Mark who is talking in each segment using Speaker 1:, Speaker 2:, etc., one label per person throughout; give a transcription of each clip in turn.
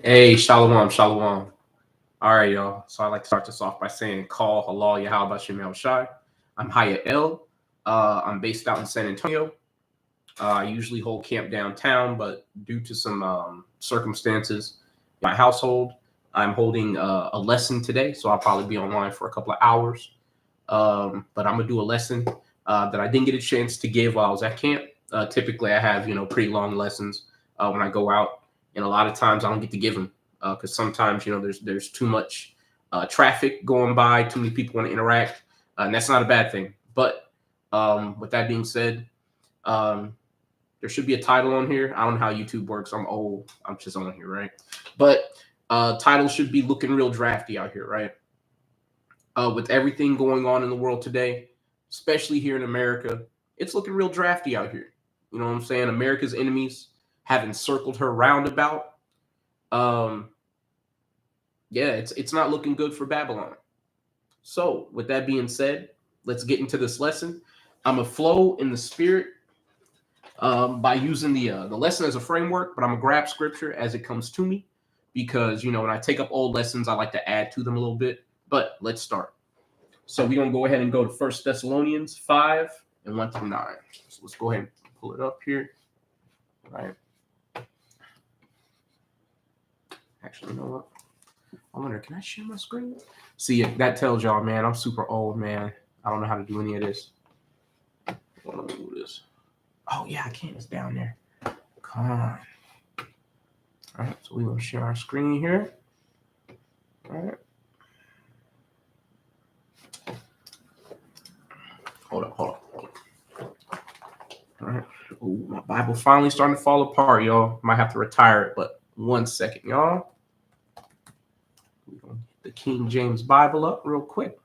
Speaker 1: Hey, shalom, shalom. All right, y'all. So I'd like to start this off by saying, call halal Yahal Bashim Shai. I'm Haya El. I'm based out in San Antonio. I usually hold camp downtown, but due to some circumstances in my household, I'm holding a lesson today. So I'll probably be online for a couple of hours. But I'm going to do a lesson that I didn't get a chance to give while I was at camp. Typically, I have, pretty long lessons when I go out. And a lot of times I don't get to give them because sometimes, there's too much traffic going by, too many people want to interact. And that's not a bad thing. But with that being said, there should be a title on here. I don't know how YouTube works. I'm old. I'm just on here, right? But title should be looking real drafty out here, right? With everything going on in the world today, especially here in America, it's looking real drafty out here. You know what I'm saying? America's enemies have encircled her roundabout. Um, yeah, it's not looking good for Babylon. So, with that being said, let's get into this lesson. I'm gonna flow in the spirit by using the lesson as a framework, but I'm gonna grab scripture as it comes to me because when I take up old lessons, I like to add to them a little bit. But let's start. So we're gonna go ahead and go to 1 Thessalonians 5 and 1 through 9. So let's go ahead and pull it up here. All right. Actually, you know what? I wonder, can I share my screen? See, that tells y'all, man, I'm super old, man. I don't know how to do any of this. Let me do this. Oh, yeah, I can. It's down there. Come on. All right, so we're going to share our screen here. All right. Hold up. All right. Ooh, my Bible finally starting to fall apart, y'all. Might have to retire it, but 1 second, y'all. We're going to get the King James Bible up real quick.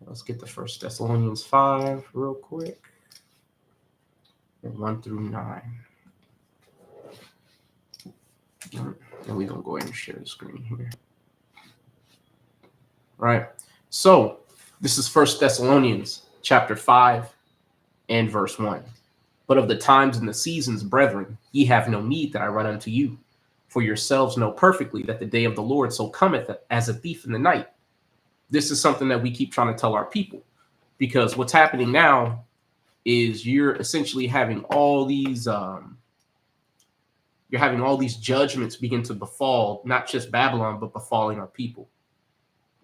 Speaker 1: Let's get the 1 Thessalonians 5 real quick. And 1 through 9. And we're going to go ahead and share the screen here. All right. So this is 1 Thessalonians chapter 5 and verse 1. But of the times and the seasons, brethren, ye have no need that I run unto you. For yourselves know perfectly that the day of the Lord so cometh as a thief in the night. This is something that we keep trying to tell our people. Because what's happening now is you're essentially having all these judgments begin to befall not just Babylon, but befalling our people.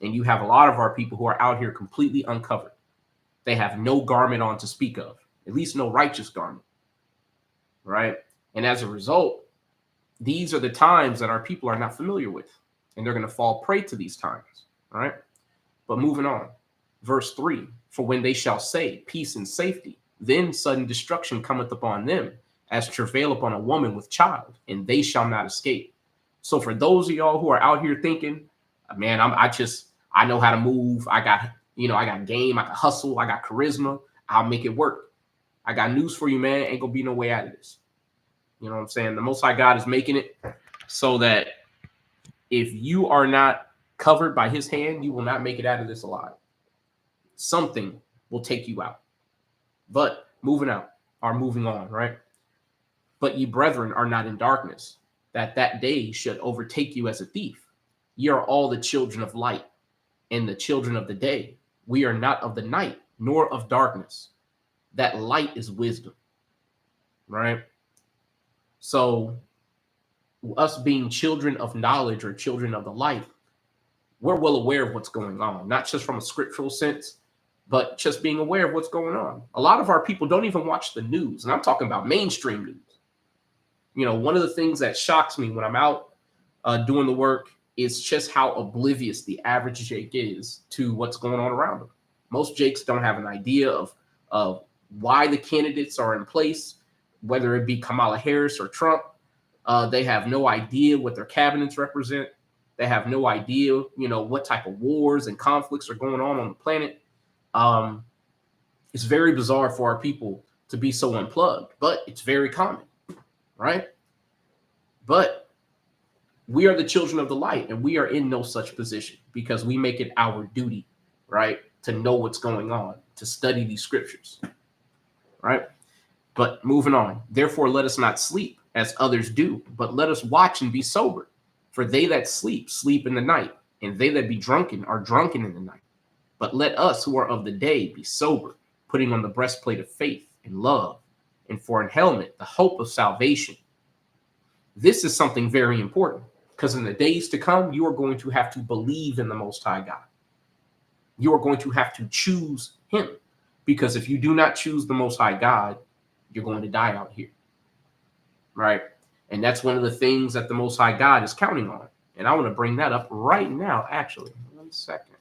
Speaker 1: And you have a lot of our people who are out here completely uncovered. They have no garment on to speak of, at least no righteous garment, right? And as a result, these are the times that our people are not familiar with, and they're going to fall prey to these times, all right? But moving on, verse 3, for when they shall say peace and safety, then sudden destruction cometh upon them, as travail upon a woman with child, and they shall not escape. So for those of y'all who are out here thinking, man, I know how to move. I got game. I got hustle. I got charisma. I'll make it work. I got news for you, man. Ain't gonna be no way out of this. You know what I'm saying? The Most High God is making it so that if you are not covered by his hand, you will not make it out of this alive. Something will take you out. But moving on, right? But ye brethren are not in darkness, that day should overtake you as a thief. Ye are all the children of light and the children of the day. We are not of the night, nor of darkness. That light is wisdom, right? So us being children of knowledge or children of the light, we're well aware of what's going on, not just from a scriptural sense, but just being aware of what's going on. A lot of our people don't even watch the news, and I'm talking about mainstream news. One of the things that shocks me when I'm out doing the work is just how oblivious the average Jake is to what's going on around them. Most Jakes don't have an idea of why the candidates are in place, whether it be Kamala Harris or Trump. They have no idea what their cabinets represent. They have no idea, what type of wars and conflicts are going on the planet. It's very bizarre for our people to be so unplugged, but it's very common, right? But we are the children of the light, and we are in no such position because we make it our duty, right, to know what's going on, to study these scriptures, right? But moving on, therefore let us not sleep, as others do, but let us watch and be sober. For they that sleep, sleep in the night, and they that be drunken are drunken in the night. But let us who are of the day be sober, putting on the breastplate of faith and love, and for an helmet, the hope of salvation. This is something very important, because in the days to come, you are going to have to believe in the Most High God. You are going to have to choose him, because if you do not choose the Most High God, you're going to die out here, right? And that's one of the things that the Most High God is counting on. And I want to bring that up right now, actually. 1 second.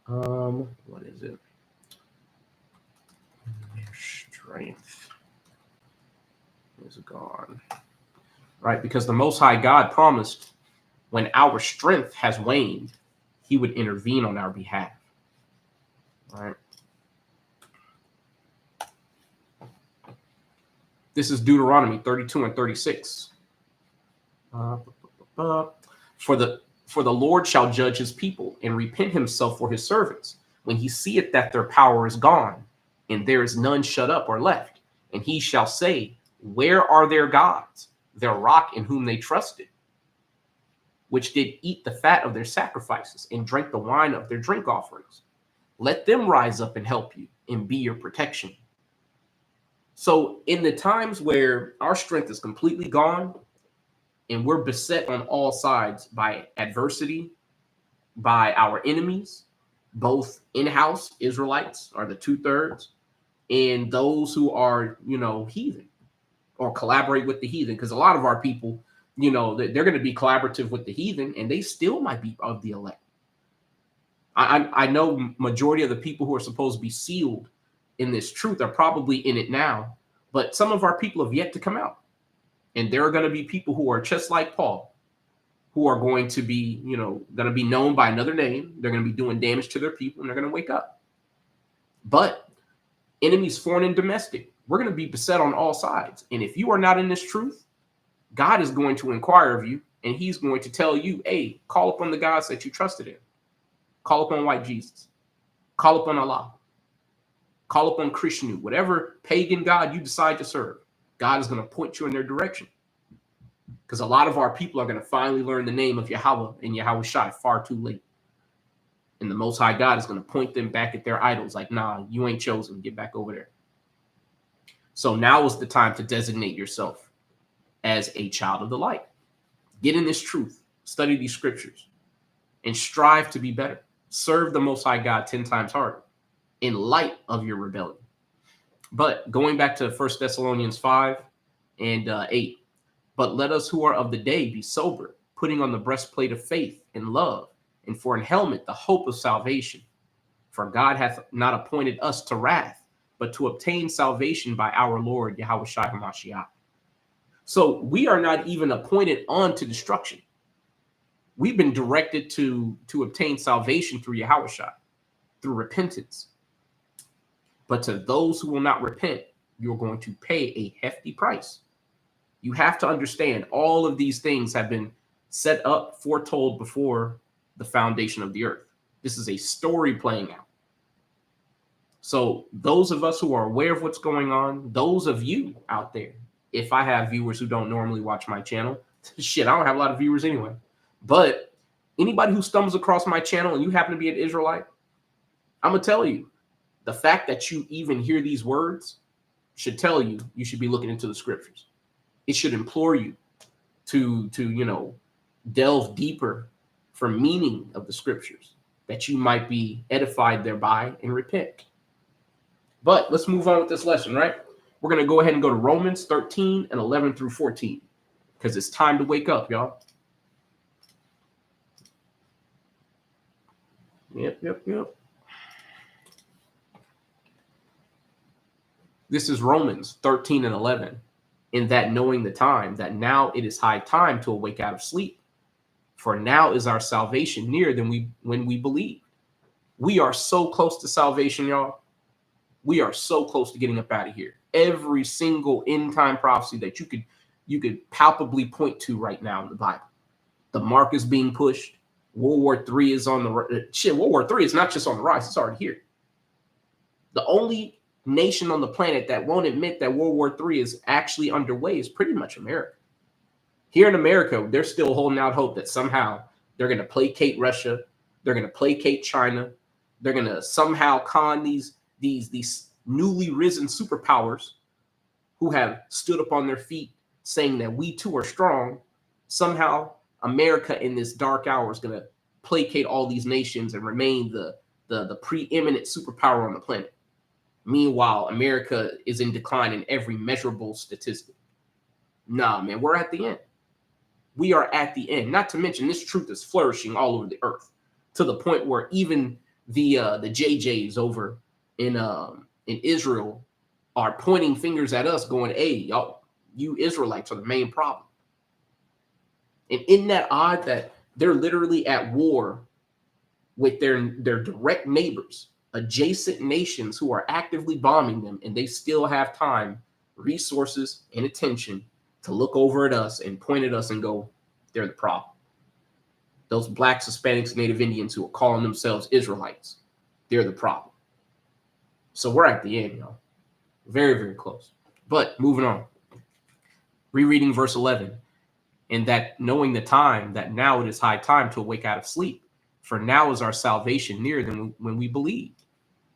Speaker 1: What is it? Strength is gone. Right? Because the Most High God promised when our strength has waned, he would intervene on our behalf. Right? This is Deuteronomy 32 and 36. For the Lord shall judge his people and repent himself for his servants when he seeth that their power is gone, and there is none shut up or left. And he shall say, where are their gods, their rock in whom they trusted, which did eat the fat of their sacrifices and drank the wine of their drink offerings? Let them rise up and help you and be your protection. So in the times where our strength is completely gone and we're beset on all sides by adversity, by our enemies, both in-house Israelites are the 2/3, and those who are, heathen or collaborate with the heathen, because a lot of our people, they're going to be collaborative with the heathen and they still might be of the elect. I know majority of the people who are supposed to be sealed in this truth are probably in it now, but some of our people have yet to come out. And there are going to be people who are just like Paul, who are going to be, going to be known by another name. They're going to be doing damage to their people and they're going to wake up. But enemies, foreign and domestic, we're going to be beset on all sides. And if you are not in this truth, God is going to inquire of you and he's going to tell you, hey, call upon the gods that you trusted in. Call upon white Jesus. Call upon Allah. Call upon Krishnu. Whatever pagan god you decide to serve, God is going to point you in their direction. Because a lot of our people are going to finally learn the name of Yahweh and Yahweh Shai far too late. And the Most High God is going to point them back at their idols like, nah, you ain't chosen. Get back over there. So now is the time to designate yourself as a child of the light. Get in this truth. Study these scriptures. And strive to be better. Serve the Most High God 10 times harder in light of your rebellion. But going back to 1 Thessalonians 5 and 8, but let us who are of the day be sober, putting on the breastplate of faith and love, and for an helmet the hope of salvation. For God hath not appointed us to wrath, but to obtain salvation by our Lord Yahweh Shai HaMashiach. So we are not even appointed unto destruction. We've been directed to obtain salvation through Yahweh Shai, through repentance. But to those who will not repent, you're going to pay a hefty price. You have to understand all of these things have been set up, foretold before the foundation of the earth. This is a story playing out. So those of us who are aware of what's going on, those of you out there, if I have viewers who don't normally watch my channel, shit, I don't have a lot of viewers anyway. But anybody who stumbles across my channel and you happen to be an Israelite, I'm going to tell you, the fact that you even hear these words should tell you you should be looking into the scriptures. It should implore you to delve deeper for meaning of the scriptures, that you might be edified thereby and repent. But let's move on with this lesson, right? We're going to go ahead and go to Romans 13 and 11 through 14, because it's time to wake up, y'all. Yep. This is Romans 13 and 11. In that knowing the time, that now it is high time to awake out of sleep. For now is our salvation nearer than when we believed. We are so close to salvation, y'all. We are so close to getting up out of here. Every single end time prophecy that you could palpably point to right now in the Bible. The mark is being pushed. World War III is on the shit. World War III is not just on the rise; it's already here. The only nation on the planet that won't admit that World War III is actually underway is pretty much America. Here in America, they're still holding out hope that somehow they're going to placate Russia, they're going to placate China, they're going to somehow con these newly risen superpowers who have stood up on their feet saying that we too are strong. Somehow America in this dark hour is going to placate all these nations and remain the preeminent superpower on the planet. Meanwhile, America is in decline in every measurable statistic. Nah, man, we're at the end. We are at the end. Not to mention, this truth is flourishing all over the earth to the point where even the JJs over in Israel are pointing fingers at us, going, "Hey, y'all, you Israelites are the main problem." And isn't that odd that they're literally at war with their direct neighbors, adjacent nations who are actively bombing them, and they still have time, resources, and attention to look over at us and point at us and go, "They're the problem." Those blacks, Hispanics, Native Indians who are calling themselves Israelites, they're the problem. So we're at the end, y'all. Very, very close. But moving on. Rereading verse 11. And that knowing the time, that now it is high time to awake out of sleep. For now is our salvation nearer than when we believed.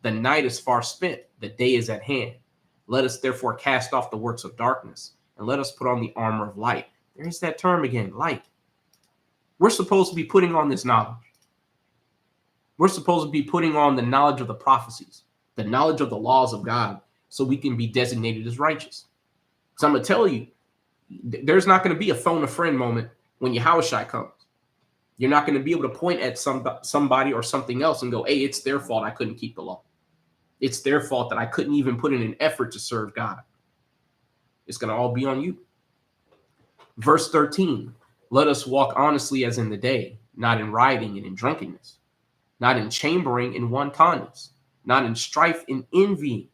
Speaker 1: The night is far spent, the day is at hand. Let us therefore cast off the works of darkness, and let us put on the armor of light. There's that term again, light. We're supposed to be putting on this knowledge. We're supposed to be putting on the knowledge of the prophecies, the knowledge of the laws of God, so we can be designated as righteous. So I'm going to tell you, there's not going to be a phone a friend moment when Yahushua comes. You're not going to be able to point at somebody or something else and go, "Hey, it's their fault I couldn't keep the law. It's their fault that I couldn't even put in an effort to serve God." It's going to all be on you. Verse 13, let us walk honestly as in the day, not in rioting and in drunkenness, not in chambering and wantonness, not in strife and envying.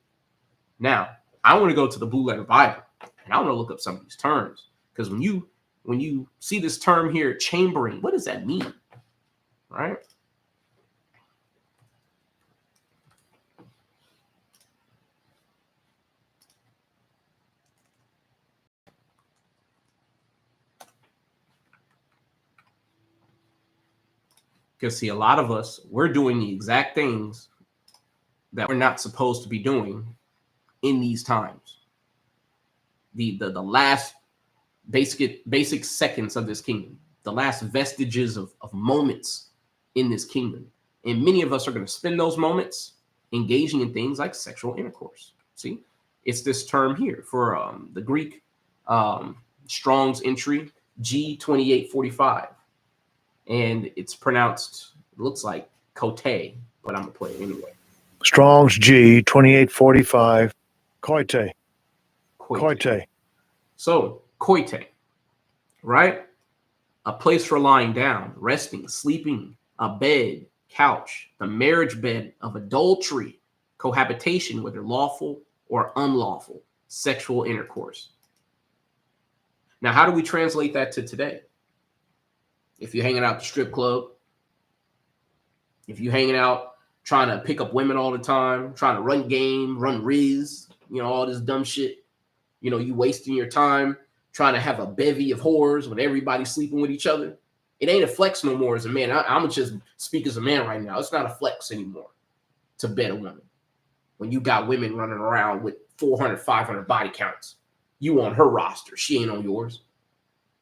Speaker 1: Now, I want to go to the Blue Letter Bible, and I want to look up some of these terms, because when you see this term here, chambering, what does that mean? Right? Because see, a lot of us, we're doing the exact things that we're not supposed to be doing in these times. The last basic seconds of this kingdom, the last vestiges of moments in this kingdom. And many of us are going to spend those moments engaging in things like sexual intercourse. See, it's this term here for the Greek Strong's entry, G2845. And it's pronounced, it looks like kote, but I'm going to play it anyway.
Speaker 2: Strong's G 2845, koite. Koite.
Speaker 1: So, koite, right? A place for lying down, resting, sleeping, a bed, couch, the marriage bed of adultery, cohabitation, whether lawful or unlawful, sexual intercourse. Now, how do we translate that to today? If you're hanging out at the strip club, if you're hanging out trying to pick up women all the time, trying to run game, run Riz, all this dumb shit, you wasting your time trying to have a bevy of whores when everybody's sleeping with each other. It ain't a flex no more as a man. I'm going to just speak as a man right now. It's not a flex anymore to bet a woman. When you got women running around with 400, 500 body counts, you on her roster. She ain't on yours.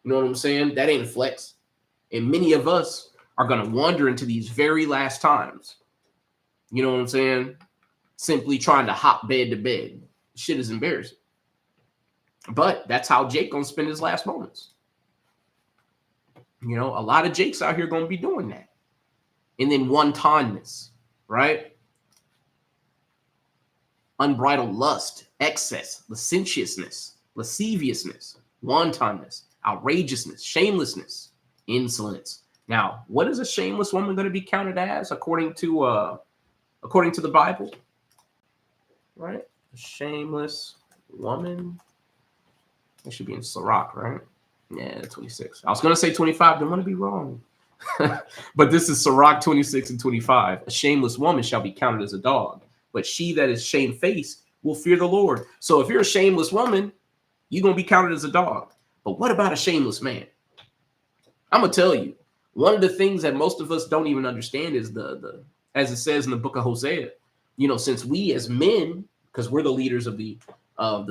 Speaker 1: You know what I'm saying? That ain't a flex. And many of us are going to wander into these very last times. You know what I'm saying? Simply trying to hop bed to bed. Shit is embarrassing. But that's how Jake going to spend his last moments. A lot of Jakes out here going to be doing that. And then wantonness, right? Unbridled lust, excess, lasciviousness, wantonness, outrageousness, shamelessness, insolence. Now, what is a shameless woman going to be counted as according to the Bible? Right? A shameless woman. It should be in Sirach, right? Yeah, 26. I was going to say 25. Don't want to be wrong. But this is Sirach 26 and 25. A shameless woman shall be counted as a dog, but she that is shamefaced will fear the Lord. So if you're a shameless woman, you're going to be counted as a dog. But what about a shameless man? I'm going to tell you, one of the things that most of us don't even understand is the as it says in the book of Hosea, you know, since we as men, because we're the leaders of the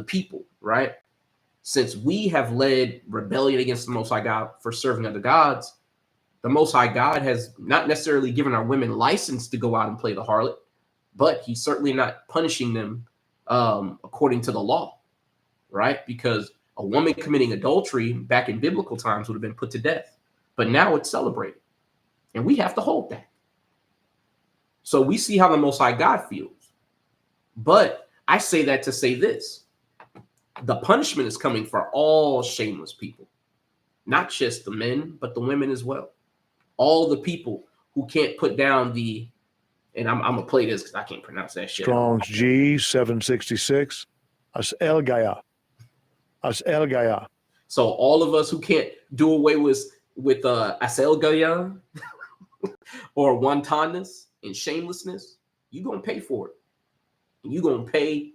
Speaker 1: people, right? Since we have led rebellion against the Most High God for serving other gods, the Most High God has not necessarily given our women license to go out and play the harlot, but he's certainly not punishing them according to the law, right? Because a woman committing adultery back in biblical times would have been put to death, but now it's celebrated, and we have to hold that. So we see how the Most High God feels. But I say that to say this. The punishment is coming for all shameless people, not just the men, but the women as well. All the people who can't put down the, and I'm going to play this because I can't pronounce that shit.
Speaker 2: Strong's G 766. As El Gaya. As El Gaya.
Speaker 1: So all of us who can't do away with asel gaya or wantonness and shamelessness, you're going to pay for it. And you're going to pay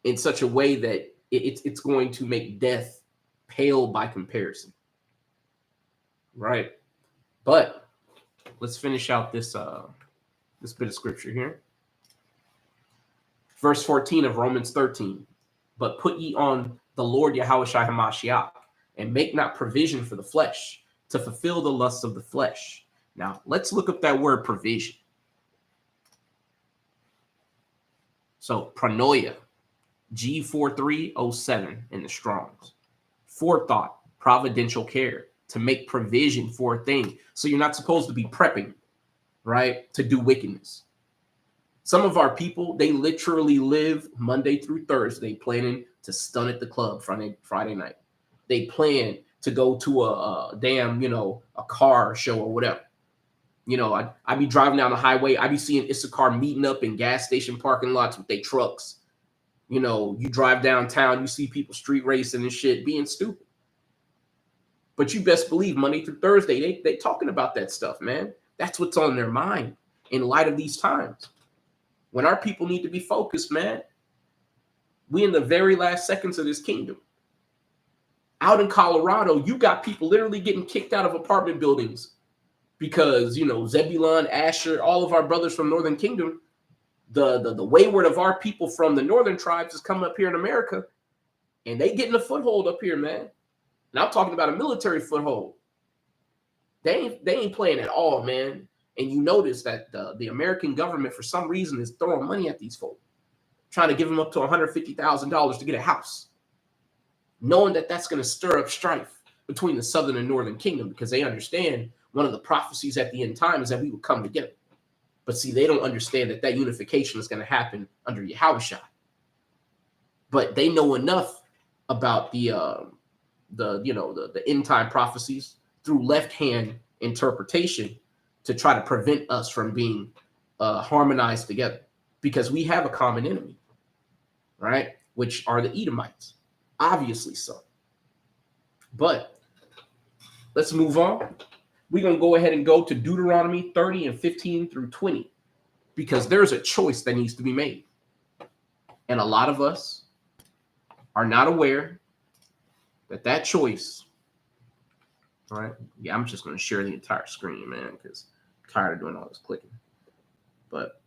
Speaker 1: in such a way that it's going to make death pale by comparison. Right? But let's finish out this bit of scripture here. Verse 14 of Romans 13. But put ye on the Lord Yahushua HaMashiach, and make not provision for the flesh to fulfill the lusts of the flesh. Now, let's look up that word provision. So, pronoia, G4307 in the Strongs. Forethought, providential care, to make provision for a thing. So you're not supposed to be prepping, right, to do wickedness. Some of our people, they literally live Monday through Thursday planning to stun at the club Friday night. They plan to go to a damn, a car show or whatever. I be driving down the highway. I be seeing Issachar meeting up in gas station parking lots with their trucks. You drive downtown, you see people street racing and shit, being stupid. But you best believe Monday through Thursday, they talking about that stuff, man. That's what's on their mind in light of these times. When our people need to be focused, man, we in the very last seconds of this kingdom. Out in Colorado, you got people literally getting kicked out of apartment buildings because, Zebulon, Asher, all of our brothers from Northern Kingdom, the wayward of our people from the northern tribes is coming up here in America, and they getting a foothold up here, man. And I'm talking about a military foothold. They ain't playing at all, man. And you notice that the American government, for some reason, is throwing money at these folks, trying to give them up to $150,000 to get a house, knowing that that's going to stir up strife between the southern and northern kingdom, because they understand one of the prophecies at the end time is that we would come together. But see, they don't understand that unification is going to happen under Yahushua. But they know enough about the end time prophecies through left hand interpretation to try to prevent us from being harmonized together, because we have a common enemy, right? Which are the Edomites, obviously so. But let's move on. We're going to go ahead and go to Deuteronomy 30 and 15 through 20, because there's a choice that needs to be made. And a lot of us are not aware that choice, right? Yeah, I'm just going to share the entire screen, man, because I'm tired of doing all this clicking. But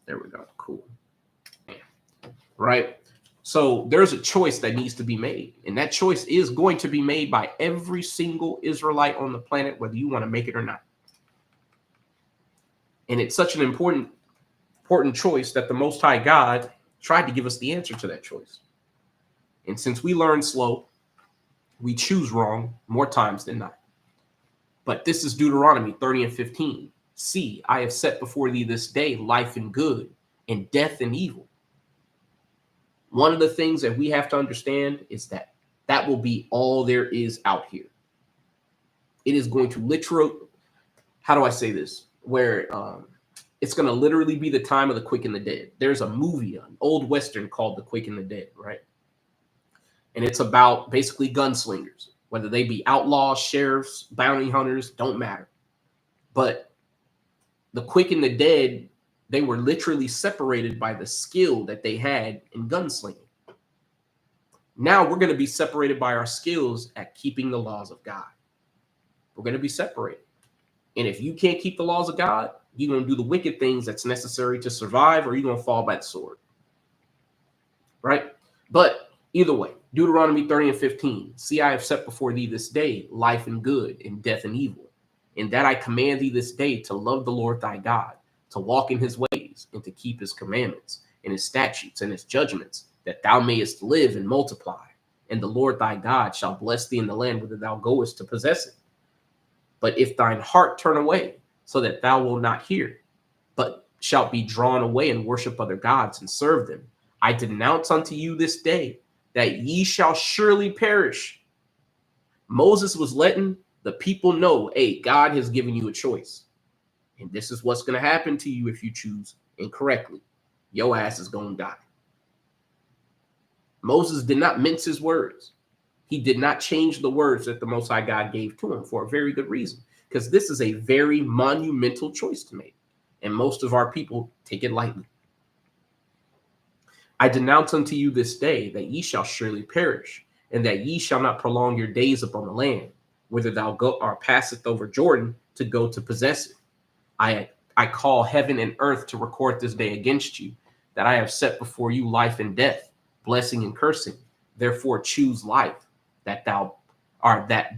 Speaker 1: there we go. Cool. Right? So there's a choice that needs to be made. And that choice is going to be made by every single Israelite on the planet, whether you want to make it or not. And it's such an important choice that the Most High God tried to give us the answer to that choice. And since we learn slow, we choose wrong more times than not. But this is Deuteronomy 30 and 15. See, I have set before thee this day life and good, and death and evil. One of the things that we have to understand is that will be all there is out here. It is going to literally, how do I say this? Where it's going to literally be the time of the quick and the dead. There's a movie, an old Western called The Quick and the Dead, right? And it's about basically gunslingers, whether they be outlaws, sheriffs, bounty hunters, don't matter. But the quick and the dead, They were literally separated by the skill that they had in gunslinging. Now we're going to be separated by our skills at keeping the laws of God. We're going to be separated. And if you can't keep the laws of God, you're going to do the wicked things that's necessary to survive, or you're going to fall by the sword. Right? But either way, Deuteronomy 30:15. See, I have set before thee this day life and good, and death and evil. And that I command thee this day to love the Lord thy God, to walk in his ways, and to keep his commandments, and his statutes, and his judgments, that thou mayest live and multiply. And the Lord thy God shall bless thee in the land whither thou goest to possess it. But if thine heart turn away, so that thou wilt not hear, but shalt be drawn away and worship other gods and serve them, I denounce unto you this day that ye shall surely perish. Moses was letting the people know, hey, God has given you a choice. And this is what's going to happen to you if you choose incorrectly. Your ass is going to die. Moses did not mince his words. He did not change the words that the Most High God gave to him for a very good reason, because this is a very monumental choice to make, and most of our people take it lightly. I denounce unto you this day that ye shall surely perish, and that ye shall not prolong your days upon the land, whither thou go or passeth over Jordan to go to possess it. I call heaven and earth to record this day against you, that I have set before you life and death, blessing and cursing. Therefore choose life, that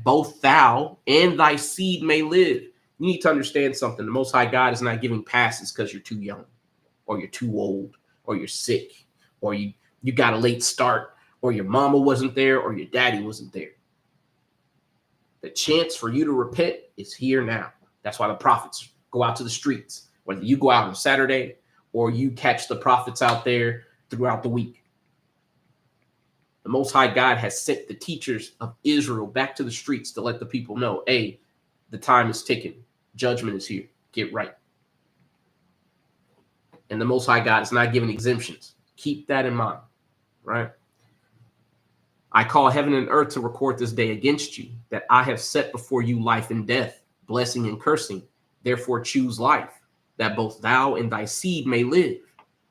Speaker 1: both thou and thy seed may live. You need to understand something. The Most High God is not giving passes because you're too young, or you're too old, or you're sick, or you got a late start, or your mama wasn't there, or your daddy wasn't there. The chance for you to repent is here now. That's why the prophets go out to the streets, whether you go out on Saturday or you catch the prophets out there throughout the week. The Most High God has sent the teachers of Israel back to the streets to let the people know, hey, the time is ticking. Judgment is here. Get right. And the Most High God is not giving exemptions. Keep that in mind, right? I call heaven and earth to record this day against you, that I have set before you life and death, blessing and cursing. Therefore choose life, that both thou and thy seed may live,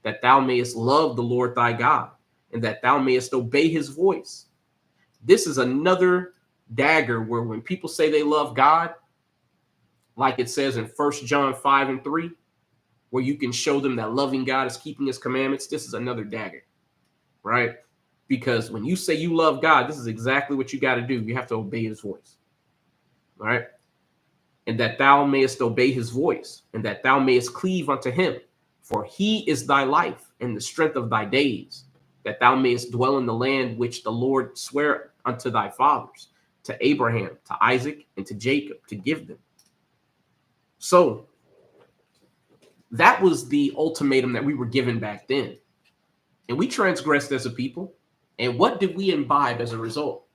Speaker 1: that thou mayest love the Lord thy God, and that thou mayest obey his voice. This is another dagger where when people say they love God, like it says in 1 John 5:3, where you can show them that loving God is keeping his commandments, this is another dagger, right? Because when you say you love God, this is exactly what you got to do. You have to obey his voice, all right? And that thou mayest obey his voice, and that thou mayest cleave unto him, for he is thy life and the strength of thy days, that thou mayest dwell in the land which the Lord sware unto thy fathers, to Abraham, to Isaac, and to Jacob, to give them. So that was the ultimatum that we were given back then. And we transgressed as a people. And what did we imbibe as a result?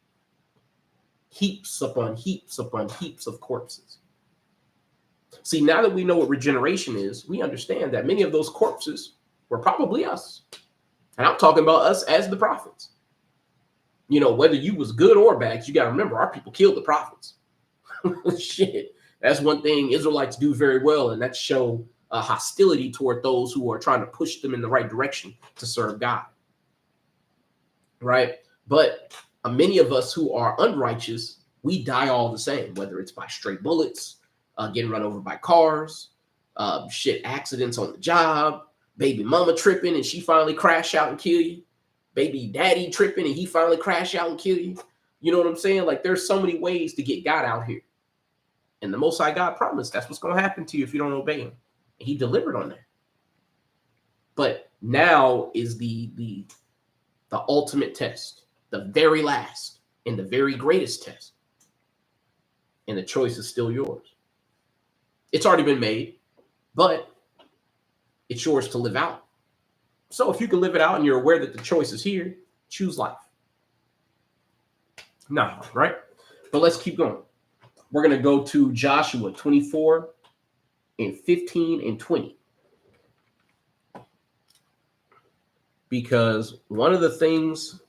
Speaker 1: Heaps upon heaps upon heaps of corpses. See, now that we know what regeneration is, we understand that many of those corpses were probably us. And I'm talking about us as the prophets. You know, whether you was good or bad, you got to remember, our people killed the prophets. Shit. That's one thing Israelites do very well, and that's show hostility toward those who are trying to push them in the right direction to serve God. Right? But many of us who are unrighteous, we die all the same, whether it's by stray bullets, getting run over by cars, accidents on the job, baby mama tripping and she finally crash out and kill you, baby daddy tripping and he finally crash out and kill you. You know what I'm saying? Like, there's so many ways to get God out here. And the Most High God promised that's what's going to happen to you if you don't obey him. And he delivered on that. But now is the ultimate test, the very last and the very greatest test. And the choice is still yours. It's already been made, but it's yours to live out. So if you can live it out and you're aware that the choice is here, choose life. Nah, right? But let's keep going. We're going to go to Joshua 24 and 15 and 20. Because one of the things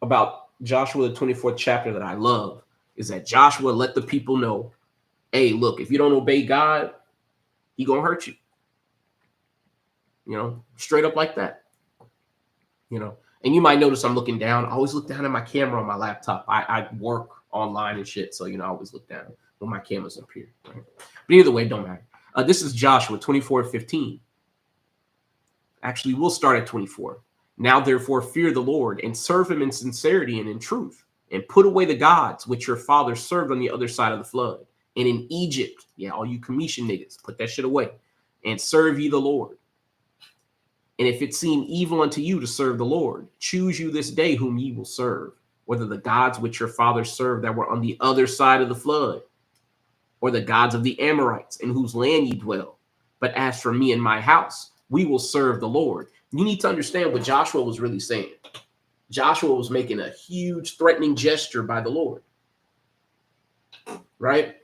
Speaker 1: about Joshua, the 24th chapter, that I love is that Joshua let the people know, hey, look, if you don't obey God, He gonna hurt you. You know, straight up like that. You know, and you might notice I'm looking down. I always look down at my camera on my laptop. I work online and shit, so you know, I always look down when my camera's up here. Right? But either way, it don't matter. This is Joshua 24:15. Actually, we'll start at 24. Now, therefore, fear the Lord and serve him in sincerity and in truth, and put away the gods which your fathers served on the other side of the flood. And in Egypt, yeah, all you Commission niggas, put that shit away, and serve ye the Lord. And if it seem evil unto you to serve the Lord, choose you this day whom ye will serve, whether the gods which your fathers served that were on the other side of the flood, or the gods of the Amorites in whose land ye dwell. But as for me and my house, we will serve the Lord. You need to understand what Joshua was really saying. Joshua was making a huge threatening gesture by the Lord, right?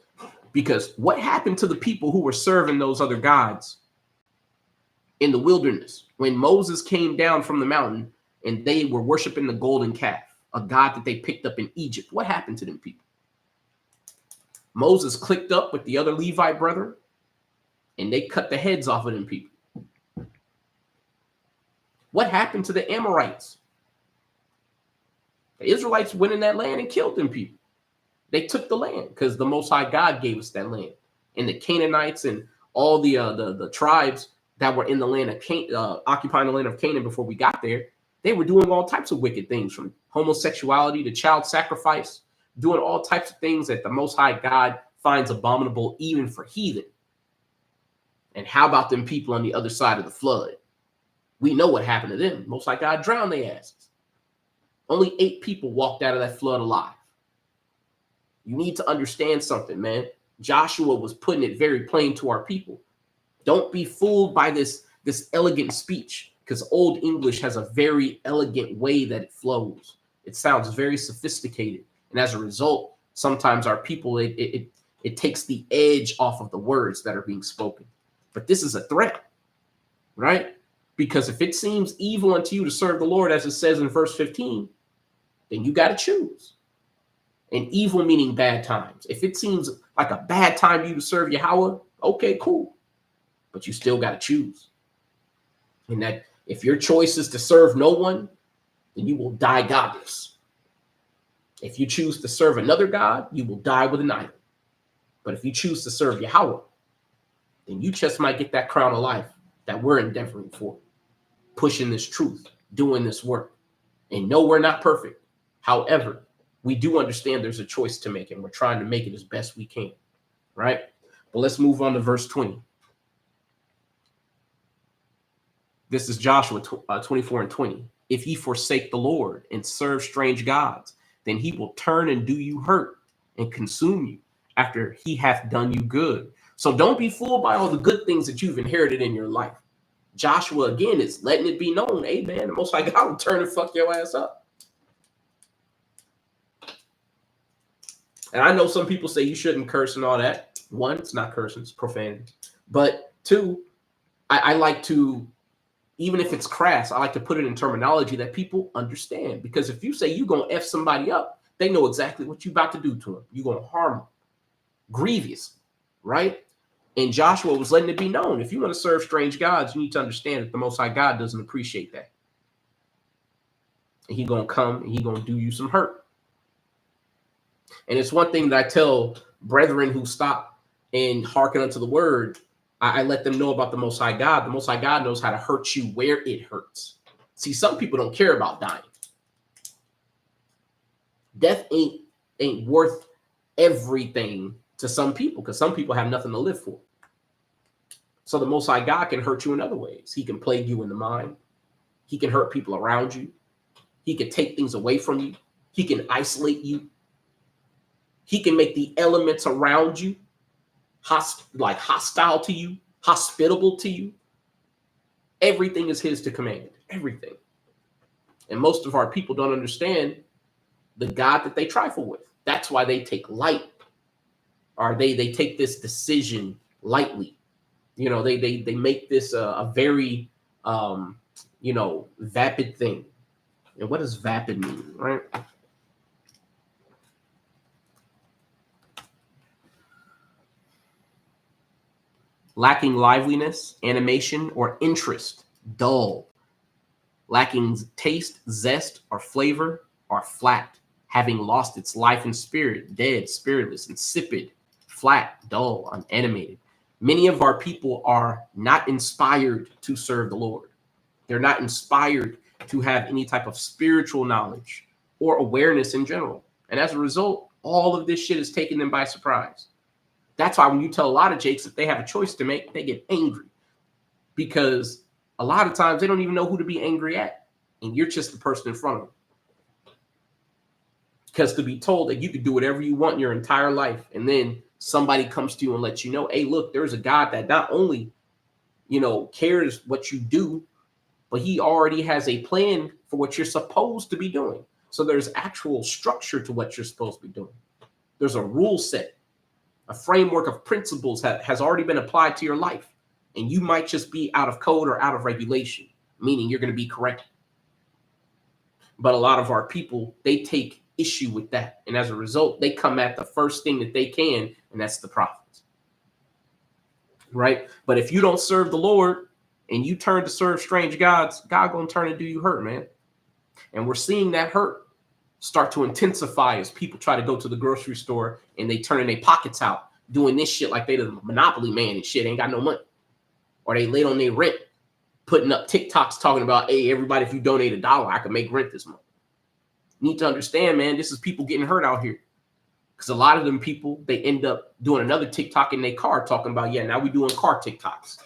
Speaker 1: Because what happened to the people who were serving those other gods in the wilderness when Moses came down from the mountain and they were worshiping the golden calf, a god that they picked up in Egypt? What happened to them people? Moses clicked up with the other Levite brethren and they cut the heads off of them people. What happened to the Amorites? The Israelites went in that land and killed them people. They took the land because the Most High God gave us that land. And the Canaanites and all the tribes that were in the land of occupying the land of Canaan before we got there, they were doing all types of wicked things, from homosexuality to child sacrifice, doing all types of things that the Most High God finds abominable even for heathen. And how about them people on the other side of the flood? We know what happened to them. Most High God drowned their asses. Only 8 people walked out of that flood alive. You need to understand something, man. Joshua was putting it very plain to our people. Don't be fooled by this elegant speech, because Old English has a very elegant way that it flows. It sounds very sophisticated. And as a result, sometimes our people, it takes the edge off of the words that are being spoken. But this is a threat, right? Because if it seems evil unto you to serve the Lord, as it says in verse 15, then you got to choose. And evil meaning bad times. If it seems like a bad time to you to serve Yahweh, okay, cool. But you still got to choose. And that if your choice is to serve no one, then you will die godless. If you choose to serve another God, you will die with an idol. But if you choose to serve Yahweh, then you just might get that crown of life that we're endeavoring for, pushing this truth, doing this work. And no, we're not perfect. However, we do understand there's a choice to make, and we're trying to make it as best we can, right? But let's move on to verse 20. This is Joshua 24:20. If ye forsake the Lord and serve strange gods, then he will turn and do you hurt and consume you after he hath done you good. So don't be fooled by all the good things that you've inherited in your life. Joshua, again, is letting it be known, hey, man, the Most High God will turn and fuck your ass up. And I know some people say you shouldn't curse and all that. One, it's not cursing, it's profanity. But two, I like to, even if it's crass, I like to put it in terminology that people understand. Because if you say you're going to F somebody up, they know exactly what you're about to do to them. You're going to harm them. Grievous, right? And Joshua was letting it be known. If you want to serve strange gods, you need to understand that the Most High God doesn't appreciate that. And he's going to come and he's going to do you some hurt. And it's one thing that I tell brethren who stop and hearken unto the word, I let them know about the Most High God. The Most High God knows how to hurt you where it hurts. See, some people don't care about dying. Death ain't worth everything to some people, because some people have nothing to live for. So the Most High God can hurt you in other ways. He can plague you in the mind. He can hurt people around you. He can take things away from you. He can isolate you. He can make the elements around you hostile to you, hospitable to you. Everything is his to command. Everything. And most of our people don't understand the God that they trifle with. That's why they take light, or they take this decision lightly. You know, they make this a very vapid thing. And what does vapid mean, right? lacking liveliness, animation, or interest, dull, lacking taste, zest, or flavor, or flat, having lost its life and spirit, dead, spiritless, insipid, flat, dull, unanimated. Many of our people are not inspired to serve the Lord. They're not inspired to have any type of spiritual knowledge or awareness in general. And as a result, all of this shit is taking them by surprise. That's why when you tell a lot of Jakes that they have a choice to make, they get angry, because a lot of times they don't even know who to be angry at. And you're just the person in front of them. Because to be told that you could do whatever you want in your entire life, and then somebody comes to you and lets you know, hey, look, there's a God that not only, cares what you do, but he already has a plan for what you're supposed to be doing. So there's actual structure to what you're supposed to be doing. There's a rule set, a framework of principles that has already been applied to your life. And you might just be out of code or out of regulation, meaning you're going to be corrected. But a lot of our people, they take issue with that. And as a result, they come at the first thing that they can, and that's the prophets. Right? But if you don't serve the Lord and you turn to serve strange gods, God going to turn and do you hurt, man. And we're seeing that hurt start to intensify as people try to go to the grocery store and they turning their pockets out, doing this shit like they the Monopoly man and shit, ain't got no money. Or they late on their rent, putting up TikToks talking about, hey, everybody, if you donate $1, I can make rent this month. You need to understand, man, this is people getting hurt out here. Because a lot of them people, they end up doing another TikTok in their car talking about, yeah, now we doing car TikToks.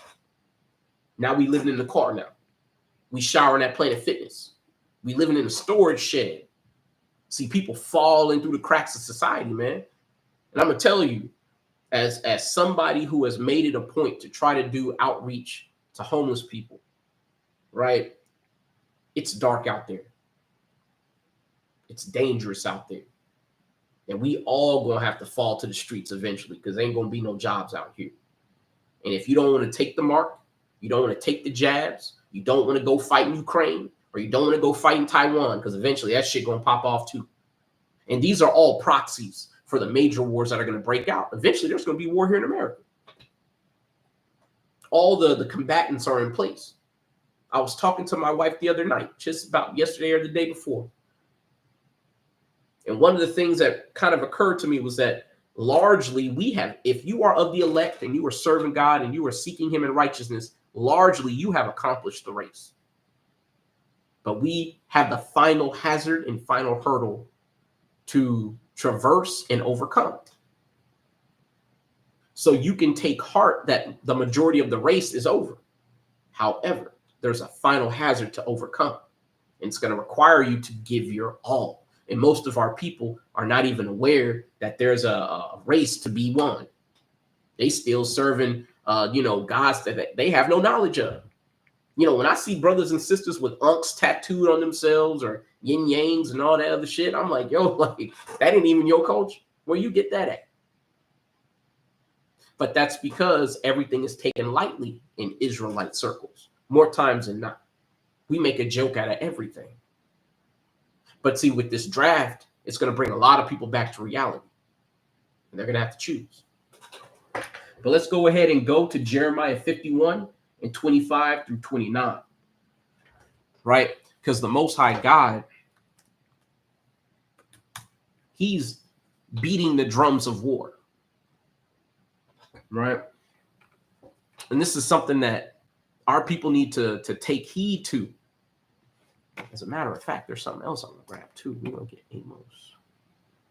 Speaker 1: Now we living in the car now. We showering at Planet Fitness. We living in a storage shed. See, people falling through the cracks of society, man. And I'm going to tell you, as somebody who has made it a point to try to do outreach to homeless people, right? It's dark out there. It's dangerous out there. And we all going to have to fall to the streets eventually, because there ain't going to be no jobs out here. And if you don't want to take the mark, you don't want to take the jabs, you don't want to go fight in Ukraine, or you don't want to go fight in Taiwan, because eventually that shit going to pop off too. And these are all proxies for the major wars that are going to break out. Eventually there's going to be war here in America. All the combatants are in place. I was talking to my wife the other night, just about yesterday or the day before. And one of the things that kind of occurred to me was that largely we have, if you are of the elect and you are serving God and you are seeking him in righteousness, largely you have accomplished the race. But we have the final hazard and final hurdle to traverse and overcome. So you can take heart that the majority of the race is over. However, there's a final hazard to overcome. And it's going to require you to give your all. And most of our people are not even aware that there's a race to be won. They still serving, gods that they have no knowledge of. When I see brothers and sisters with unks tattooed on themselves or yin yangs and all that other shit, I'm like, yo, like that ain't even your culture. Where you get that at? But that's because everything is taken lightly in Israelite circles, more times than not. We make a joke out of everything. But see, with this draft, it's going to bring a lot of people back to reality. And they're going to have to choose. But let's go ahead and go to Jeremiah 51 and 25 through 29. Right? Because the Most High God, he's beating the drums of war. Right? And this is something that our people need to take heed to. As a matter of fact, there's something else I'm going to grab too. We're going to get Amos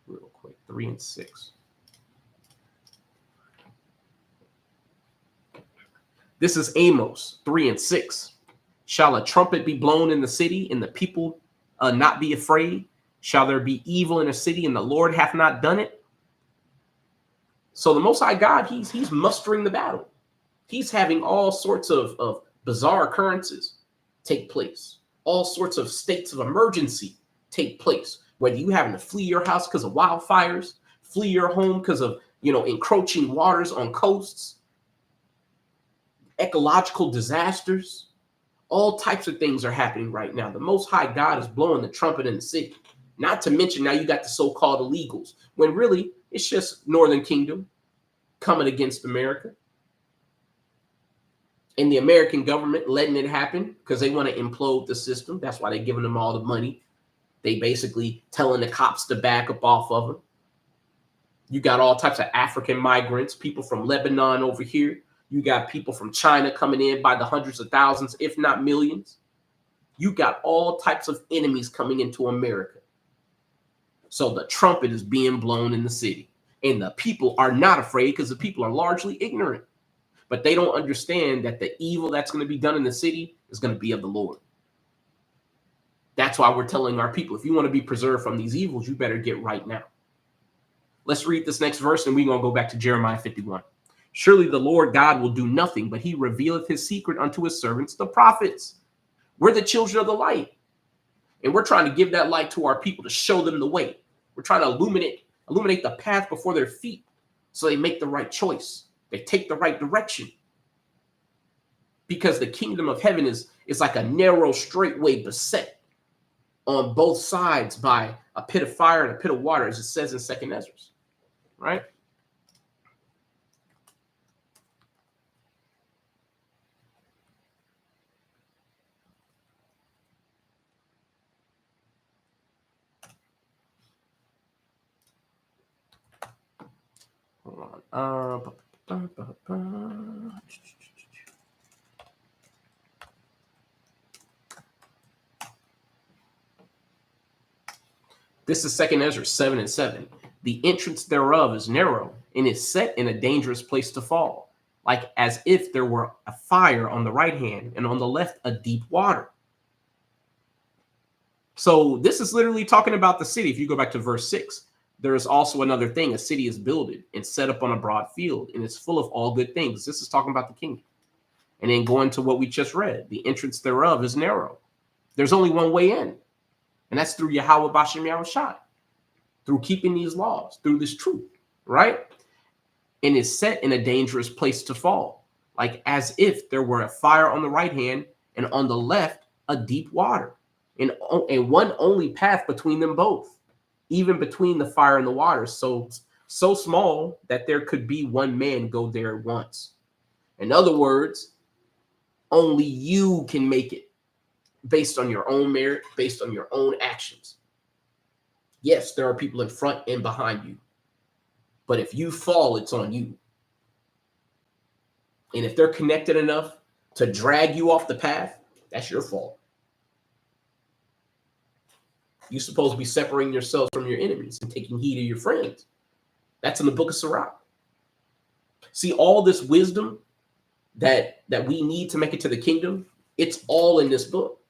Speaker 1: real quick. 3 and 6. This is Amos 3 and 6. Shall a trumpet be blown in the city, and the people not be afraid? Shall there be evil in a city, and the Lord hath not done it? So the Most High God, he's mustering the battle. He's having all sorts of bizarre occurrences take place. All sorts of states of emergency take place. Whether you having to flee your house because of wildfires, flee your home because of, encroaching waters on coasts, ecological disasters, all types of things are happening right now. The Most High God is blowing the trumpet in the city. Not to mention now you got the so-called illegals, when really it's just Northern Kingdom coming against America. And the American government letting it happen because they want to implode the system. That's why they're giving them all the money. They basically telling the cops to back up off of them. You got all types of African migrants, people from Lebanon over here. You got people from China coming in by the hundreds of thousands, if not millions. You got all types of enemies coming into America. So the trumpet is being blown in the city. And the people are not afraid because the people are largely ignorant. But they don't understand that the evil that's going to be done in the city is going to be of the Lord. That's why we're telling our people, if you want to be preserved from these evils, you better get right now. Let's read this next verse and we're going to go back to Jeremiah 51. Surely the Lord God will do nothing, but he revealeth his secret unto his servants, the prophets. We're the children of the light. And we're trying to give that light to our people to show them the way. We're trying to illuminate the path before their feet so they make the right choice. They take the right direction. Because the kingdom of heaven is like a narrow, straight way beset on both sides by a pit of fire and a pit of water, as it says in 2nd Ezra. Right? Hold on. This is 2nd Ezra 7:7. The entrance thereof is narrow and is set in a dangerous place to fall, like as if there were a fire on the right hand and on the left a deep water. So this is literally talking about the city. If you go back to verse 6, there is also another thing. A city is builded and set up on a broad field, and it's full of all good things. This is talking about the kingdom. And then going to what we just read, the entrance thereof is narrow. There's only one way in, and that's through Yahweh Bashem Yahushua, through keeping these laws, through this truth, right? And is set in a dangerous place to fall, like as if there were a fire on the right hand and on the left a deep water, and one only path between them both, even between the fire and the water, so small that there could be one man go there at once. In other words, only you can make it based on your own merit, based on your own actions. Yes, there are people in front and behind you, but if you fall, it's on you. And if they're connected enough to drag you off the path, that's your fault. You're supposed to be separating yourselves from your enemies and taking heed of your friends. That's in the book of Sirach. See, all this wisdom that we need to make it to the kingdom, it's all in this book.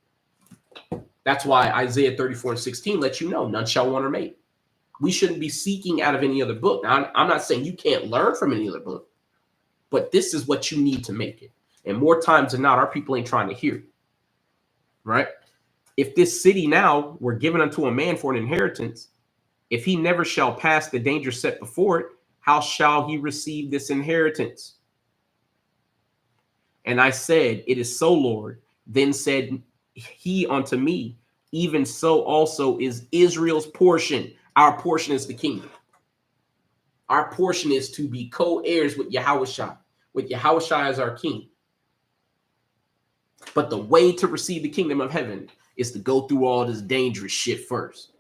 Speaker 1: That's why Isaiah 34:16 lets you know, none shall want or make. We shouldn't be seeking out of any other book. Now, I'm not saying you can't learn from any other book, but this is what you need to make it. And more times than not, our people ain't trying to hear it, right? If this city now were given unto a man for an inheritance, if he never shall pass the danger set before it, how shall he receive this inheritance? And I said, it is so, Lord. Then said he unto me, even so also is Israel's portion. Our portion is the kingdom. Our portion is to be co-heirs with Yahushua, with Yahushua as our king. But the way to receive the kingdom of heaven is to go through all this dangerous shit first.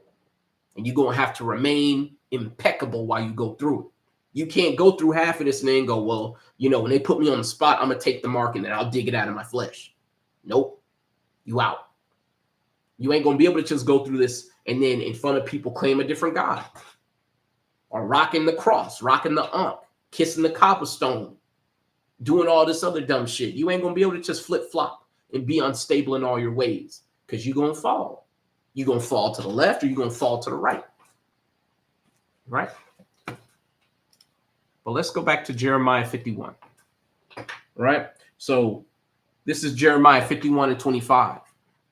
Speaker 1: And you're going to have to remain impeccable while you go through it. You can't go through half of this and then go, well, you know, when they put me on the spot, I'm going to take the mark and then I'll dig it out of my flesh. Nope. You out. You ain't going to be able to just go through this and then in front of people claim a different God. Or rocking the cross, rocking the ankh, kissing the copperstone, doing all this other dumb shit. You ain't going to be able to just flip-flop and be unstable in all your ways because you're going to fall. You're going to fall to the left or you're going to fall to the right. Right? But let's go back to Jeremiah 51. Right? So this is Jeremiah 51:25.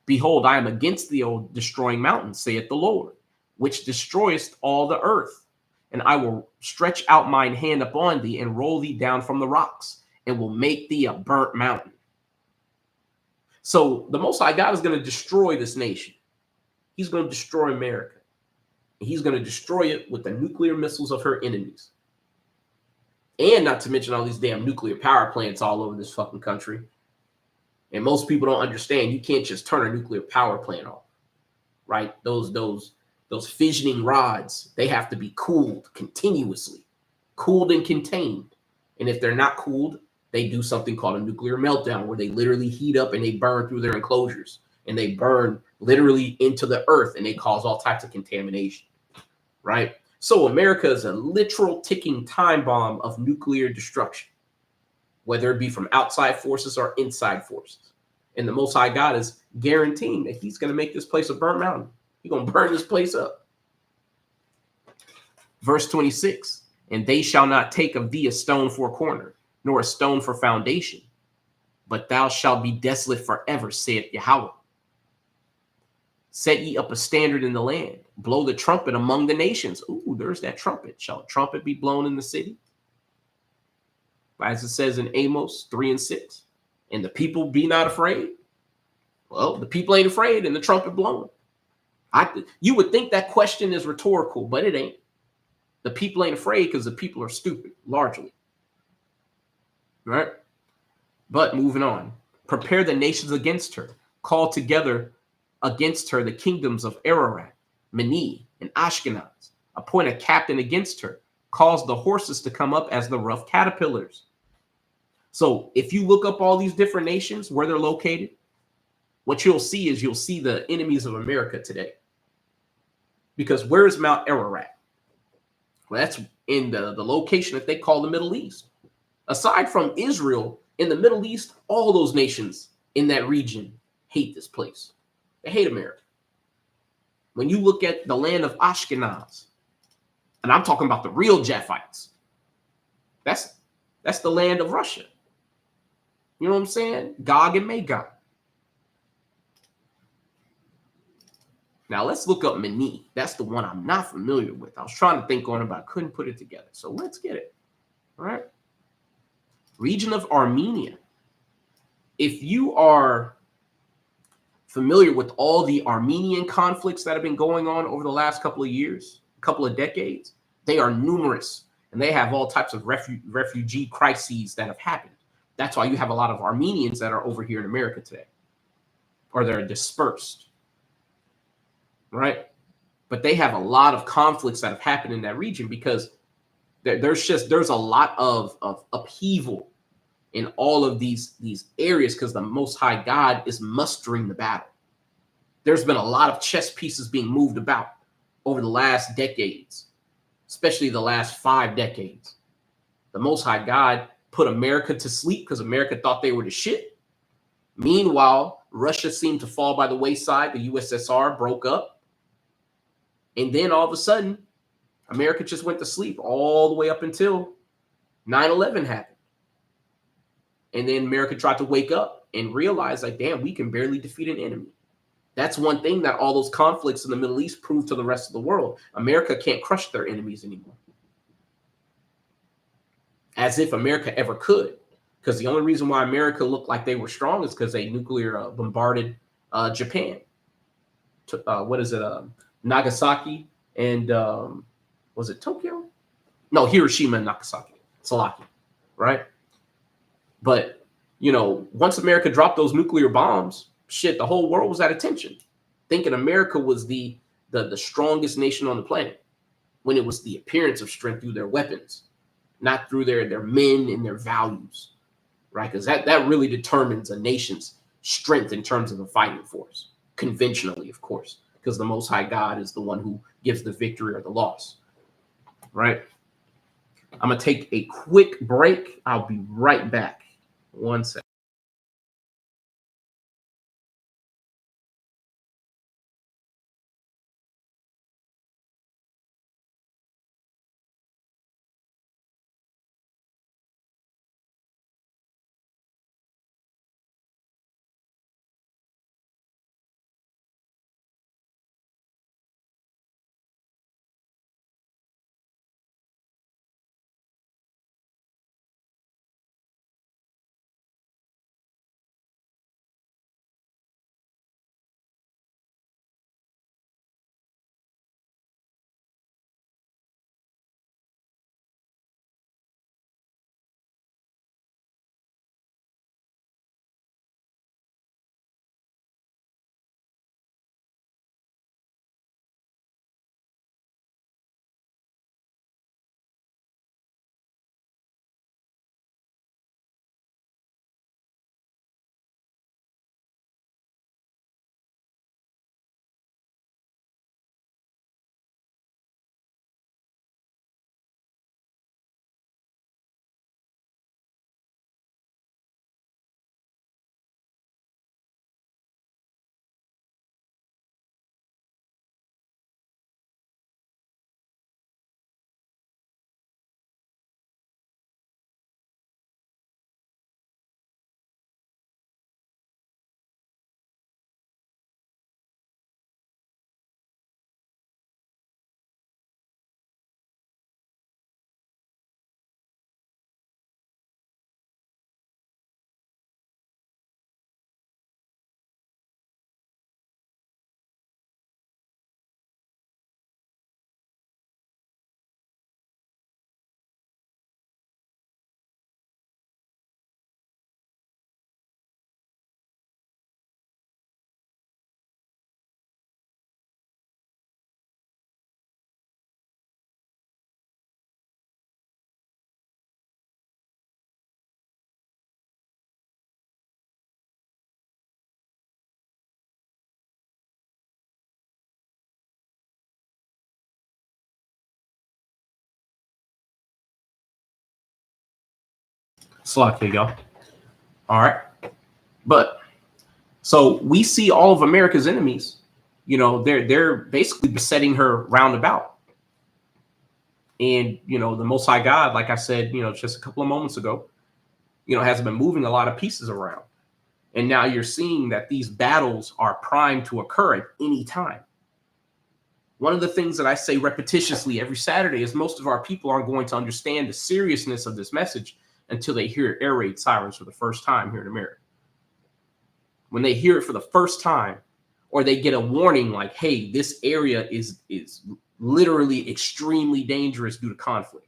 Speaker 1: Behold, I am against thee, O destroying mountain, saith the Lord, which destroyest all the earth. And I will stretch out mine hand upon thee and roll thee down from the rocks and will make thee a burnt mountain. So the Most High God is going to destroy this nation. He's going to destroy America. And he's going to destroy it with the nuclear missiles of her enemies. And not to mention all these damn nuclear power plants all over this fucking country. And most people don't understand you can't just turn a nuclear power plant off, right? Those fissioning rods, they have to be cooled continuously, cooled and contained. And if they're not cooled, they do something called a nuclear meltdown, where they literally heat up and they burn through their enclosures, and they burn literally into the earth, and they cause all types of contamination, right? So America is a literal ticking time bomb of nuclear destruction, whether it be from outside forces or inside forces. And the Most High God is guaranteeing that he's going to make this place a burnt mountain. He's going to burn this place up. Verse 26, and they shall not take of thee a stone for a corner, nor a stone for foundation, but thou shalt be desolate forever, saith Yahweh. Set ye up a standard in the land, blow the trumpet among the nations. Ooh, there's that trumpet. Shall a trumpet be blown in the city? As it says in Amos 3 and 6. And the people be not afraid. Well, the people ain't afraid, and the trumpet blowing. You would think that question is rhetorical, but it ain't. The people ain't afraid because the people are stupid, largely. Right? But moving on. Prepare the nations against her. Call together against her the kingdoms of Ararat, Meni, and Ashkenaz. Appoint a captain against her. Cause the horses to come up as the rough caterpillars. So if you look up all these different nations, where they're located, what you'll see is you'll see the enemies of America today. Because where is Mount Ararat? Well, that's in the location that they call the Middle East. Aside from Israel, in the Middle East, all those nations in that region hate this place. They hate America. When you look at the land of Ashkenaz, and I'm talking about the real Japhites, that's the land of Russia. You know what I'm saying? Gog and Magog. Now let's look up Meni. That's the one I'm not familiar with. I was trying to think on it, but I couldn't put it together. So let's get it. All right. Region of Armenia. If you are familiar with all the Armenian conflicts that have been going on over the last couple of years, couple of decades, they are numerous, and they have all types of refugee crises that have happened. That's why you have a lot of Armenians that are over here in America today, or they're dispersed, right? But they have a lot of conflicts that have happened in that region because there's a lot of upheaval in all of these areas because the Most High God is mustering the battle. There's been a lot of chess pieces being moved about over the last decades, especially the last 5 decades. The Most High God put America to sleep because America thought they were the shit. Meanwhile, Russia seemed to fall by the wayside. The USSR broke up. And then all of a sudden, America just went to sleep all the way up until 9/11 happened. And then America tried to wake up and realize, like, damn, we can barely defeat an enemy. That's one thing that all those conflicts in the Middle East prove to the rest of the world. America can't crush their enemies anymore. As if America ever could. Because the only reason why America looked like they were strong is because they nuclear bombarded Japan. Nagasaki and was it Tokyo? No, Hiroshima and Nagasaki. Salaki, right? But, once America dropped those nuclear bombs, shit, the whole world was at attention, thinking America was the strongest nation on the planet, when it was the appearance of strength through their weapons, not through their men and their values, right? Because that really determines a nation's strength in terms of a fighting force, conventionally, of course, because the Most High God is the one who gives the victory or the loss, right? I'm going to take a quick break. I'll be right back. 1 second. Slack here, y'all. All right. But so we see all of America's enemies, they're basically besetting her roundabout. And, the Most High God, like I said, just a couple of moments ago, has been moving a lot of pieces around. And now you're seeing that these battles are primed to occur at any time. One of the things that I say repetitiously every Saturday is most of our people aren't going to understand the seriousness of this message until they hear air raid sirens for the first time here in America. When they hear it for the first time, or they get a warning like, hey, this area is literally extremely dangerous due to conflict.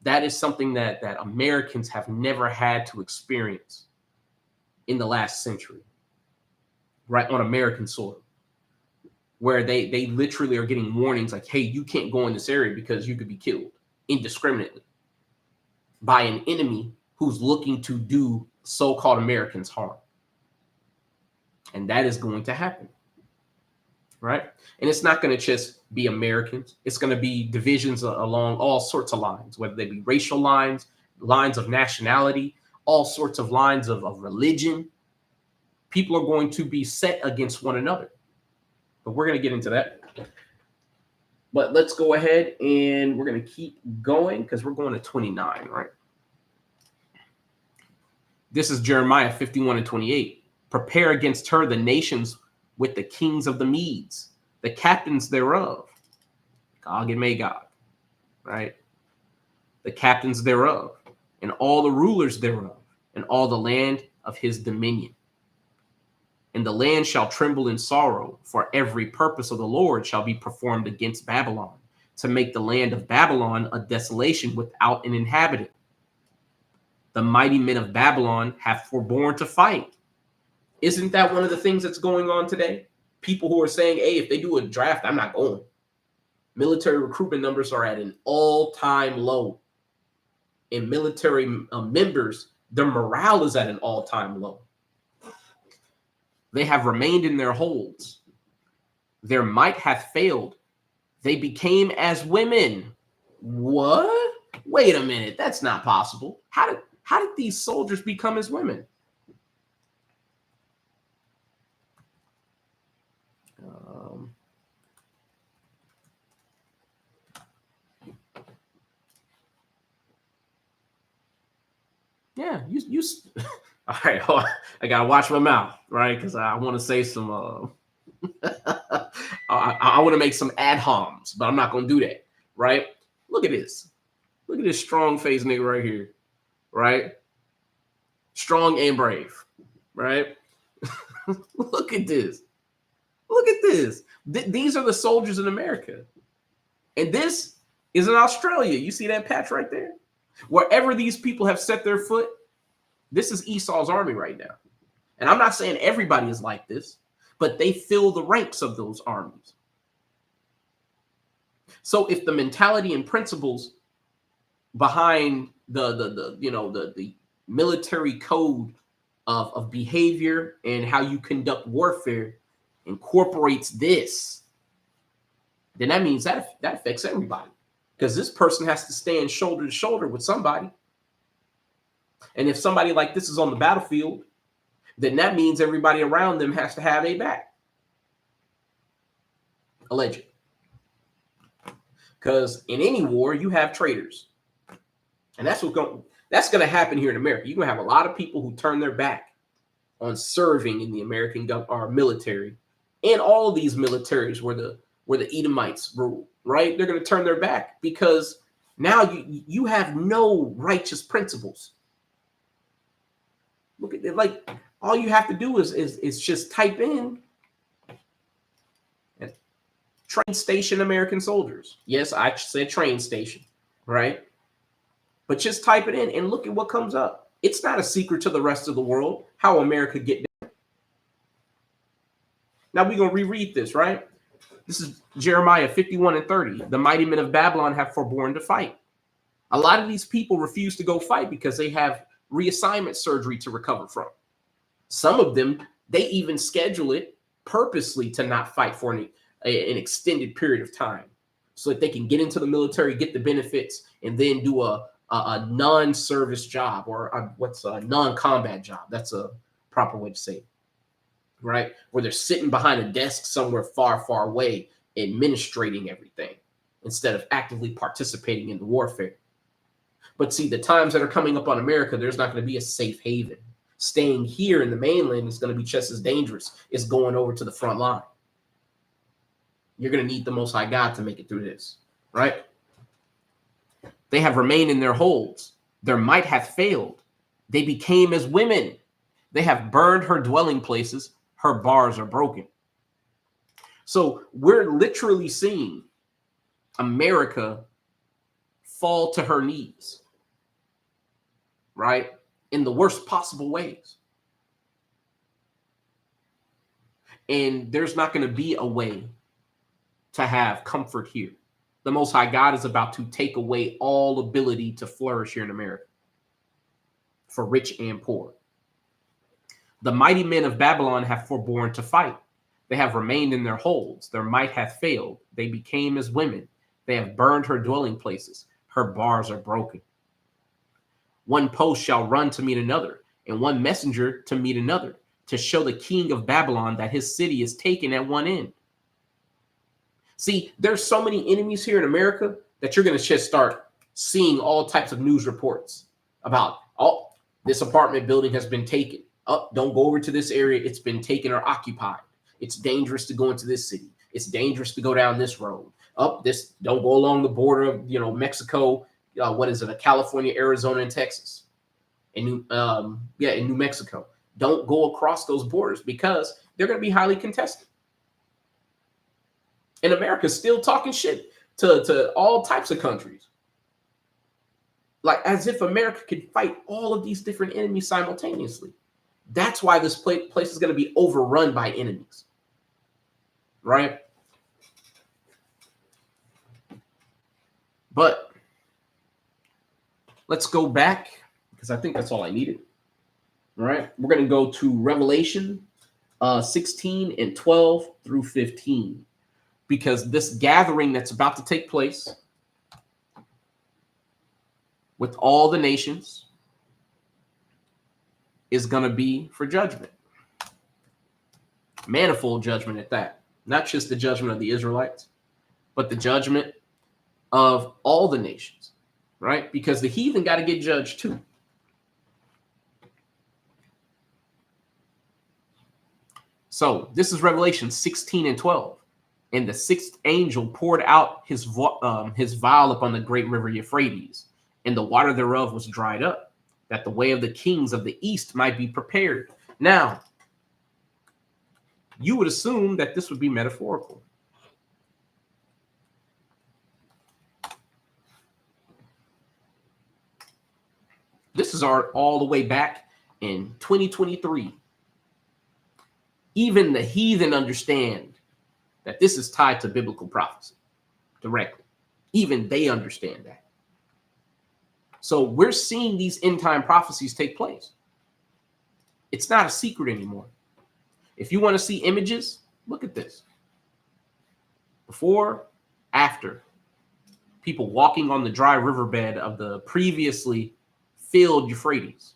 Speaker 1: That is something that Americans have never had to experience in the last century, right, on American soil, where they literally are getting warnings like, hey, you can't go in this area because you could be killed indiscriminately by an enemy who's looking to do so-called Americans harm. And that is going to happen, right? And it's not going to just be Americans. It's going to be divisions along all sorts of lines, whether they be racial lines, lines of nationality, all sorts of lines of religion. People are going to be set against one another. But we're going to get into that. But let's go ahead and we're going to keep going because we're going to 29, right? This is Jeremiah 51 and 28. Prepare against her the nations with the kings of the Medes, the captains thereof, Gog and Magog, right? The captains thereof, and all the rulers thereof, and all the land of his dominion. And the land shall tremble in sorrow, for every purpose of the Lord shall be performed against Babylon, to make the land of Babylon a desolation without an inhabitant. The mighty men of Babylon have forborne to fight. Isn't that one of the things that's going on today? People who are saying, hey, if they do a draft, I'm not going. Military recruitment numbers are at an all-time low. And military members, their morale is at an all-time low. They have remained in their holds. Their might hath failed. They became as women. What? Wait a minute. That's not possible. How did these soldiers become as women? Yeah, you all right. I gotta watch my mouth, right? Because I want to say some. I want to make some ad homs, but I'm not gonna do that, right? Look at this. Look at this strong face nigga right here, right? Strong and brave, right? Look at this. Look at this. These are the soldiers in America, and this is in Australia. You see that patch right there? Wherever these people have set their foot, this is Esau's army right now. And I'm not saying everybody is like this, but they fill the ranks of those armies. So if the mentality and principles behind the military code of behavior and how you conduct warfare incorporates this, then that means that affects everybody. Because this person has to stand shoulder to shoulder with somebody. And if somebody like this is on the battlefield, then that means everybody around them has to have a back. Alleged. Because in any war, you have traitors. And that's going to happen here in America. You're going to have a lot of people who turn their back on serving in the American military. And all of these militaries where the Edomites rule. Right? They're going to turn their back because now you have no righteous principles. Look at it, like all you have to do is just type in train station American soldiers. Yes, I said train station, right? But just type it in and look at what comes up. It's not a secret to the rest of the world how America get down. Now we're going to reread this, right? This is Jeremiah 51 and 30. The mighty men of Babylon have forborne to fight. A lot of these people refuse to go fight because they have reassignment surgery to recover from. Some of them, they even schedule it purposely to not fight for an extended period of time so that they can get into the military, get the benefits, and then do a a non-service job, or what's a non-combat job. That's a proper way to say it, right? Where they're sitting behind a desk somewhere far, far away, administrating everything instead of actively participating in the warfare. But see, the times that are coming up on America, there's not going to be a safe haven. Staying here in the mainland is going to be just as dangerous as going over to the front line. You're going to need the Most High God to make it through this, right? They have remained in their holds. Their might hath failed. They became as women. They have burned her dwelling places. Her bars are broken. So we're literally seeing America fall to her knees, right? In the worst possible ways. And there's not going to be a way to have comfort here. The Most High God is about to take away all ability to flourish here in America for rich and poor. The mighty men of Babylon have forborne to fight. They have remained in their holds. Their might hath failed. They became as women. They have burned her dwelling places. Her bars are broken. One post shall run to meet another, and one messenger to meet another, to show the king of Babylon that his city is taken at one end. See, there's so many enemies here in America that you're going to just start seeing all types of news reports about, oh, this apartment building has been taken. Oh, don't go over to this area. It's been taken or occupied. It's dangerous to go into this city. It's dangerous to go down this road. Up this, don't go along the border of, Mexico. What is it? California, Arizona, and Texas, in New Mexico. Don't go across those borders because they're going to be highly contested. And America's still talking shit to all types of countries, like as if America could fight all of these different enemies simultaneously. That's why this place is going to be overrun by enemies, right? But let's go back, because I think that's all I needed. All right. We're going to go to Revelation 16 and 12 through 15, because this gathering that's about to take place with all the nations is going to be for judgment. Manifold judgment at that. Not just the judgment of the Israelites, but the judgment of all the nations, right? Because the heathen got to get judged too. So this is Revelation 16 and 12. And the sixth angel poured out his vial upon the great river Euphrates, and the water thereof was dried up, that the way of the kings of the east might be prepared. Now, you would assume that this would be metaphorical. This is all the way back in 2023. Even the heathen understand that this is tied to biblical prophecy directly. Even they understand that. So we're seeing these end time prophecies take place. It's not a secret anymore. If you want to see images, look at this. Before, after. People walking on the dry riverbed of the previously filled Euphrates.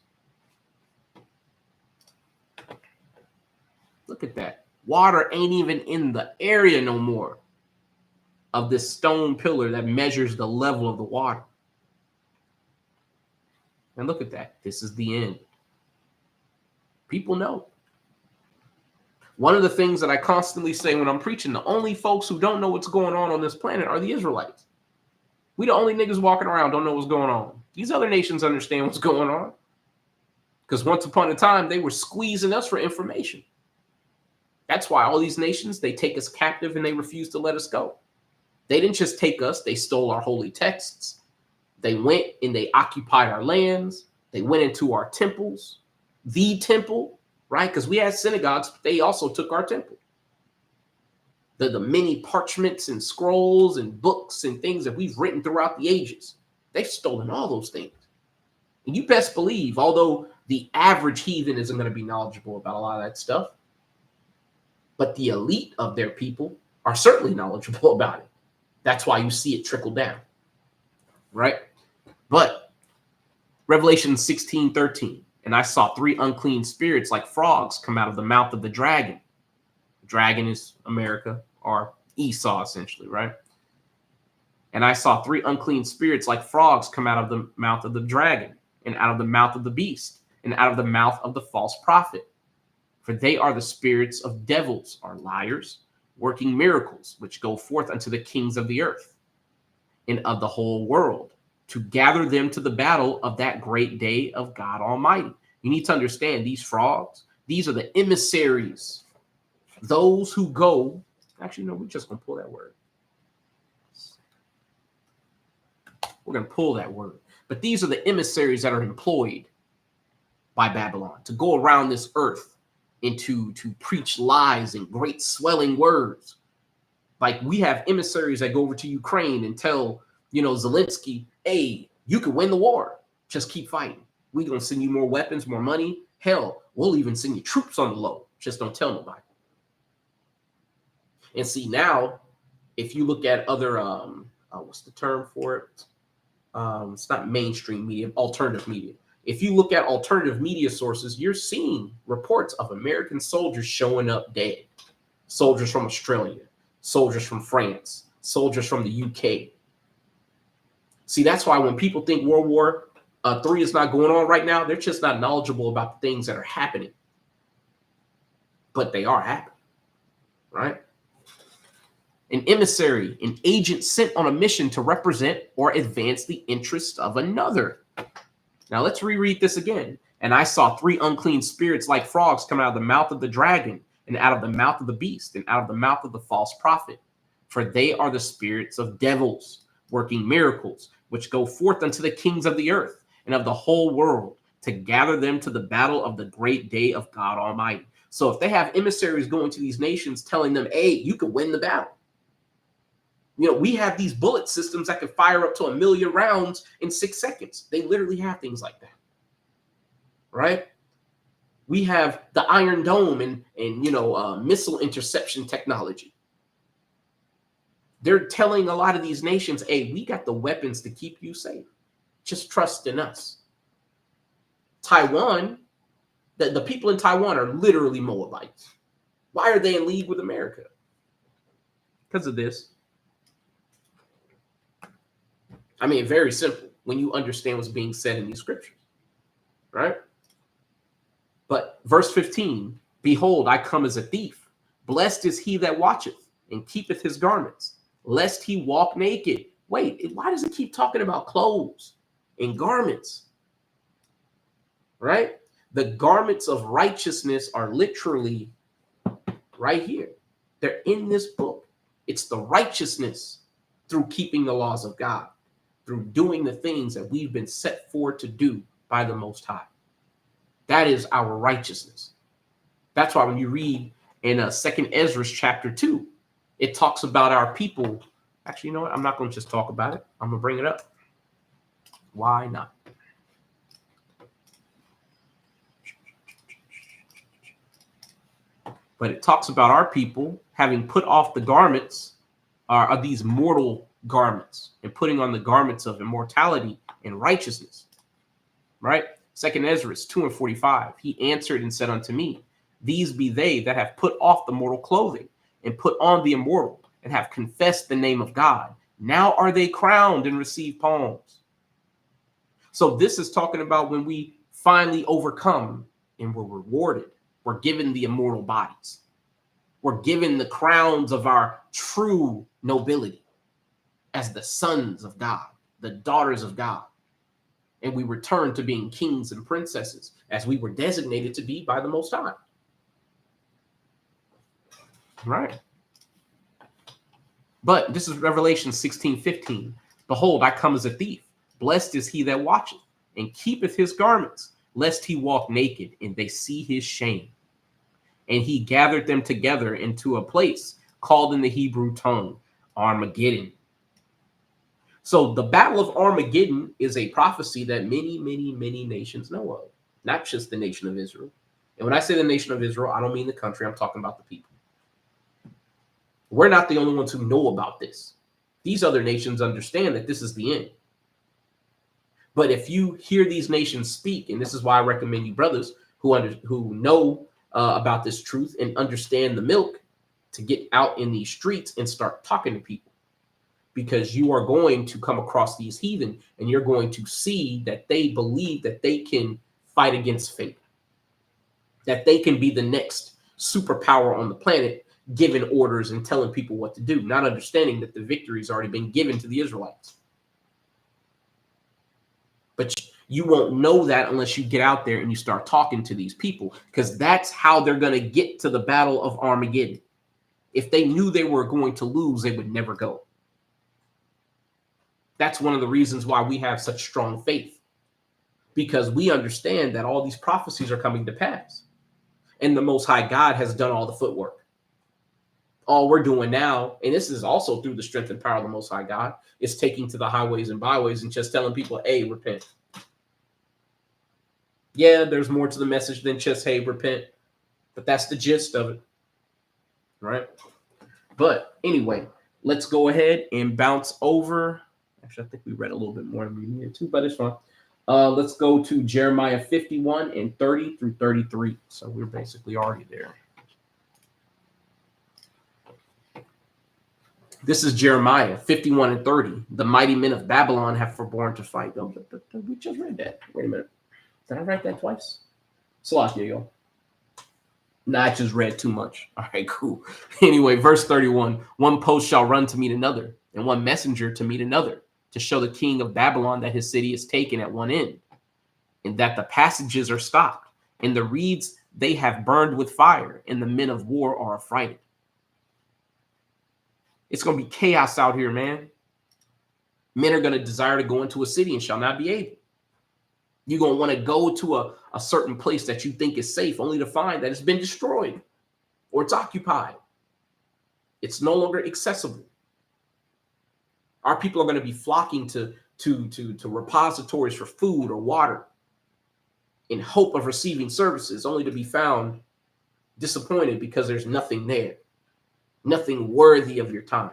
Speaker 1: Look at that. Water ain't even in the area no more of this stone pillar that measures the level of the water. And look at that. This is the end. People know. One of the things that I constantly say when I'm preaching, the only folks who don't know what's going on this planet are the Israelites. We the only niggas walking around don't know what's going on. These other nations understand what's going on. Because once upon a time, they were squeezing us for information. That's why all these nations, they take us captive and they refuse to let us go. They didn't just take us, they stole our holy texts. They went and they occupied our lands. They went into our temples, the temple, right? Because we had synagogues, but they also took our temple. The many parchments and scrolls and books and things that we've written throughout the ages. They've stolen all those things. And you best believe, although the average heathen isn't going to be knowledgeable about a lot of that stuff, but the elite of their people are certainly knowledgeable about it. That's why you see it trickle down, right? But Revelation 16:13. And I saw 3 unclean spirits like frogs come out of the mouth of the dragon. Dragon is America, or Esau, essentially, right? And I saw 3 unclean spirits like frogs come out of the mouth of the dragon, and out of the mouth of the beast, and out of the mouth of the false prophet. For they are the spirits of devils, or liars, working miracles, which go forth unto the kings of the earth and of the whole world, to gather them to the battle of that great day of God Almighty. You need to understand these frogs, these are the emissaries, those who go. Actually, no, we're just going to pull that word. We're going to pull that word. But these are the emissaries that are employed by Babylon to go around this earth and to preach lies and great swelling words. Like we have emissaries that go over to Ukraine and tell, Zelensky, hey, you can win the war. Just keep fighting. We're going to send you more weapons, more money. Hell, we'll even send you troops on the low. Just don't tell nobody. And see, now, if you look at other, what's the term for it? It's not mainstream media, alternative media. If you look at alternative media sources, you're seeing reports of American soldiers showing up dead. Soldiers from Australia, soldiers from France, soldiers from the UK. See, that's why when people think World War III is not going on right now, they're just not knowledgeable about the things that are happening. But they are happening, right? An emissary, an agent sent on a mission to represent or advance the interests of another. Now let's reread this again. And I saw 3 unclean spirits like frogs come out of the mouth of the dragon, and out of the mouth of the beast, and out of the mouth of the false prophet. For they are the spirits of devils, working miracles, which go forth unto the kings of the earth and of the whole world, to gather them to the battle of the great day of God Almighty. So if they have emissaries going to these nations telling them, hey, you can win the battle. We have these bullet systems that can fire up to 1 million rounds in 6 seconds. They literally have things like that, right? We have the Iron Dome and missile interception technology. They're telling a lot of these nations, hey, we got the weapons to keep you safe. Just trust in us. Taiwan, the people in Taiwan are literally Moabites. Why are they in league with America? Because of this. I mean, very simple when you understand what's being said in these scriptures, right? But verse 15, behold, I come as a thief. Blessed is he that watcheth and keepeth his garments, lest he walk naked. Wait, why does it keep talking about clothes and garments? Right? The garments of righteousness are literally right here. They're in this book. It's the righteousness through keeping the laws of God, through doing the things that we've been set forward to do by the Most High. That is our righteousness. That's why when you read in 2nd Ezra chapter 2, it talks about our people. Actually, you know what? I'm not going to just talk about it. I'm going to bring it up. Why not? But it talks about our people having put off the garments of these mortal garments and putting on the garments of immortality and righteousness. Right? 2nd Ezra 2:45. He answered and said unto me, these be they that have put off the mortal clothing and put on the immortal and have confessed the name of God. Now are they crowned and receive palms. So this is talking about when we finally overcome and we're rewarded. We're given the immortal bodies. We're given the crowns of our true nobility as the sons of God, the daughters of God. And we return to being kings and princesses as we were designated to be by the Most High. Right. But this is Revelation 16:15. Behold, I come as a thief. Blessed is he that watcheth and keepeth his garments, lest he walk naked and they see his shame. And he gathered them together into a place called in the Hebrew tongue Armageddon. So the Battle of Armageddon is a prophecy that many, many, many nations know of, not just the nation of Israel. And when I say the nation of Israel, I don't mean the country. I'm talking about the people. We're not the only ones who know about this. These other nations understand that this is the end. But if you hear these nations speak, and this is why I recommend you brothers who know about this truth and understand the milk, to get out in these streets and start talking to people, because you are going to come across these heathen and you're going to see that they believe that they can fight against fate, that they can be the next superpower on the planet, giving orders and telling people what to do, not understanding that the victory's already been given to the Israelites. But you won't know that unless you get out there and you start talking to these people, because that's how they're going to get to the Battle of Armageddon. If they knew they were going to lose, they would never go. That's one of the reasons why we have such strong faith, because we understand that all these prophecies are coming to pass. And the Most High God has done all the footwork. All we're doing now, and this is also through the strength and power of the Most High God, is taking to the highways and byways and just telling people, hey, repent. Yeah, there's more to the message than just, hey, repent. But that's the gist of it. Right? But anyway, let's go ahead and bounce over. Actually, I think we read a little bit more than we needed to, but it's fine. Let's go to Jeremiah 51 and 30 through 33. So we're basically already there. This is Jeremiah 51 and 30. The mighty men of Babylon have forborne to fight. Oh, we just read that. Wait a minute. Did I write that twice? Slovakia, yo. Nah, I just read too much. All right, cool. Anyway, verse 31. One post shall run to meet another, and one messenger to meet another, to show the king of Babylon that his city is taken at one end, and that the passages are stopped, and the reeds they have burned with fire, and the men of war are affrighted. It's going to be chaos out here, man. Men are going to desire to go into a city and shall not be able. You're going to want to go to a certain place that you think is safe, only to find that it's been destroyed or it's occupied. It's no longer accessible. Our people are going to be flocking to repositories for food or water in hope of receiving services, only to be found disappointed because there's nothing there, nothing worthy of your time.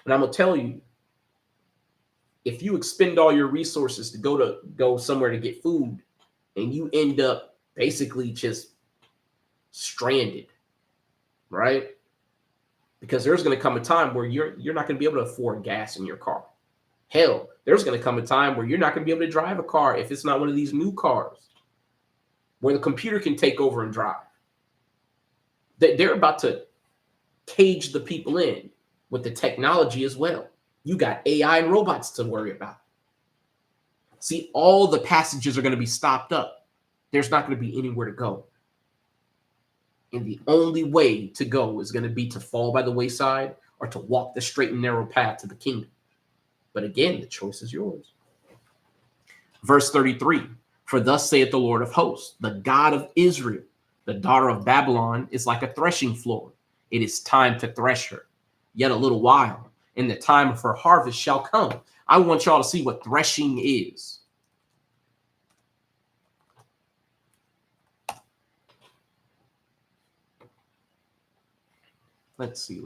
Speaker 1: And I'm going to tell you, if you expend all your resources to go somewhere to get food, and you end up basically just stranded, right? Because there's going to come a time where you're not going to be able to afford gas in your car. Hell, there's going to come a time where you're not going to be able to drive a car if it's not one of these new cars where the computer can take over and drive. They're about to cage the people in with the technology as well. You got AI and robots to worry about. See, all the passages are going to be stopped up. There's not going to be anywhere to go. And the only way to go is going to be to fall by the wayside or to walk the straight and narrow path to the kingdom. But again, the choice is yours. Verse 33, for thus saith the Lord of hosts, the God of Israel, the daughter of Babylon is like a threshing floor. It is time to thresh her. Yet a little while, and the time of her harvest shall come. I want y'all to see what threshing is. Let's see.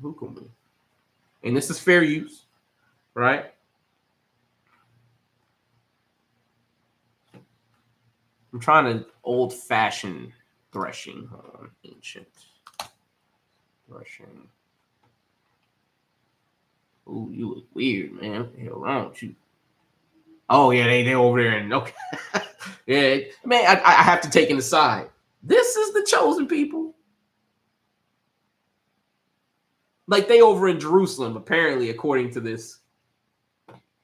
Speaker 1: Who can we? And this is fair use, right? I'm trying to old-fashioned threshing. Hold on, ancient threshing. Ooh, you look weird, man. What the hell wrong with you? Oh yeah, they over there and okay. Yeah, man, I have to take it aside. This is the chosen people. Like they over in Jerusalem, apparently, according to this.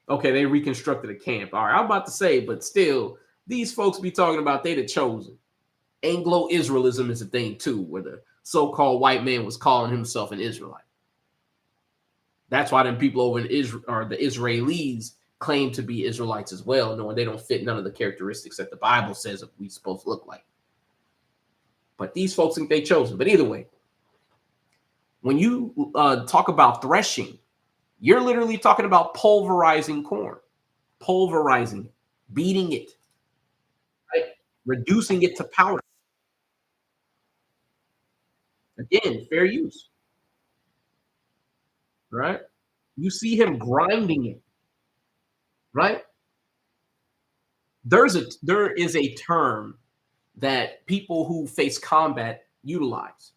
Speaker 1: Okay, they reconstructed a camp. All right, I'm about to say, but still, these folks be talking about they the chosen. Anglo-Israelism is a thing too, where the so-called white man was calling himself an Israelite. That's why them people over in Israel, or the Israelis, claim to be Israelites as well, knowing they don't fit none of the characteristics that the Bible says we're supposed to look like. But these folks think they chosen. But either way, when you talk about threshing, you're literally talking about pulverizing corn, pulverizing it, beating it, right? Reducing it to powder. Again, fair use, right? You see him grinding it. right? There is a term that people who face combat utilize.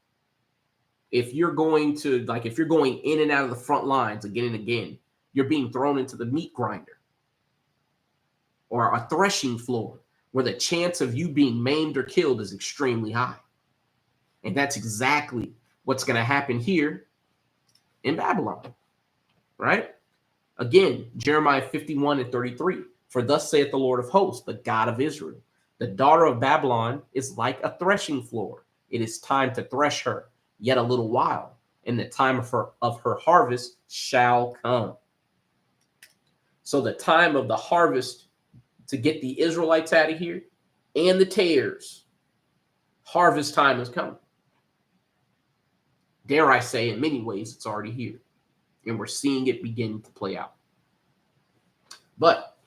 Speaker 1: If you're going to, like, if you're going in and out of the front lines again and again, you're being thrown into the meat grinder or a threshing floor where the chance of you being maimed or killed is extremely high. And that's exactly what's going to happen here in Babylon, right? Again, Jeremiah 51:33. For thus saith the Lord of hosts, the God of Israel, the daughter of Babylon is like a threshing floor. It is time to thresh her yet a little while, and the time of her harvest shall come. So the time of the harvest to get the Israelites out of here and the tares, harvest time is coming. Dare I say, in many ways, it's already here, and we're seeing it begin to play out. But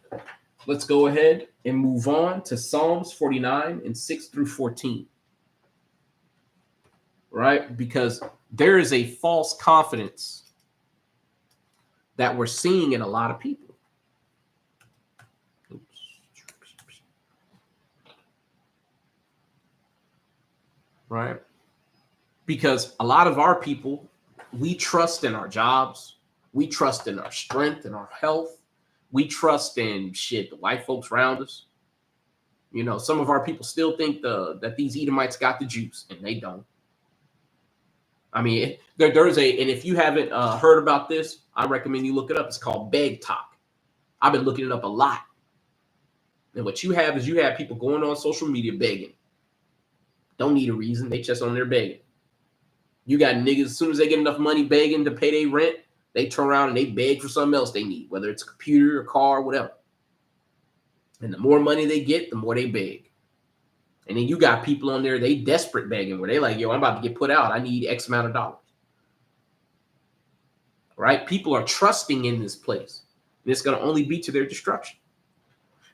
Speaker 1: let's go ahead and move on to Psalms 49:6-14. Right? Because there is a false confidence that we're seeing in a lot of people. Right? Because a lot of our people, we trust in our jobs, we trust in our strength and our health. We trust in the white folks around us. You know, some of our people still think that these Edomites got the juice, and they don't. I mean, there's and if you haven't heard about this, I recommend you look it up. It's called beg talk. I've been looking it up a lot. And what you have is people going on social media begging. Don't need a reason. They just on there begging. You got niggas, as soon as they get enough money begging to pay their rent, they turn around and they beg for something else they need, whether it's a computer, a car, whatever. And the more money they get, the more they beg. And then you got people on there, they desperate begging, where they like, yo, I'm about to get put out. I need X amount of dollars. Right? People are trusting in this place. And it's going to only be to their destruction.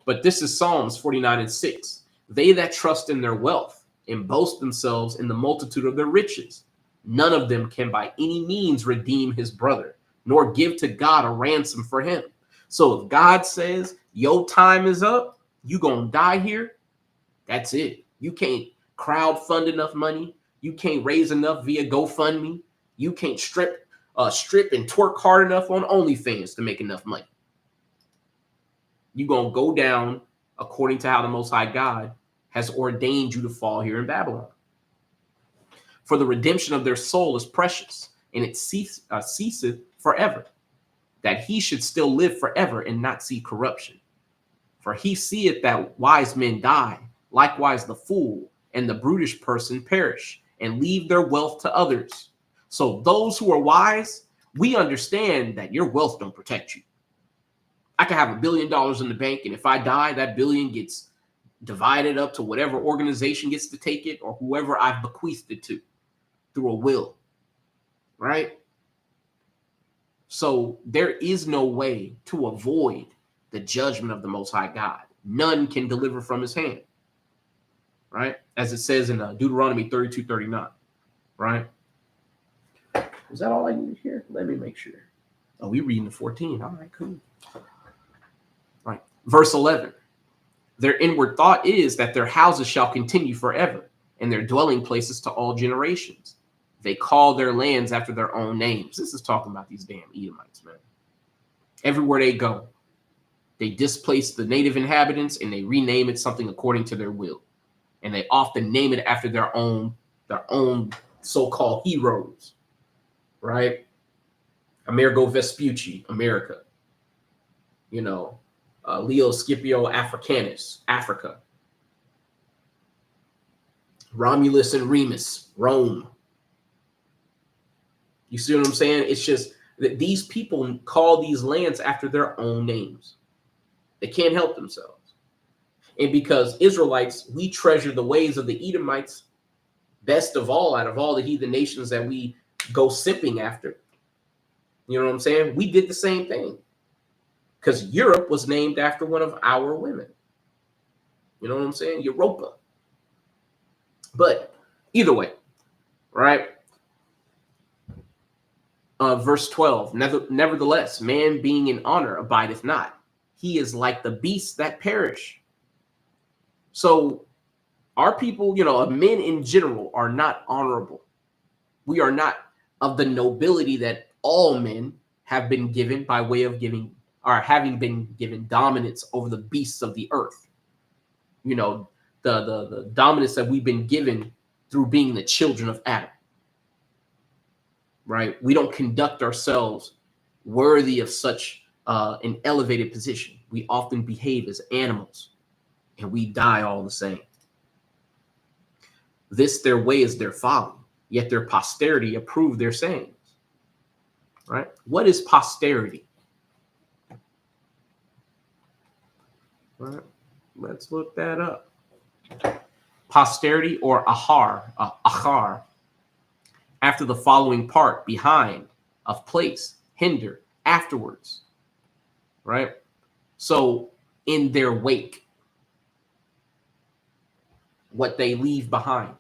Speaker 1: But this is Psalms 49:6. They that trust in their wealth and boast themselves in the multitude of their riches, none of them can by any means redeem his brother, nor give to God a ransom for him. So if God says your time is up, you gonna die here, that's it. You can't crowdfund enough money. You can't raise enough via GoFundMe. You can't strip and twerk hard enough on OnlyFans to make enough money. You're gonna go down according to how the Most High God has ordained you to fall here in Babylon. For the redemption of their soul is precious, and it ceaseth forever, that he should still live forever and not see corruption. For he seeth that wise men die, likewise the fool and the brutish person perish, and leave their wealth to others. So those who are wise, we understand that your wealth don't protect you. I can have $1 billion in the bank, and if I die, that billion gets divided up to whatever organization gets to take it, or whoever I've bequeathed it to through a will, right? So there is no way to avoid the judgment of the Most High God. None can deliver from his hand, right? As it says in Deuteronomy 32:39, right? Is that all I need here? Let me make sure. Oh, we reading the 14. All right, cool. Right. Verse 11. Their inward thought is that their houses shall continue forever, and their dwelling places to all generations. They call their lands after their own names. This is talking about these damn Edomites, man. Everywhere they go, they displace the native inhabitants and they rename it something according to their will. And they often name it after their own so-called heroes, right? Amerigo Vespucci, America. You know, Leo Scipio Africanus, Africa. Romulus and Remus, Rome. You see what I'm saying? It's just that these people call these lands after their own names. They can't help themselves. And because Israelites, we treasure the ways of the Edomites best of all out of all the heathen nations that we go sipping after. You know what I'm saying? We did the same thing. Because Europe was named after one of our women. You know what I'm saying? Europa. But either way, right? Verse 12, nevertheless, man being in honor abideth not. he is like the beasts that perish. So our people, men in general are not honorable. We are not of the nobility that all men have been given by way of giving or having been given dominance over the beasts of the earth. The dominance that we've been given through being the children of Adam. Right? We don't conduct ourselves worthy of such an elevated position. We often behave as animals, and we die all the same. This their way is their folly, yet their posterity approve their sayings. Right? What is posterity? Right. Let's look that up. Posterity, or achar, after the following part, behind, of place, hinder, afterwards. Right? So in their wake, what they leave behind,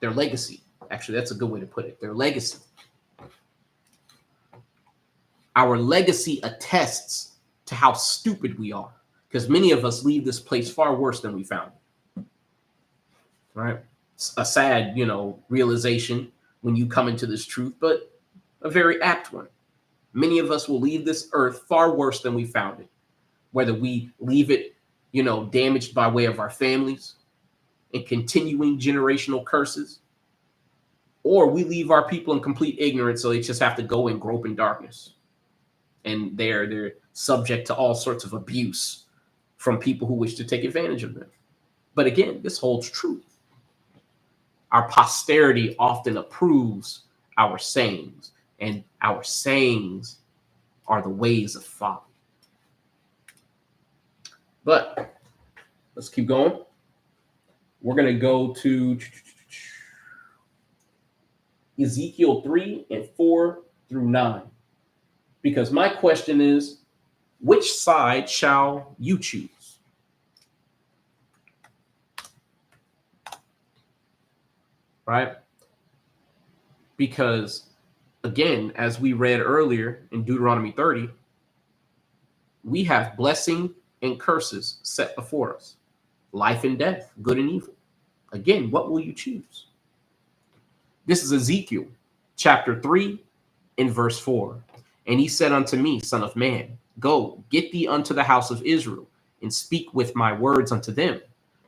Speaker 1: their legacy. Actually, that's a good way to put it. Their legacy. Our legacy attests to how stupid we are, because many of us leave this place far worse than we found it. Right? A sad, realization when you come into this truth, but a very apt one. Many of us will leave this earth far worse than we found it, whether we leave it, damaged by way of our families and continuing generational curses, or we leave our people in complete ignorance, so they just have to go and grope in darkness. And they're subject to all sorts of abuse from people who wish to take advantage of them. But again, this holds true. Our posterity often approves our sayings, and our sayings are the ways of folly. But let's keep going. We're going to go to Ezekiel 3:4-9. Because my question is, which side shall you choose? Right? Because, again, as we read earlier in Deuteronomy 30, we have blessing and curses set before us. Life and death, good and evil. Again, what will you choose? This is Ezekiel chapter 3 and verse 4. And he said unto me, Son of man, go, get thee unto the house of Israel, and speak with my words unto them.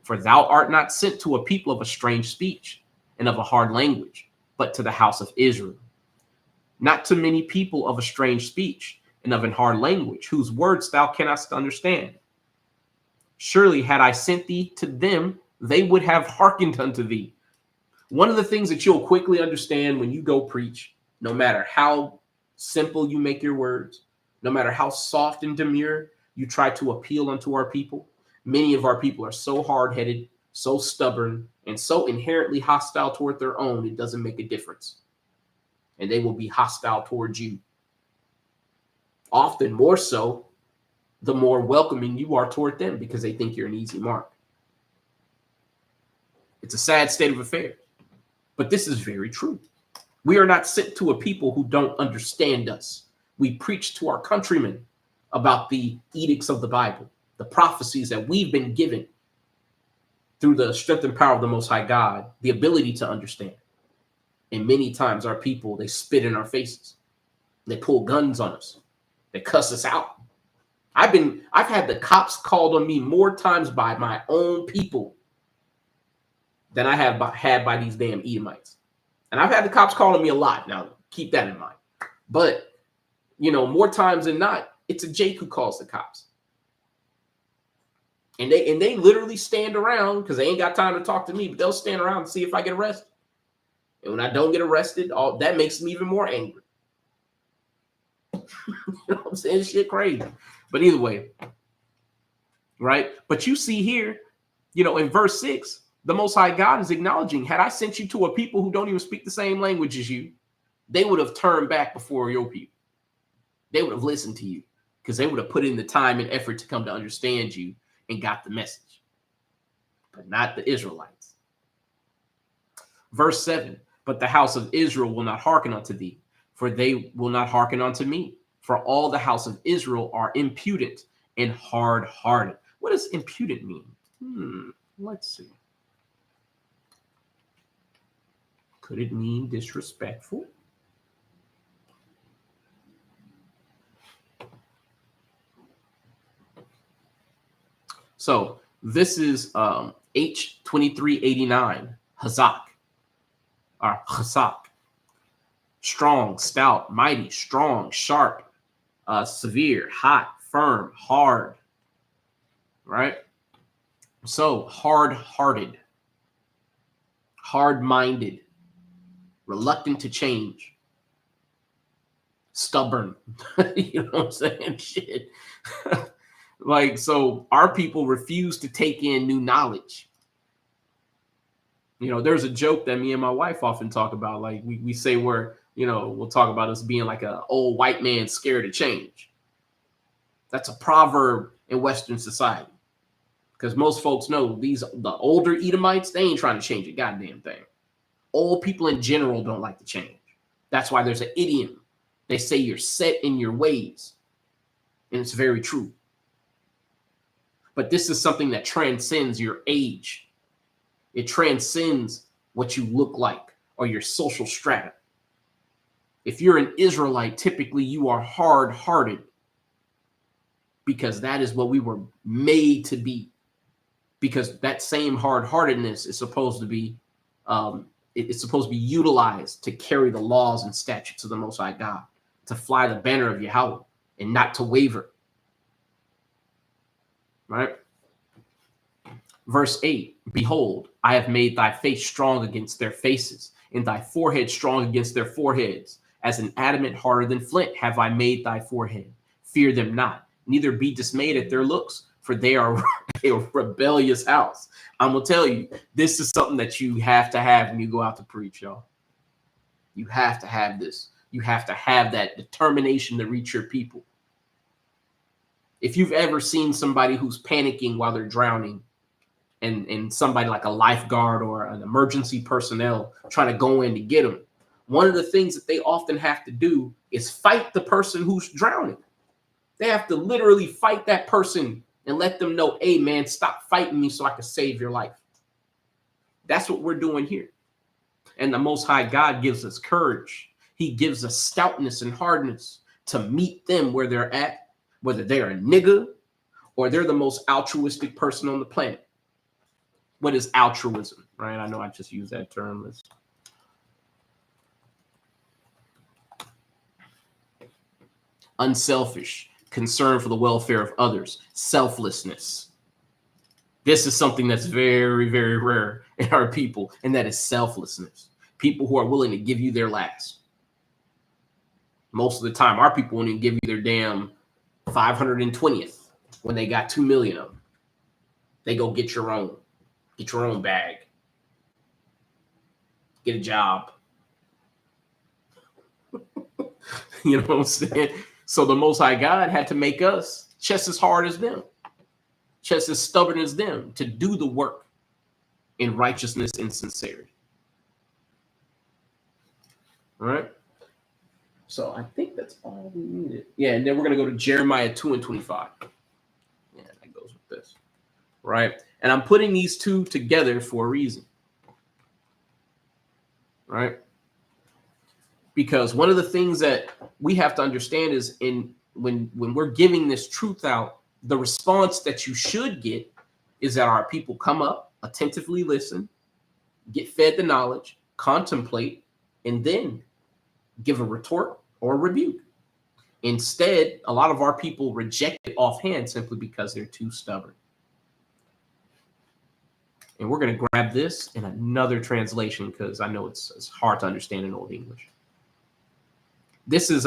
Speaker 1: For thou art not sent to a people of a strange speech and of a hard language, but to the house of Israel. Not to many people of a strange speech and of an hard language, whose words thou cannot understand. Surely had I sent thee to them, they would have hearkened unto thee. One of the things that you'll quickly understand when you go preach, no matter how simple you make your words, no matter how soft and demure you try to appeal unto our people, many of our people are so hard-headed, so stubborn, and so inherently hostile toward their own, it doesn't make a difference. And they will be hostile towards you. Often more so, the more welcoming you are toward them, because they think you're an easy mark. It's a sad state of affairs, but this is very true. We are not sent to a people who don't understand us. We preach to our countrymen about the edicts of the Bible, the prophecies that we've been given through the strength and power of the Most High God, the ability to understand. And many times our people, they spit in our faces. They pull guns on us. They cuss us out. I've had the cops called on me more times by my own people than I have had by these damn Edomites. And I've had the cops calling me a lot. Now, keep that in mind. But, more times than not, it's a Jake who calls the cops. And they literally stand around, because they ain't got time to talk to me, but they'll stand around and see if I get arrested. And when I don't get arrested, that makes me even more angry. You know what I'm saying? Shit crazy. But either way, right? But you see here, in verse 6, the Most High God is acknowledging, had I sent you to a people who don't even speak the same language as you, they would have turned back before your people. They would have listened to you, because they would have put in the time and effort to come to understand you and got the message. But not the Israelites. Verse 7, but the house of Israel will not hearken unto thee, for they will not hearken unto me. For all the house of Israel are impudent and hard-hearted. What does impudent mean? Let's see. Could it mean disrespectful? So this is H2389, Hazak, or Hazak. Strong, stout, mighty, strong, sharp, severe, hot, firm, hard, right? So hard-hearted, hard-minded, reluctant to change, stubborn. You know what I'm saying? Shit. Like, so our people refuse to take in new knowledge. You know, there's a joke that me and my wife often talk about. Like we say we're, you know, we'll talk about us being like an old white man scared of change. That's a proverb in Western society. Because most folks know the older Edomites, they ain't trying to change a goddamn thing. Old people in general don't like to change. That's why there's an idiom. They say you're set in your ways. And it's very true. But this is something that transcends your age. It transcends what you look like or your social strata. If you're an Israelite, typically you are hard-hearted because that is what we were made to be. Because that same hard-heartedness is supposed to be, it's supposed to be utilized to carry the laws and statutes of the Most High God, to fly the banner of Yahweh and not to waver. Right? Verse 8, behold, I have made thy face strong against their faces, and thy forehead strong against their foreheads. As an adamant harder than flint have I made thy forehead. Fear them not, neither be dismayed at their looks, for they are a rebellious house. I'm going to tell you, this is something that you have to have when you go out to preach, y'all. You have to have this. You have to have that determination to reach your people. If you've ever seen somebody who's panicking while they're drowning, and somebody like a lifeguard or an emergency personnel trying to go in to get them, one of the things that they often have to do is fight the person who's drowning. They have to literally fight that person and let them know, hey, man, stop fighting me so I can save your life. That's what we're doing here. And the Most High God gives us courage. He gives us stoutness and hardness to meet them where they're at, whether they're a nigga or they're the most altruistic person on the planet. What is altruism, right? I know I just used that term. Unselfish, concern for the welfare of others, selflessness. This is something that's very, very rare in our people, and that is selflessness. People who are willing to give you their last. Most of the time, our people won't even give you their damn 520th when they got 2 million of them. They go get your own. Get your own bag. Get a job. You know what I'm saying? So the Most High God had to make us just as hard as them, just as stubborn as them, to do the work in righteousness and sincerity. All right? So I think that's all we needed. Yeah, and then we're going to go to Jeremiah 2:25. Yeah, that goes with this. Right? And I'm putting these two together for a reason. Right? Because one of the things that we have to understand is when we're giving this truth out, the response that you should get is that our people come up, attentively listen, get fed the knowledge, contemplate, and then give a retort or a rebuke. Instead, a lot of our people reject it offhand simply because they're too stubborn. And we're going to grab this in another translation because I know it's hard to understand in Old English. This is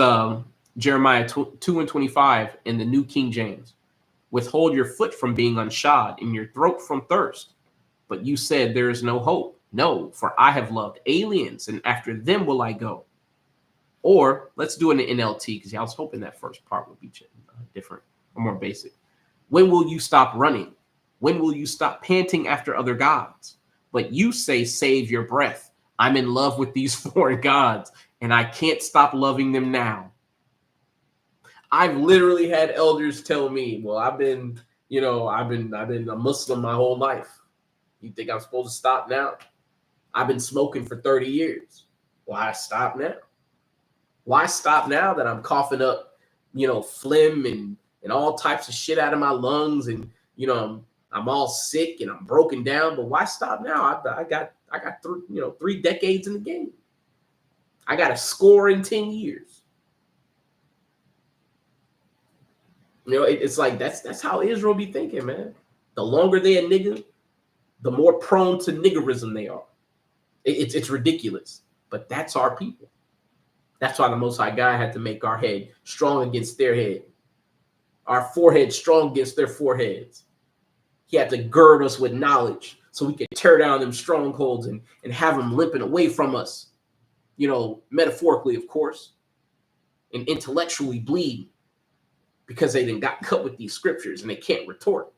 Speaker 1: Jeremiah 2:25 in the New King James. Withhold your foot from being unshod and your throat from thirst. But you said there is no hope. No, for I have loved aliens and after them will I go. Or let's do it in NLT because I was hoping that first part would be different or more basic. When will you stop running? When will you stop panting after other gods? But you say, save your breath. I'm in love with these foreign gods, and I can't stop loving them now. I've literally had elders tell me, well, I've been a Muslim my whole life. You think I'm supposed to stop now? I've been smoking for 30 years. Why stop now? Why stop now that I'm coughing up, phlegm and all types of shit out of my lungs, and I'm all sick and I'm broken down. But why stop now? I got 3 decades in the game. I got a score in 10 years. It's like that's how Israel be thinking, man. The longer they a nigga, the more prone to niggerism they are. It's ridiculous, but that's our people. That's why the Most High God had to make our head strong against their head, our forehead strong against their foreheads. He had to gird us with knowledge so we could tear down them strongholds and have them limping away from us, metaphorically, of course, and intellectually bleed because they then got cut with these scriptures and they can't retort.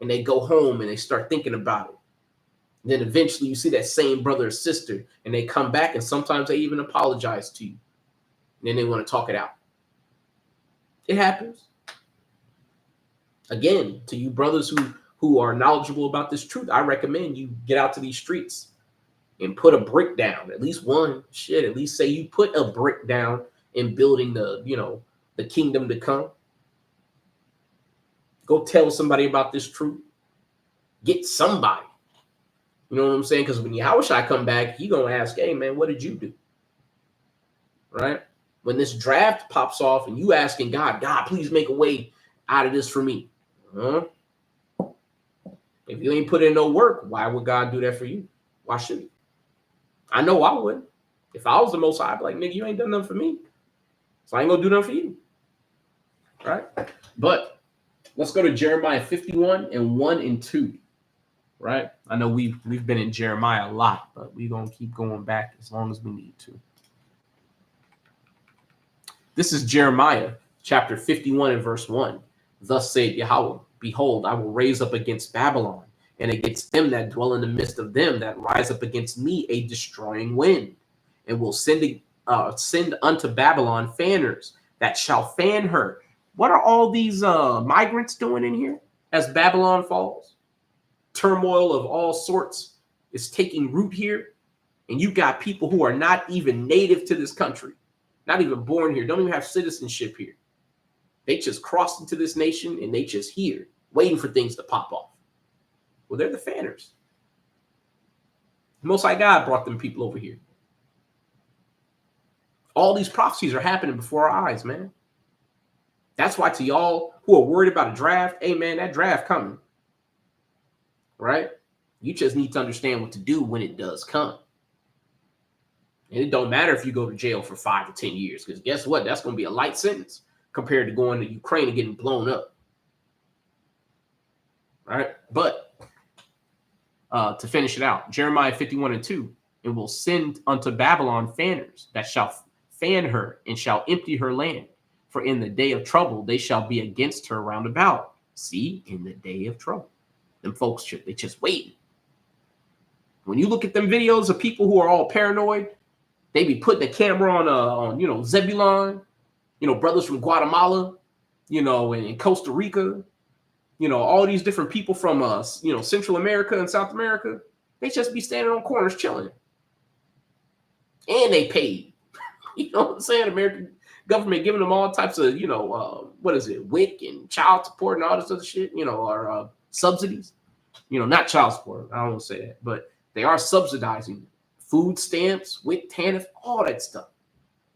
Speaker 1: And they go home and they start thinking about it. And then eventually you see that same brother or sister and they come back and sometimes they even apologize to you. And then they want to talk it out. It happens. Again, to you brothers who are knowledgeable about this truth, I recommend you get out to these streets and put a brick down, at least one. Shit, at least say you put a brick down in building the kingdom to come. Go tell somebody about this truth. Get somebody. You know what I'm saying? Because when Yahushua come back, he gonna ask, hey man, what did you do? Right? When this draft pops off and you asking God, please make a way out of this for me. If you ain't put in no work, why would God do that for you? Why should he? I know I would. If I was the Most High, I'd be like, nigga, you ain't done nothing for me. So I ain't gonna do nothing for you. Right? But let's go to Jeremiah 51 and 1 and 2. Right? I know we've been in Jeremiah a lot, but we're gonna keep going back as long as we need to. This is Jeremiah chapter 51 and verse 1. Thus saith Yahweh, behold, I will raise up against Babylon and against them that dwell in the midst of them that rise up against me a destroying wind, and will send unto Babylon fanners that shall fan her. What are all these migrants doing in here as Babylon falls? Turmoil of all sorts is taking root here, and you got people who are not even native to this country, not even born here, don't even have citizenship here. They just crossed into this nation and they just here waiting for things to pop off. Well, they're the fanners. The Most High God brought them people over here. All these prophecies are happening before our eyes, man. That's why to y'all who are worried about a draft, hey man, that draft coming. Right? You just need to understand what to do when it does come. And it don't matter if you go to jail for 5 to 10 years, because guess what? That's going to be a light sentence compared to going to Ukraine and getting blown up. All right? But to finish it out, Jeremiah 51 and 2, and will send unto Babylon fanners that shall fan her and shall empty her land. For in the day of trouble, they shall be against her round about. See, in the day of trouble. Them folks, they just waiting. When you look at them videos of people who are all paranoid, they be putting the camera on Zebulon, brothers from Guatemala, and Costa Rica, all these different people from Central America and South America. They just be standing on corners chilling, and they paid. You know what I'm saying? American government giving them all types of WIC and child support and all this other shit, or subsidies. Not child support. I don't want to say that, but they are subsidizing food stamps, WIC, TANF, all that stuff,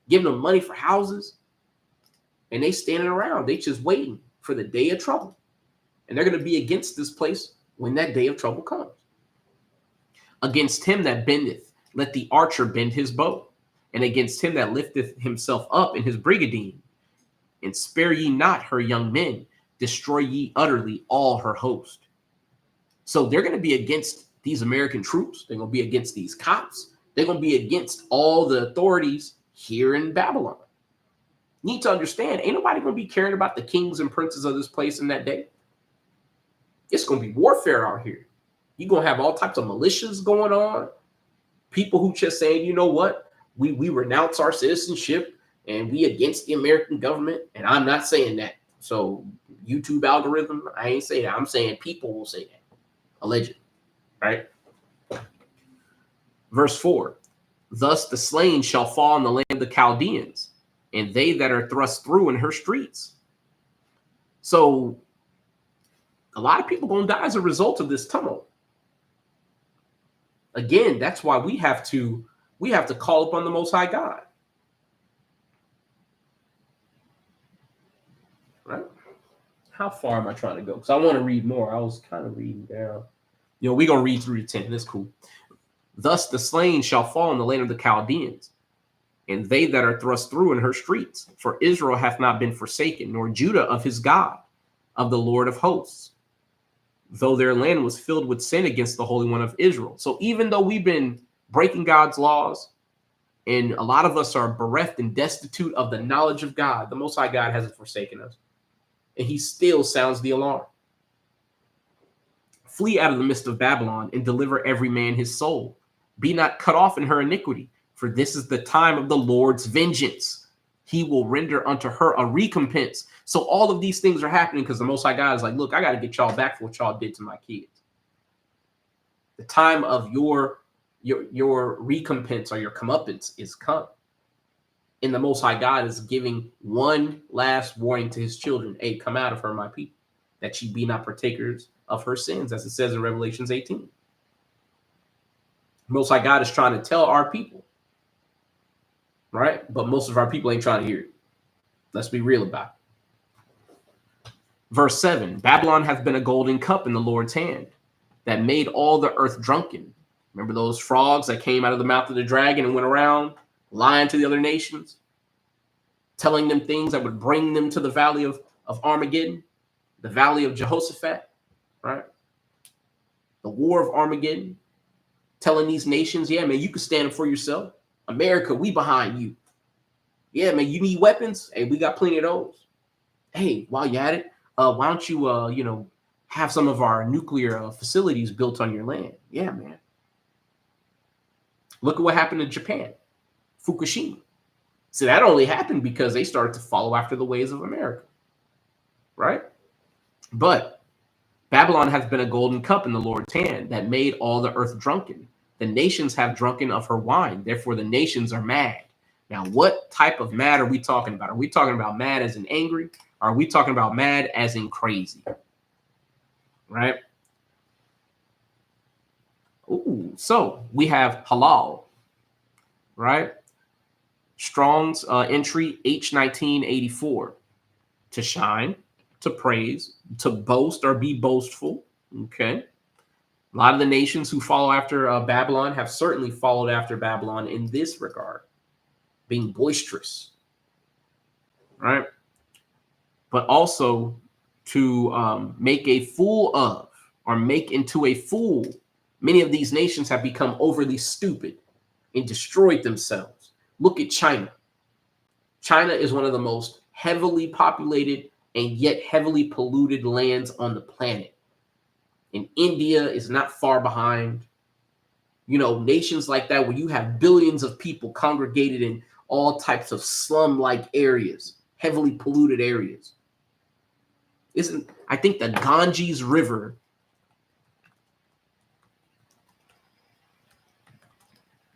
Speaker 1: giving them money for houses, and they standing around. They just waiting for the day of trouble, and they're going to be against this place when that day of trouble comes. Against him that bendeth, let the archer bend his bow, and against him that lifteth himself up in his brigadine, and spare ye not her young men, destroy ye utterly all her host. So they're going to be against these American troops. They're going to be against these cops. They're going to be against all the authorities here in Babylon. You need to understand, ain't nobody going to be caring about the kings and princes of this place in that day. It's going to be warfare out here. You're going to have all types of militias going on. People who just saying, you know what? We renounce our citizenship. and we against the American government. And I'm not saying that. So YouTube algorithm, I ain't saying that. I'm saying people will say that. Allegedly, right? Verse 4, thus the slain shall fall in the land of the Chaldeans, and they that are thrust through in her streets. So a lot of people going to die as a result of this tumult. Again, that's why we have to call upon the Most High God. Right? How far am I trying to go? Because I want to read more. I was kind of reading down. We're going to read through to 10. That's cool. Thus the slain shall fall in the land of the Chaldeans, and they that are thrust through in her streets. For Israel hath not been forsaken, nor Judah of his God, of the Lord of hosts, though their land was filled with sin against the Holy One of Israel. So even though we've been breaking God's laws, and a lot of us are bereft and destitute of the knowledge of God, the Most High God hasn't forsaken us. And he still sounds the alarm. Flee out of the midst of Babylon and deliver every man his soul. Be not cut off in her iniquity, for this is the time of the Lord's vengeance. He will render unto her a recompense. So all of these things are happening because the Most High God is like, look, I got to get y'all back for what y'all did to my kids. The time of your recompense or your comeuppance is come. And the Most High God is giving one last warning to his children. Hey, come out of her, my people, that ye be not partakers of her sins, as it says in Revelations 18. Most High God is trying to tell our people, right? But most of our people ain't trying to hear it. Let's be real about it. Verse 7, Babylon hath been a golden cup in the Lord's hand, that made all the earth drunken. Remember those frogs that came out of the mouth of the dragon and went around lying to the other nations, telling them things that would bring them to the valley of Armageddon, the valley of Jehoshaphat, right? The war of Armageddon, telling these nations, yeah, man, you can stand up for yourself. America, we behind you. Yeah, man, you need weapons? Hey, we got plenty of those. Hey, while you're at it, why don't you, have some of our nuclear facilities built on your land? Yeah, man. Look at what happened to Japan, Fukushima. See, that only happened because they started to follow after the ways of America, right? But Babylon hath been a golden cup in the Lord's hand, that made all the earth drunken. The nations have drunken of her wine. Therefore, the nations are mad. Now, what type of mad are we talking about? Are we talking about mad as in angry? Or are we talking about mad as in crazy? Right? Ooh, so we have halal, right? Strong's entry H1984. To shine, to praise, to boast or be boastful. Okay. A lot of the nations who follow after Babylon have certainly followed after Babylon in this regard, being boisterous, right? But also to make a fool of or make into a fool. Many of these nations have become overly stupid and destroyed themselves. Look at China. China is one of the most heavily populated and yet heavily polluted lands on the planet. And India is not far behind. Nations like that where you have billions of people congregated in all types of slum-like areas, heavily polluted areas. I think the Ganges River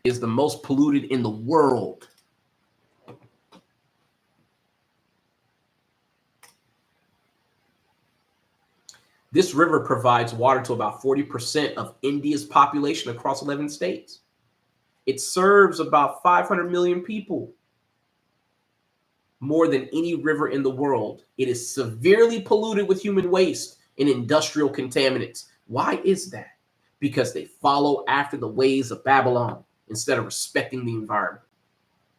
Speaker 1: is the most polluted in the world. This river provides water to about 40% of India's population across 11 states. It serves about 500 million people, more than any river in the world. It is severely polluted with human waste and industrial contaminants. Why is that? Because they follow after the ways of Babylon instead of respecting the environment.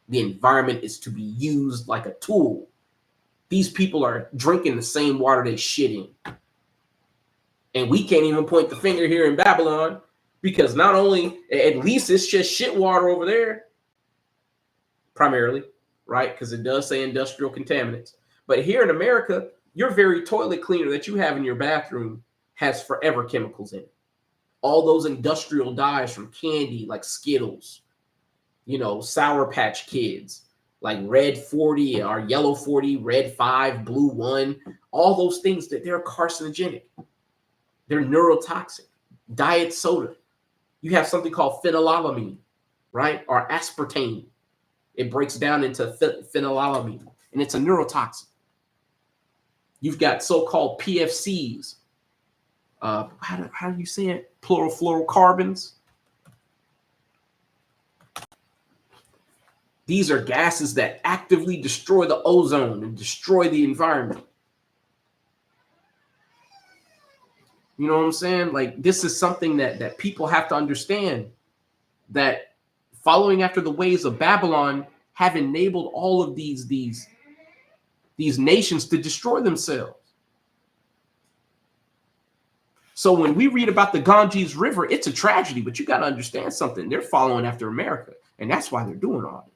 Speaker 1: The environment is to be used like a tool. These people are drinking the same water they shit in. And we can't even point the finger here in Babylon because not only, at least it's just shit water over there, primarily, right? Because it does say industrial contaminants. But here in America, your very toilet cleaner that you have in your bathroom has forever chemicals in it. All those industrial dyes from candy like Skittles, Sour Patch Kids, like red 40 or yellow 40, red 5, blue 1, all those things that they're carcinogenic. They're neurotoxic. Diet soda. You have something called phenylalanine, right? Or aspartame. It breaks down into phenylalanine, and it's a neurotoxin. You've got so-called PFCs. How do you say it? Chlorofluorocarbons. These are gases that actively destroy the ozone and destroy the environment. You know what I'm saying? Like, this is something that people have to understand, that following after the ways of Babylon have enabled all of these nations to destroy themselves. So when we read about the Ganges River, it's a tragedy, but you got to understand something. They're following after America, and that's why they're doing all this.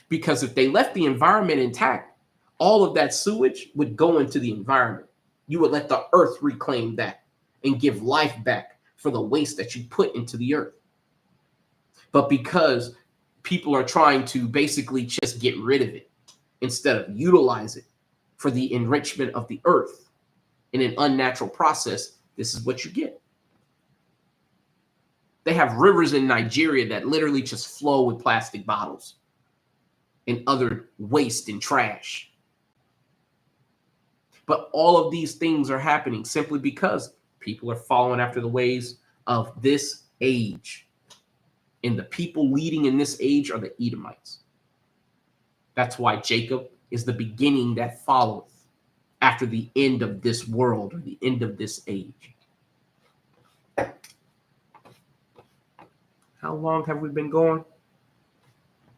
Speaker 1: Because if they left the environment intact, all of that sewage would go into the environment. You would let the earth reclaim that and give life back for the waste that you put into the earth. But because people are trying to basically just get rid of it instead of utilize it for the enrichment of the earth in an unnatural process, this is what you get. They have rivers in Nigeria that literally just flow with plastic bottles and other waste and trash. But all of these things are happening simply because people are following after the ways of this age. And the people leading in this age are the Edomites. That's why Jacob is the beginning that followeth after the end of this world, or the end of this age. How long have we been going?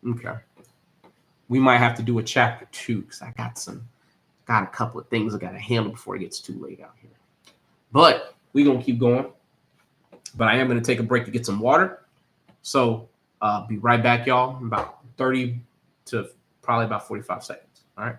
Speaker 1: Okay. We might have to do a chapter 2 because I got a couple of things I got to handle before it gets too late out here. But we're going to keep going. But I am going to take a break to get some water. So be right back, y'all, in about 30 to probably about 45 seconds. All right.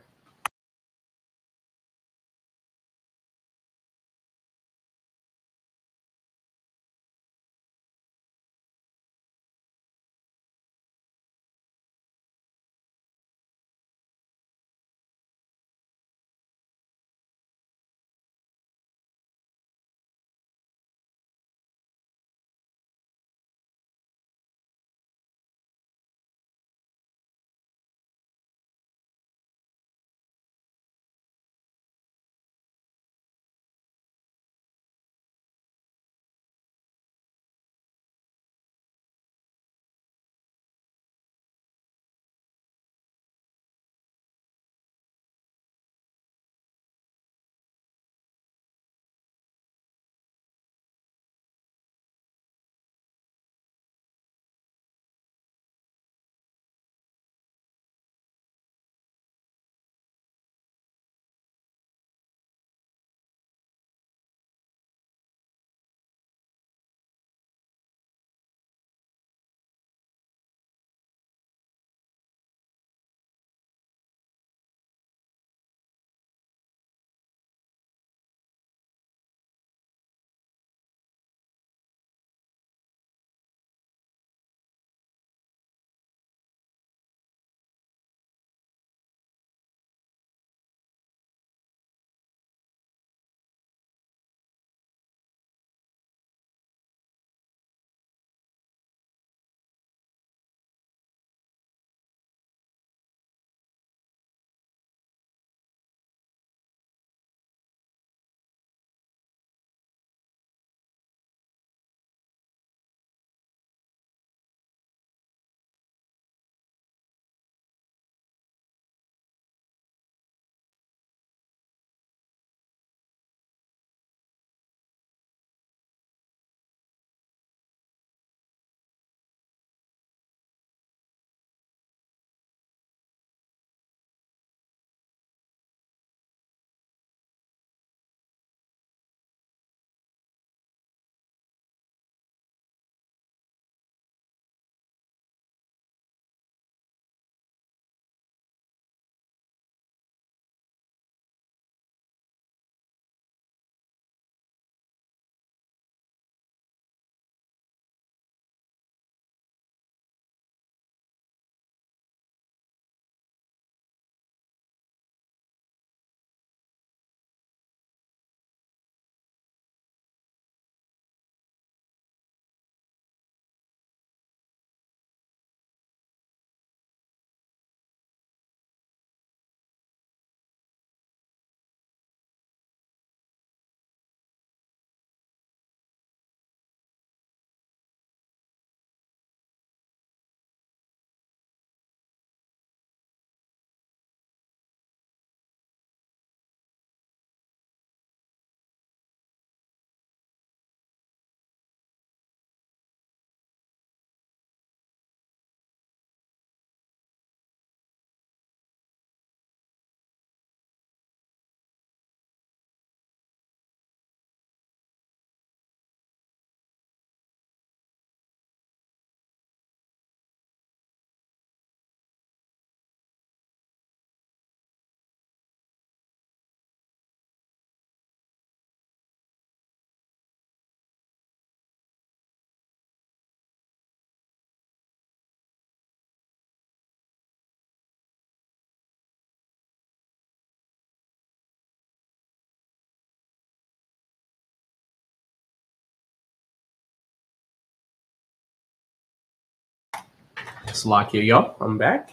Speaker 1: Slack here, y'all. I'm back.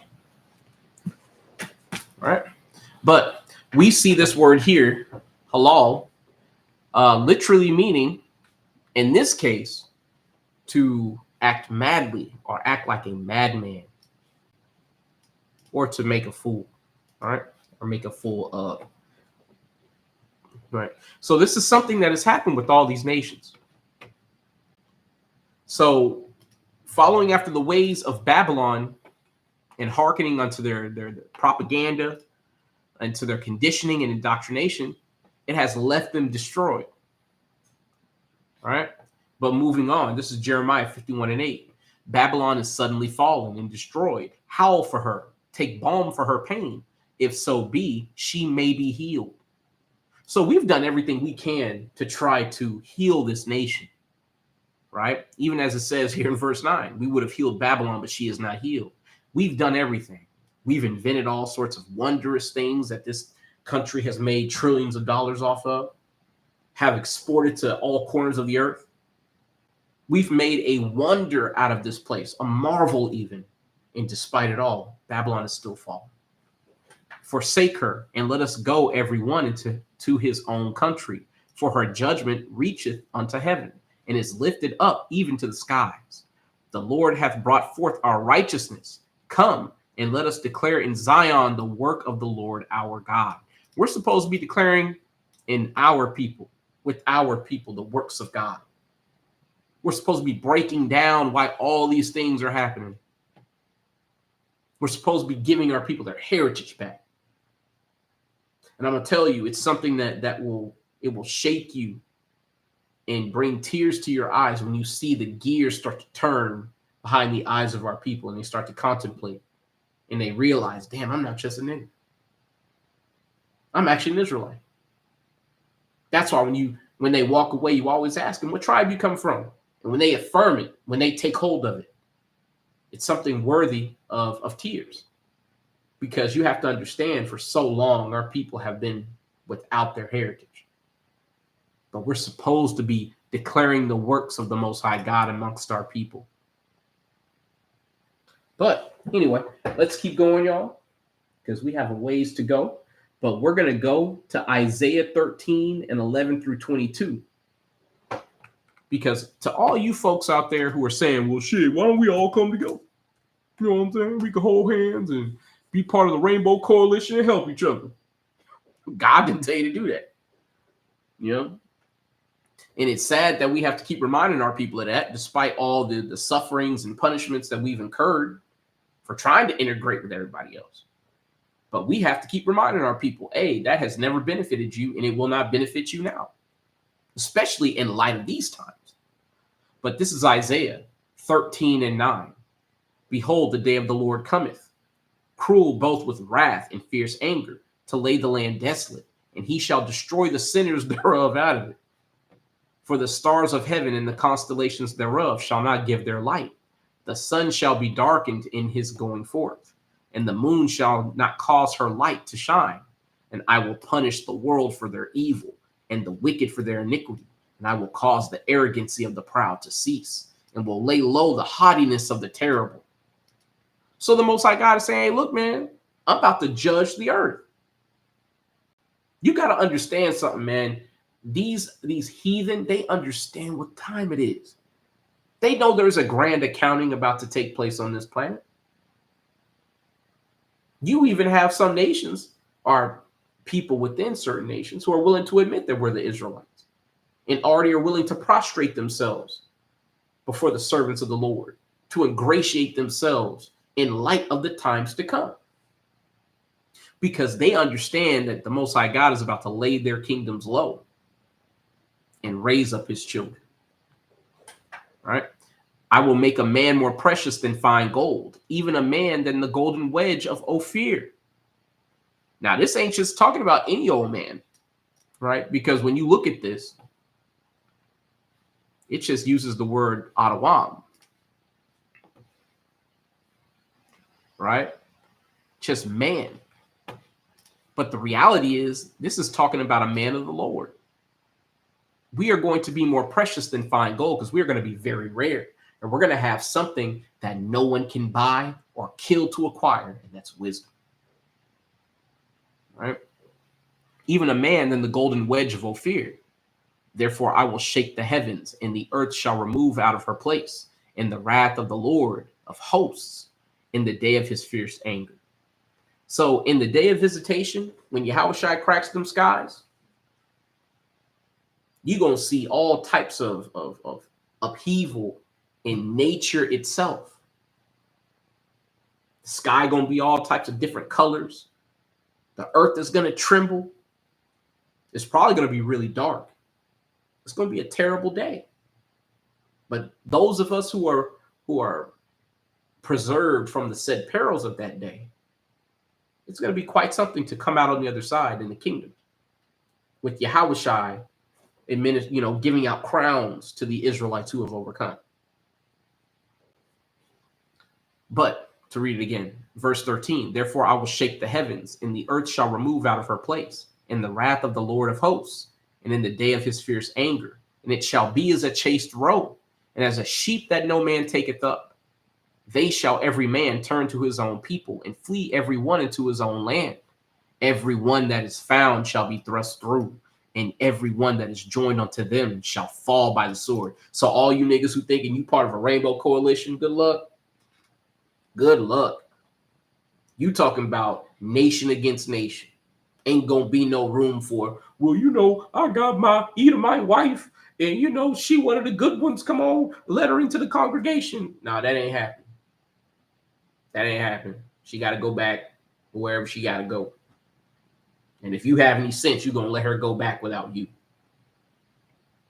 Speaker 1: All right. But we see this word here, halal, literally meaning, in this case, to act madly or act like a madman, or to make a fool, all right, or make a fool of. Right. So this is something that has happened with all these nations. So following after the ways of Babylon and hearkening unto their propaganda and to their conditioning and indoctrination, it has left them destroyed. All right. But moving on, this is Jeremiah 51:8. Babylon is suddenly fallen and destroyed. Howl for her. Take balm for her pain. If so be, she may be healed. So we've done everything we can to try to heal this nation, right? Even as it says here in verse 9, we would have healed Babylon, but she is not healed. We've done everything. We've invented all sorts of wondrous things that this country has made trillions of dollars off of, have exported to all corners of the earth. We've made a wonder out of this place, a marvel even. And despite it all, Babylon is still fallen. Forsake her, and let us go every one into his own country. For her judgment reacheth unto heaven, and is lifted up even to the skies. The Lord hath brought forth our righteousness. Come, and let us declare in Zion the work of the Lord our God. We're supposed to be declaring in our people, with our people, the works of God. We're supposed to be breaking down why all these things are happening. We're supposed to be giving our people their heritage back. And I'm going to tell you, it's something that will shake you and bring tears to your eyes when you see the gears start to turn behind the eyes of our people, and they start to contemplate and they realize, damn, I'm not just a nigga. I'm actually an Israelite. That's why when they walk away, you always ask them, what tribe you come from? And when they affirm it, when they take hold of it, it's something worthy of tears. Because you have to understand, for so long, our people have been without their heritage. But we're supposed to be declaring the works of the Most High God amongst our people. But anyway, let's keep going, y'all, because we have a ways to go. But we're going to go to Isaiah 13 and 11 through 22. Because to all you folks out there who are saying, well, shit, why don't we all come together? You know what I'm saying? We can hold hands and be part of the Rainbow Coalition and help each other. God didn't tell you to do that. You know? And it's sad that we have to keep reminding our people of that, despite all the sufferings and punishments that we've incurred for trying to integrate with everybody else. But we have to keep reminding our people, hey, that has never benefited you, and it will not benefit you now, especially in light of these times. But this is Isaiah 13 and 9. Behold, the day of the Lord cometh, cruel both with wrath and fierce anger, to lay the land desolate, and he shall destroy the sinners thereof out of it. For the stars of heaven and the constellations thereof shall not give their light. The sun shall be darkened in his going forth, and the moon shall not cause her light to shine. And I will punish the world for their evil, and the wicked for their iniquity. And I will cause the arrogancy of the proud to cease, and will lay low the haughtiness of the terrible. So the Most High God is saying, hey, look, man, I'm about to judge the earth. You got to understand something, man. These heathen, they understand what time it is. They know there's a grand accounting about to take place on this planet. You even have some nations, or people within certain nations, who are willing to admit that we're the Israelites and already are willing to prostrate themselves before the servants of the Lord, to ingratiate themselves in light of the times to come. Because they understand that the Most High God is about to lay their kingdoms low and raise up his children. All right. I will make a man more precious than fine gold, even a man than the golden wedge of Ophir. Now, this ain't just talking about any old man, right? Because when you look at this, it just uses the word Adawam, right? Just man. But the reality is, this is talking about a man of the Lord. We are going to be more precious than fine gold because we are going to be very rare. And we're going to have something that no one can buy or kill to acquire, and that's wisdom. Right? Even a man than the golden wedge of Ophir. Therefore I will shake the heavens, and the earth shall remove out of her place, in the wrath of the Lord of hosts, in the day of his fierce anger. So in the day of visitation, when Yahushua cracks them skies, you're going to see all types of upheaval in nature itself. The sky going to be all types of different colors. The earth is going to tremble. It's probably going to be really dark. It's going to be a terrible day. But those of us who are preserved from the said perils of that day, it's going to be quite something to come out on the other side in the kingdom, with Yahushua, giving out crowns to the Israelites who have overcome. But to read it again, verse 13, therefore I will shake the heavens, and the earth shall remove out of her place, in the wrath of the Lord of hosts, and in the day of his fierce anger. And it shall be as a chaste roe, and as a sheep that no man taketh up. They shall every man turn to his own people, and flee every one into his own land. Every one that is found shall be thrust through, and every one that is joined unto them shall fall by the sword. So all you niggas who thinking you part of a rainbow coalition, good luck. Good luck. You talking about nation against nation. Ain't gonna be no room for, well, I got my Edomite wife, and she one of the good ones. Come on, let her into the congregation. No, that ain't happening. That ain't happening. She got to go back wherever she got to go. And if you have any sense, you're gonna let her go back without you.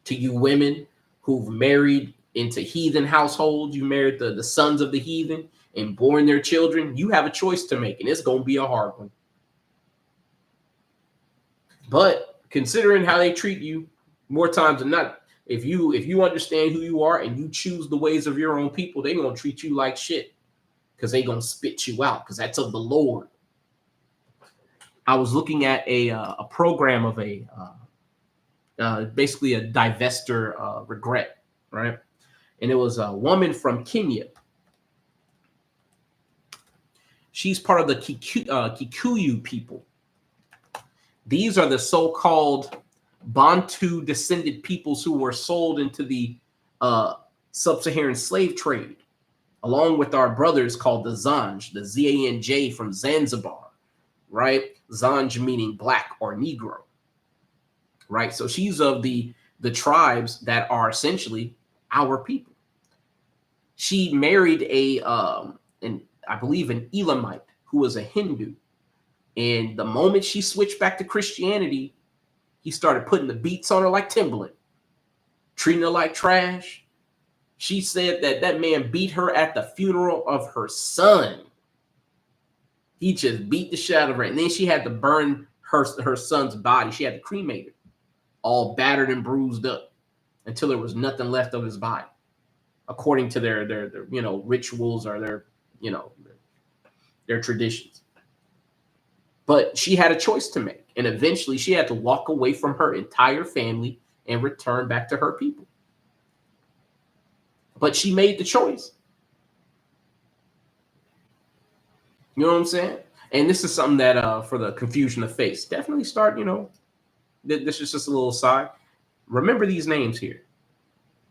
Speaker 1: To you women who've married into heathen households, you married the sons of the heathen and born their children, you have a choice to make, and it's gonna be a hard one. But considering how they treat you, more times than not, if you understand who you are and you choose the ways of your own people, they're gonna treat you like shit, because they're gonna spit you out, because that's of the Lord. I was looking at a program of basically a divester regret, right? And it was a woman from Kenya. She's part of the Kikuyu people. These are the so-called Bantu descended peoples who were sold into the sub-Saharan slave trade, along with our brothers called the Zanj, the Zanj from Zanzibar, right? Zanj meaning black or Negro, right? So she's of the tribes that are essentially our people. She married I believe an Elamite who was a Hindu. And the moment she switched back to Christianity, he started putting the beats on her like Timbaland, treating her like trash. She said that man beat her at the funeral of her son. He just beat the shit out of her. And then she had to burn her son's body. She had to cremate it, all battered and bruised up, until there was nothing left of his body, according to their rituals or their traditions. But she had a choice to make. And eventually she had to walk away from her entire family and return back to her people. But she made the choice. You know what I'm saying? And this is something that for the confusion of faith, definitely start, this is just a little aside. Remember these names here,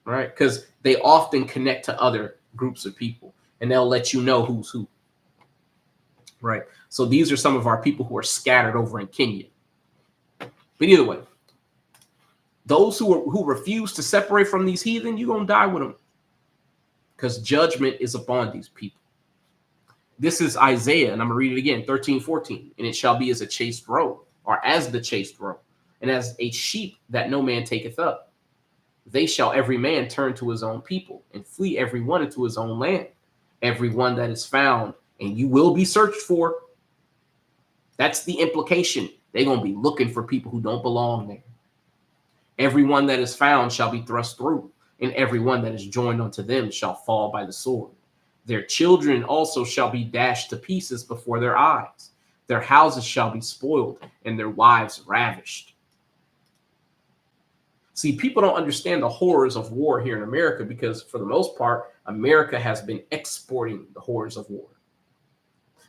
Speaker 1: right? Because they often connect to other groups of people, and they'll let you know who's who. Right. So these are some of our people who are scattered over in Kenya. But either way, those who refuse to separate from these heathen, you're going to die with them, because judgment is upon these people. This is Isaiah, and I'm going to read it again, 13:14. And it shall be as a chaste roe, or as the chaste roe, and as a sheep that no man taketh up. They shall every man turn to his own people, and flee every one into his own land. Every one that is found, and you will be searched for. That's the implication. They're going to be looking for people who don't belong there. Everyone that is found shall be thrust through, and everyone that is joined unto them shall fall by the sword. Their children also shall be dashed to pieces before their eyes. Their houses shall be spoiled, and their wives ravished. See, people don't understand the horrors of war here in America, because for the most part, America has been exporting the horrors of war.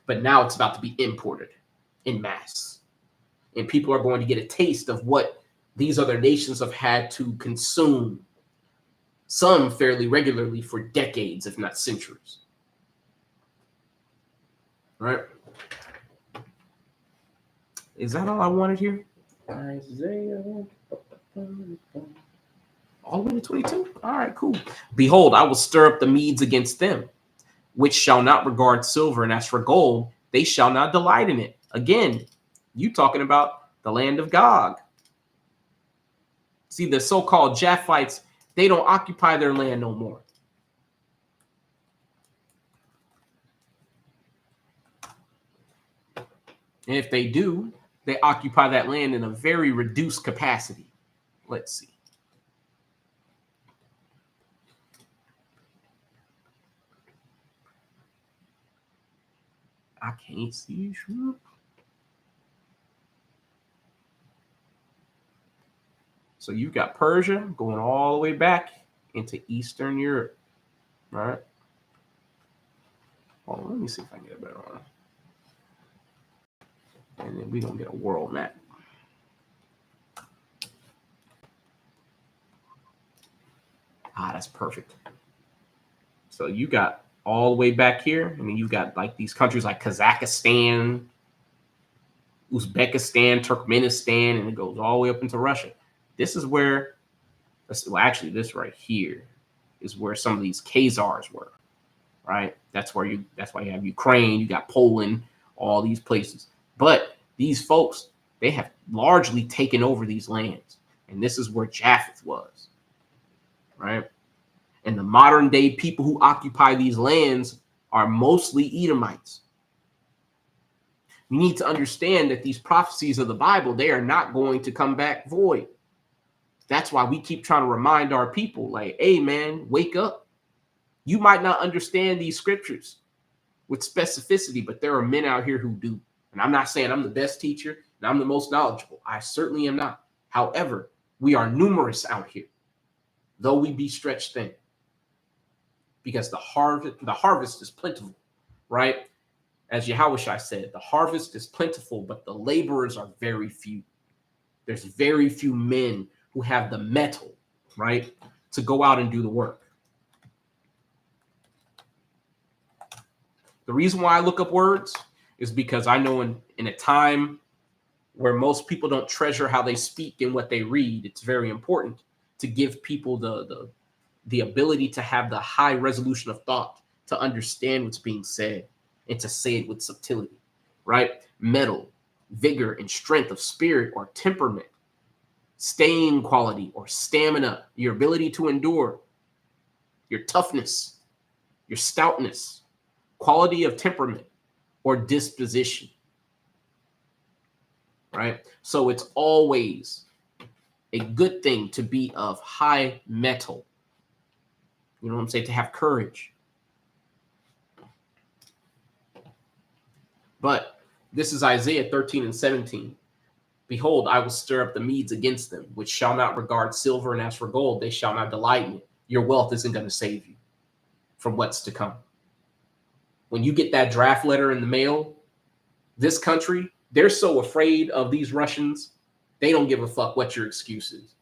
Speaker 1: But now it's about to be imported in mass. And people are going to get a taste of what these other nations have had to consume, some fairly regularly for decades, if not centuries. Right? Is that all I wanted here? Isaiah. All the way to 22? All right, cool. Behold, I will stir up the Medes against them, which shall not regard silver, and as for gold, they shall not delight in it. Again, you talking about the land of Gog. See, the so-called Japhites, they don't occupy their land no more. And if they do, they occupy that land in a very reduced capacity. Let's see. I can't see. So you've got Persia going all the way back into Eastern Europe. All right. Hold on, let me see if I can get a better one. And then we're going to get a world map. Ah, that's perfect. So you got all the way back here. I mean, you've got like these countries like Kazakhstan, Uzbekistan, Turkmenistan, and it goes all the way up into Russia. This is where, well, actually, this right here is where some of these Khazars were, right? That's why you have Ukraine, you got Poland, all these places. But these folks, they have largely taken over these lands. And this is where Japheth was, right? And the modern day people who occupy these lands are mostly Edomites. You need to understand that these prophecies of the Bible, they are not going to come back void. That's why we keep trying to remind our people, like, hey, man, wake up. You might not understand these scriptures with specificity, but there are men out here who do. And I'm not saying I'm the best teacher and I'm the most knowledgeable. I certainly am not. However, we are numerous out here, though we be stretched thin. Because the harvest is plentiful, right? As Yahushua said, the harvest is plentiful, but the laborers are very few. There's very few men who have the mettle, right, to go out and do the work. The reason why I look up words is because I know in a time where most people don't treasure how they speak and what they read, it's very important to give people the ability to have the high resolution of thought, to understand what's being said, and to say it with subtlety, right? Mettle, vigor, and strength of spirit or temperament, staying quality or stamina, your ability to endure, your toughness, your stoutness, quality of temperament or disposition, right? So it's always a good thing to be of high mettle. You know what I'm saying? To have courage. But this is Isaiah 13 and 17. Behold, I will stir up the Medes against them, which shall not regard silver, and as for gold, they shall not delight in it. Your wealth isn't going to save you from what's to come. When you get that draft letter in the mail, this country, they're so afraid of these Russians, they don't give a fuck what your excuse is.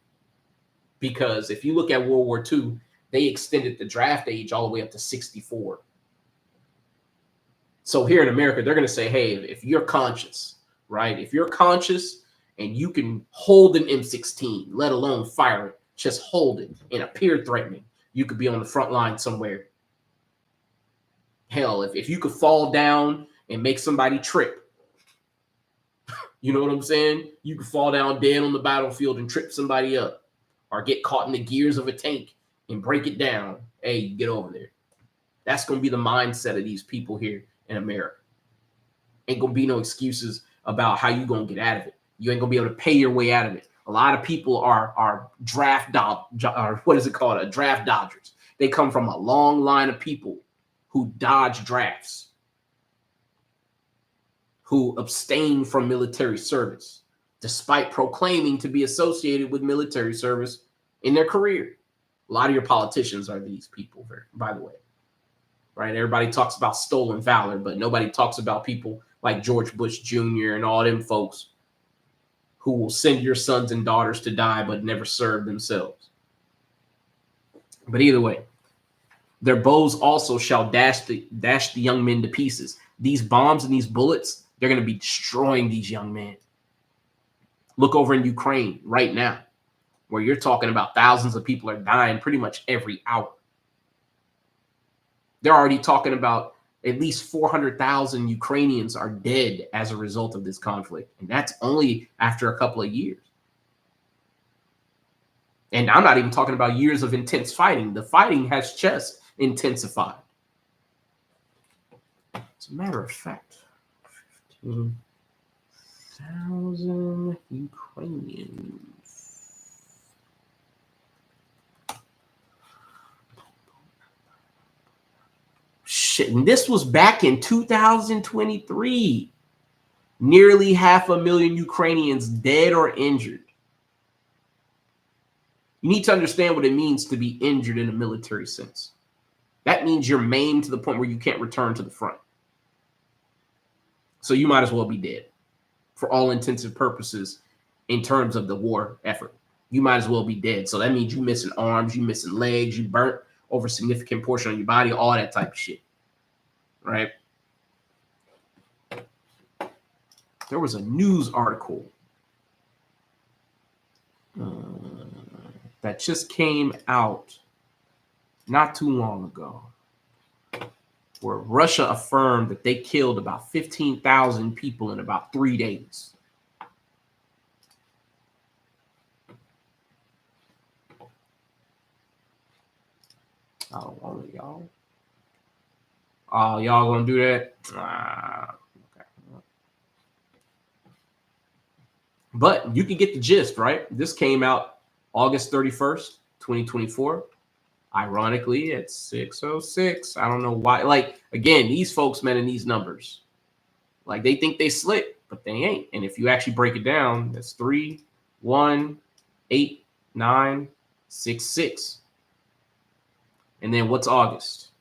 Speaker 1: Because if you look at World War II, they extended the draft age all the way up to 64. So here in America, they're going to say, hey, if you're conscious, right? If you're conscious and you can hold an M16, let alone fire it, just hold it and appear threatening, you could be on the front line somewhere. Hell, if you could fall down and make somebody trip, you know what I'm saying? You could fall down dead on the battlefield and trip somebody up, or get caught in the gears of a tank and break it down. Hey, get over there. That's going to be the mindset of these people here in America. Ain't going to be no excuses about how you going to get out of it. You ain't going to be able to pay your way out of it. A lot of people are draft dodgers. They come from a long line of people who dodge drafts, who abstain from military service, despite proclaiming to be associated with military service in their career. A lot of your politicians are these people, by the way. right? Everybody talks about stolen valor, but nobody talks about people like George Bush Jr. and all them folks who will send your sons and daughters to die but never serve themselves. But either way, their bows also shall dash the young men to pieces. These bombs and these bullets, they're going to be destroying these young men. Look over in Ukraine right now, where you're talking about thousands of people are dying pretty much every hour. They're already talking about at least 400,000 Ukrainians are dead as a result of this conflict. And that's only after a couple of years. And I'm not even talking about years of intense fighting. The fighting has just intensified. As a matter of fact, 15,000 Ukrainians. Shit, and this was back in 2023. Nearly 500,000 Ukrainians dead or injured. You need to understand what it means to be injured in a military sense. That means you're maimed to the point where you can't return to the front. So you might as well be dead for all intents and purposes in terms of the war effort. You might as well be dead. So that means you missing arms, you missing legs, you burnt over a significant portion of your body, all that type of shit. Right? There was a news article that just came out not too long ago where Russia affirmed that they killed about 15,000 people in about 3 days. I don't want it, y'all. Oh, y'all gonna do that? Okay. But you can get the gist, right? This came out August 31st, 2024. Ironically, it's 6:06. I don't know why. Like, again, these folks, man, in these numbers, like they think they slick, but they ain't. And if you actually break it down, that's 3, 1, 8, 9, 6, 6. And then what's August?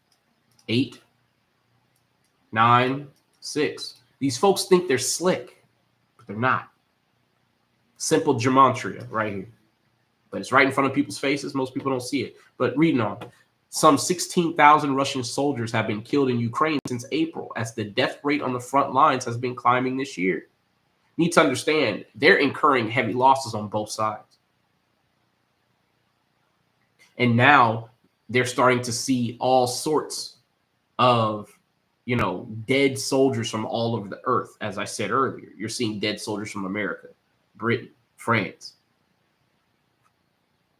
Speaker 1: 8, 9, 6. These folks think they're slick, but they're not. Simple gematria right here. But it's right in front of people's faces. Most people don't see it. But reading on, some 16,000 Russian soldiers have been killed in Ukraine since April, as the death rate on the front lines has been climbing this year. You need to understand, they're incurring heavy losses on both sides. And now they're starting to see all sorts of, dead soldiers from all over the earth. As I said earlier, you're seeing dead soldiers from America, Britain, France.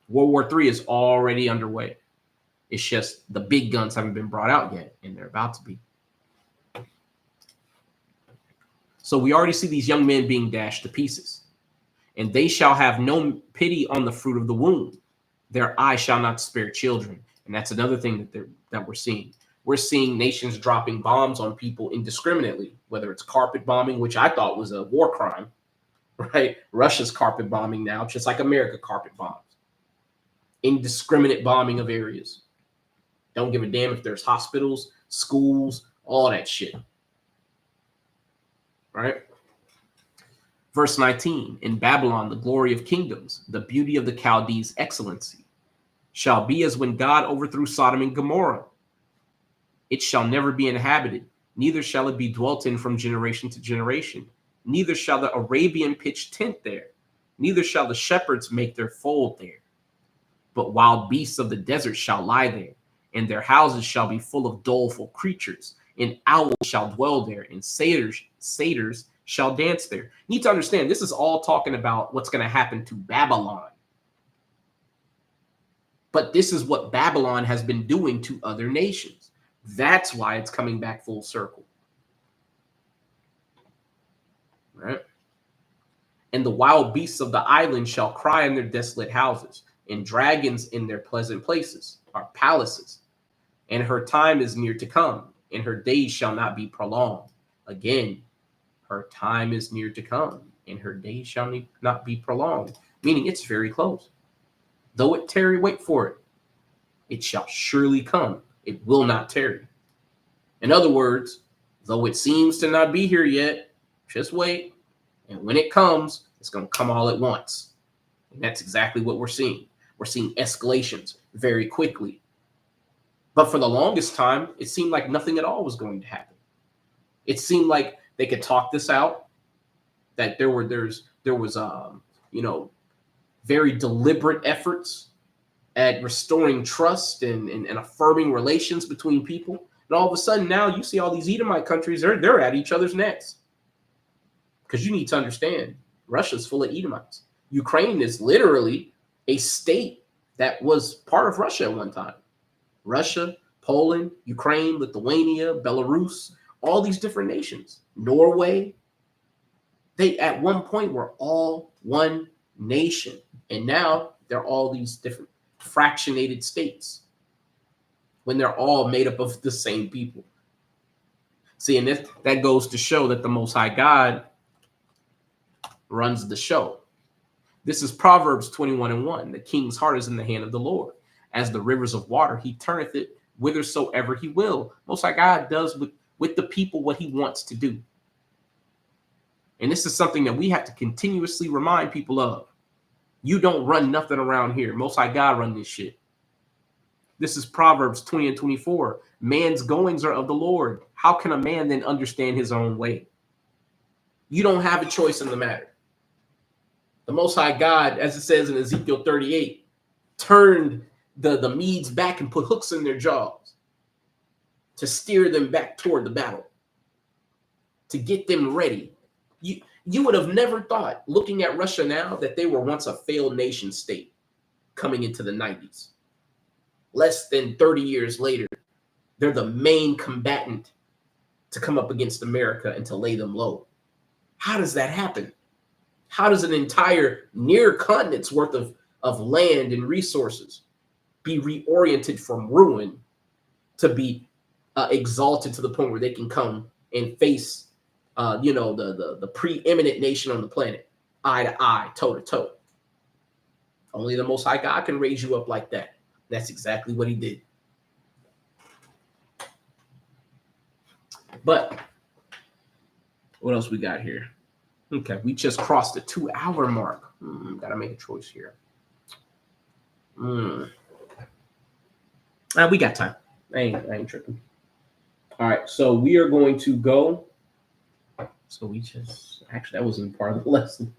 Speaker 1: World War III is already underway. It's just the big guns haven't been brought out yet, and they're about to be. So we already see these young men being dashed to pieces. And they shall have no pity on the fruit of the womb. Their eye shall not spare children. And that's another thing that we're seeing. We're seeing nations dropping bombs on people indiscriminately, whether it's carpet bombing, which I thought was a war crime, right? Russia's carpet bombing now, just like America carpet bombs. Indiscriminate bombing of areas. Don't give a damn if there's hospitals, schools, all that shit. Right? Verse 19, in Babylon, the glory of kingdoms, the beauty of the Chaldees' excellency, shall be as when God overthrew Sodom and Gomorrah. It shall never be inhabited, neither shall it be dwelt in from generation to generation. Neither shall the Arabian pitch tent there, neither shall the shepherds make their fold there. But wild beasts of the desert shall lie there, and their houses shall be full of doleful creatures, and owls shall dwell there, and satyrs shall dance there. You need to understand, this is all talking about what's going to happen to Babylon. But this is what Babylon has been doing to other nations. That's why it's coming back full circle. Right? And the wild beasts of the island shall cry in their desolate houses, and dragons in their pleasant places, or palaces. And her time is near to come, and her days shall not be prolonged. Again, her time is near to come, and her days shall not be prolonged. Meaning it's very close. Though it tarry, wait for it. It shall surely come. It will not tarry. In other words, though it seems to not be here yet, just wait. And when it comes, it's going to come all at once. And that's exactly what we're seeing. We're seeing escalations very quickly. But for the longest time, it seemed like nothing at all was going to happen. It seemed like they could talk this out, that there was very deliberate efforts at restoring trust and affirming relations between people. And all of a sudden now you see all these Edomite countries, they're at each other's necks. Because you need to understand, Russia's full of Edomites. Ukraine is literally a state that was part of Russia at one time. Russia, Poland, Ukraine, Lithuania, Belarus, all these different nations. Norway, they at one point were all one nation. And now they're all these different fractionated states when they're all made up of the same people. See, and that goes to show that the Most High God runs the show. This is Proverbs 21:1. The king's heart is in the hand of the Lord. As the rivers of water, he turneth it whithersoever he will. Most High God does with the people what he wants to do. And this is something that we have to continuously remind people of. You don't run nothing around here. Most High God run this shit. This is Proverbs 20:24. Man's goings are of the Lord. How can a man then understand his own way? You don't have a choice in the matter. The Most High God, as it says in Ezekiel 38, turned the Medes back and put hooks in their jaws to steer them back toward the battle, to get them ready. You would have never thought, looking at Russia now, that they were once a failed nation state coming into the 90s. Less than 30 years later, they're the main combatant to come up against America and to lay them low. How does that happen? How does an entire near continent's worth of land and resources be reoriented from ruin to be exalted to the point where they can come and face the preeminent nation on the planet, eye to eye, toe to toe? Only the Most High God can raise you up like that. That's exactly what he did. But what else we got here? Okay, we just crossed the 2-hour mark. Gotta make a choice here. We got time. I ain't tripping. All right, so we are going to go. So we just actually, that wasn't part of the lesson.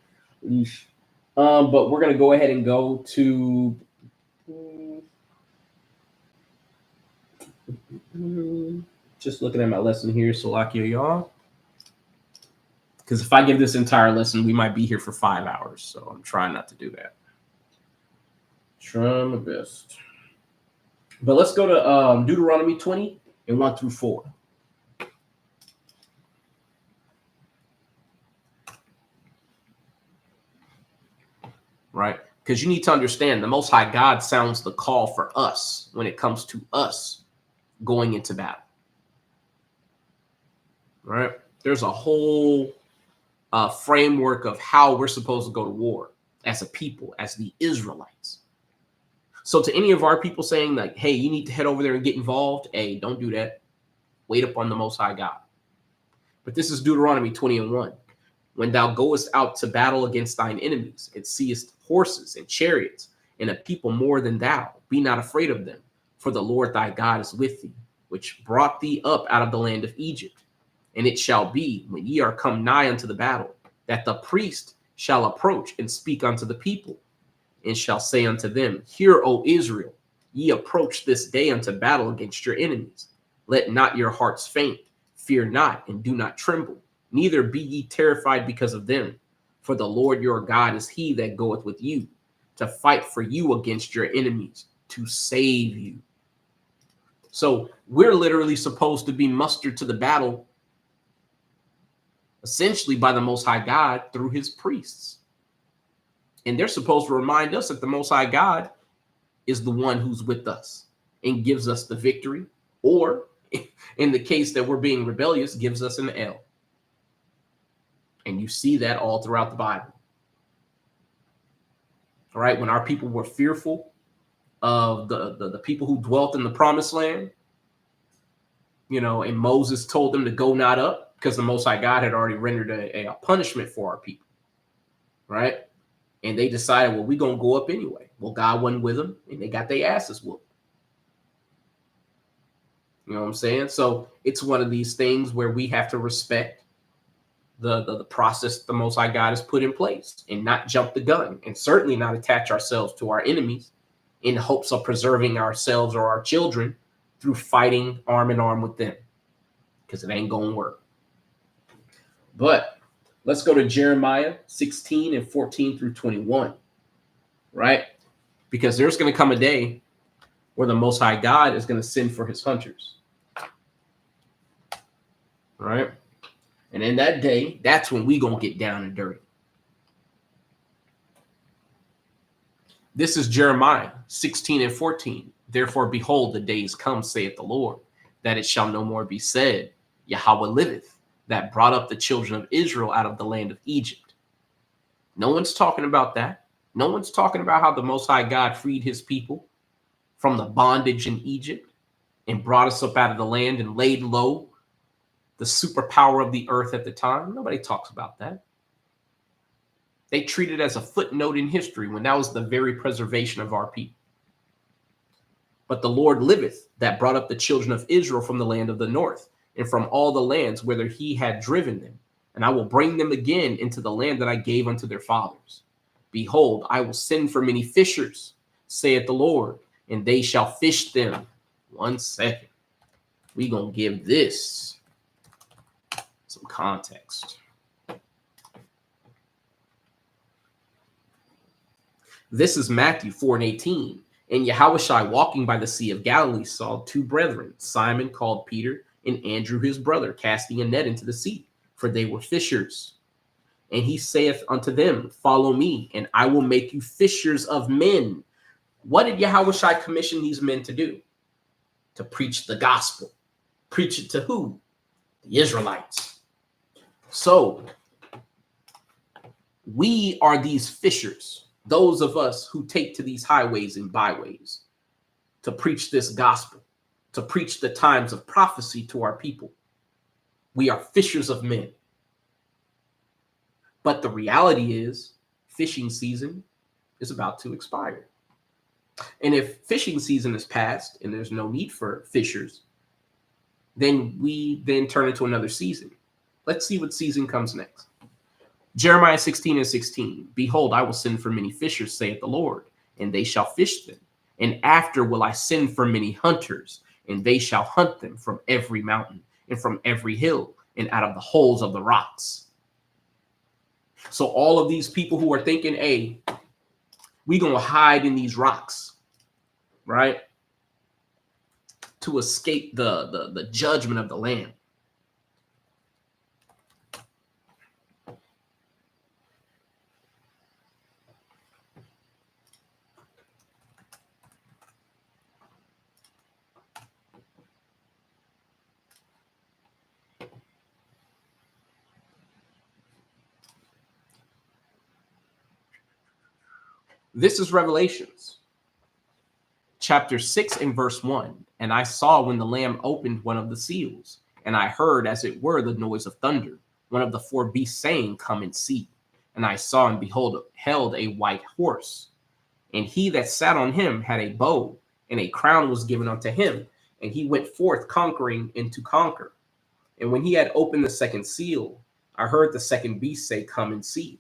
Speaker 1: But we're gonna go ahead and go to just looking at my lesson here, Salakia, y'all. Because if I give this entire lesson, we might be here for 5 hours. So I'm trying not to do that. Trying my best. But let's go to Deuteronomy 20 and 1 through 4. Right? Because you need to understand, the Most High God sounds the call for us when it comes to us going into battle. Right? There's a whole framework of how we're supposed to go to war as a people, as the Israelites. So to any of our people saying like, hey, you need to head over there and get involved, hey, don't do that. Wait upon the Most High God. But this is Deuteronomy 20:1. When thou goest out to battle against thine enemies, and seest horses and chariots, and a people more than thou, be not afraid of them, for the Lord thy God is with thee, which brought thee up out of the land of Egypt. And it shall be, when ye are come nigh unto the battle, that the priest shall approach and speak unto the people, and shall say unto them, Hear, O Israel, ye approach this day unto battle against your enemies. Let not your hearts faint, fear not, and do not tremble, neither be ye terrified because of them. For the Lord your God is he that goeth with you, to fight for you against your enemies, to save you. So we're literally supposed to be mustered to the battle essentially by the Most High God through his priests. And they're supposed to remind us that the Most High God is the one who's with us and gives us the victory, or in the case that we're being rebellious, gives us an L. And you see that all throughout the Bible. All right, when our people were fearful of the people who dwelt in the promised land, and Moses told them to go not up because the Most High God had already rendered a punishment for our people, right? And they decided, well, we're going to go up anyway. Well, God wasn't with them, and they got their asses whooped. You know what I'm saying? So it's one of these things where we have to respect the process the Most High God has put in place and not jump the gun, and certainly not attach ourselves to our enemies in hopes of preserving ourselves or our children through fighting arm in arm with them, because it ain't going to work. But let's go to Jeremiah 16 and 14 through 21, right? Because there's going to come a day where the Most High God is going to send for his hunters, right? And in that day, that's when we going to get down and dirty. This is Jeremiah 16 and 14. Therefore, behold, the days come, saith the Lord, that it shall no more be said, Yahweh liveth, that brought up the children of Israel out of the land of Egypt. No one's talking about that. No one's talking about how the Most High God freed his people from the bondage in Egypt and brought us up out of the land and laid low the superpower of the earth at the time. Nobody talks about that. They treat it as a footnote in history when that was the very preservation of our people. But the Lord liveth, that brought up the children of Israel from the land of the north and from all the lands whither he had driven them. And I will bring them again into the land that I gave unto their fathers. Behold, I will send for many fishers, saith the Lord, and they shall fish them. 1 second. We're going to give this some context. This is Matthew 4 and 18. And Yahushua, walking by the Sea of Galilee, saw two brethren, Simon called Peter, and Andrew his brother, casting a net into the sea, for they were fishers. And he saith unto them, follow me, and I will make you fishers of men. What did Yahushua commission these men to do? To preach the gospel. Preach it to who? The Israelites. So, we are these fishers. Those of us who take to these highways and byways to preach this gospel, to preach the times of prophecy to our people. We are fishers of men. But the reality is, fishing season is about to expire. And if fishing season is past and there's no need for fishers, then we turn into another season. Let's see what season comes next. Jeremiah 16 and 16. Behold, I will send for many fishers, saith the Lord, and they shall fish them. And after will I send for many hunters, and they shall hunt them from every mountain and from every hill and out of the holes of the rocks. So all of these people who are thinking, hey, we're going to hide in these rocks, right? To escape the judgment of the Lamb. This is Revelations, chapter 6 and verse 1. And I saw when the Lamb opened one of the seals, and I heard, as it were, the noise of thunder, one of the four beasts saying, come and see. And I saw, and behold, held a white horse. And he that sat on him had a bow, and a crown was given unto him. And he went forth conquering and to conquer. And when he had opened the second seal, I heard the second beast say, come and see.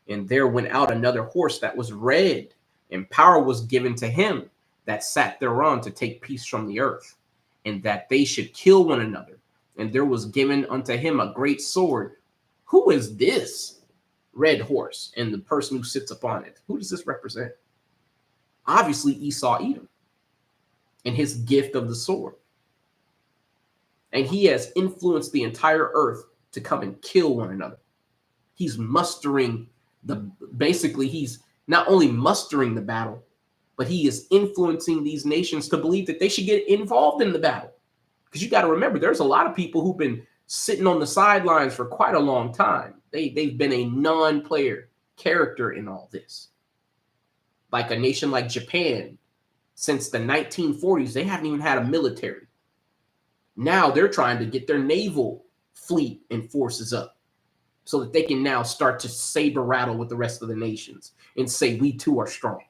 Speaker 1: And there went out another horse that was red, and power was given to him that sat thereon to take peace from the earth, and that they should kill one another. And there was given unto him a great sword. Who is this red horse and the person who sits upon it? Who does this represent? Obviously Esau Edom and his gift of the sword. And he has influenced the entire earth to come and kill one another. He's mustering basically he's not only mustering the battle, but he is influencing these nations to believe that they should get involved in the battle. Because you got to remember, there's a lot of people who've been sitting on the sidelines for quite a long time. They've been a non-player character in all this. Like a nation like Japan, since the 1940s, they haven't even had a military. Now they're trying to get their naval fleet and forces up so that they can now start to saber rattle with the rest of the nations and say, we too are strong.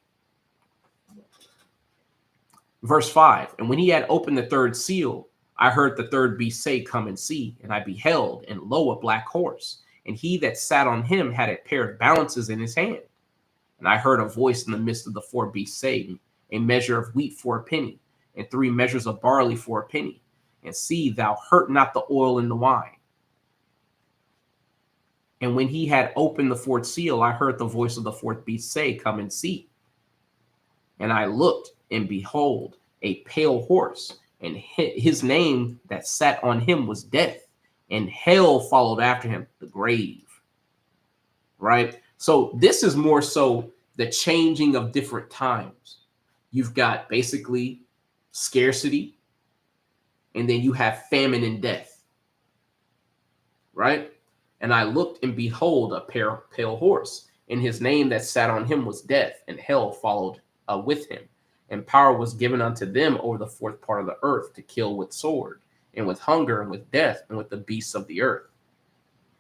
Speaker 1: Verse 5, and when he had opened the third seal, I heard the third beast say, come and see. And I beheld, and lo, a black horse. And he that sat on him had a pair of balances in his hand. And I heard a voice in the midst of the four beasts saying, a measure of wheat for a penny, and 3 measures of barley for a penny. And see, thou hurt not the oil and the wine. And when he had opened the fourth seal, I heard the voice of the fourth beast say, come and see. And I looked, and behold, a pale horse, and his name that sat on him was Death, and hell followed after him, the grave. Right? So this is more so the changing of different times. You've got basically scarcity, and then you have famine and death. Right? And I looked, and behold, a pale horse, and his name that sat on him was Death, and hell followed with him. And power was given unto them over the fourth part of the earth to kill with sword, and with hunger, and with death, and with the beasts of the earth.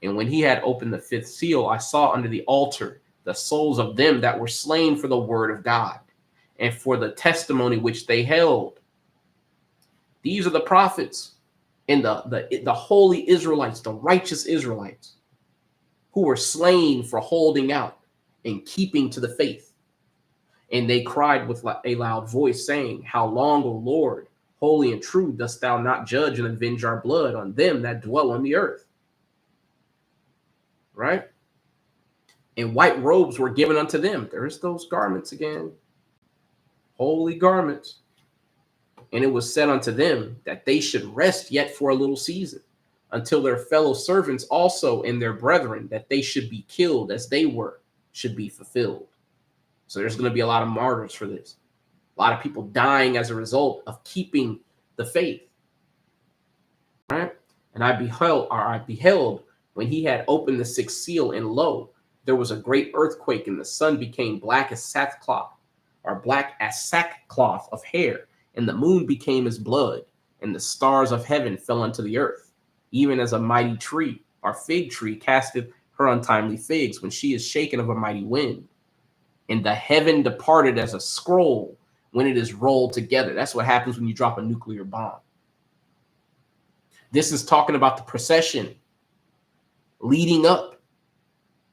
Speaker 1: And when he had opened the fifth seal, I saw under the altar the souls of them that were slain for the word of God, and for the testimony which they held. These are the prophets and the holy Israelites, the righteous Israelites, who were slain for holding out and keeping to the faith. And they cried with a loud voice, saying, how long, O Lord, holy and true, dost thou not judge and avenge our blood on them that dwell on the earth? Right? And white robes were given unto them. There's those garments again. Holy garments. And it was said unto them that they should rest yet for a little season, until their fellow servants also and their brethren, that they should be killed as they were, should be fulfilled. So there's going to be a lot of martyrs for this. A lot of people dying as a result of keeping the faith. Right? And I beheld when he had opened the sixth seal, and lo, there was a great earthquake, and the sun became black as sackcloth, or black as sackcloth of hair, and the moon became as blood, and the stars of heaven fell unto the earth, even as a mighty tree, or fig tree, casteth her untimely figs when she is shaken of a mighty wind. And the heaven departed as a scroll when it is rolled together. That's what happens when you drop a nuclear bomb. This is talking about the procession leading up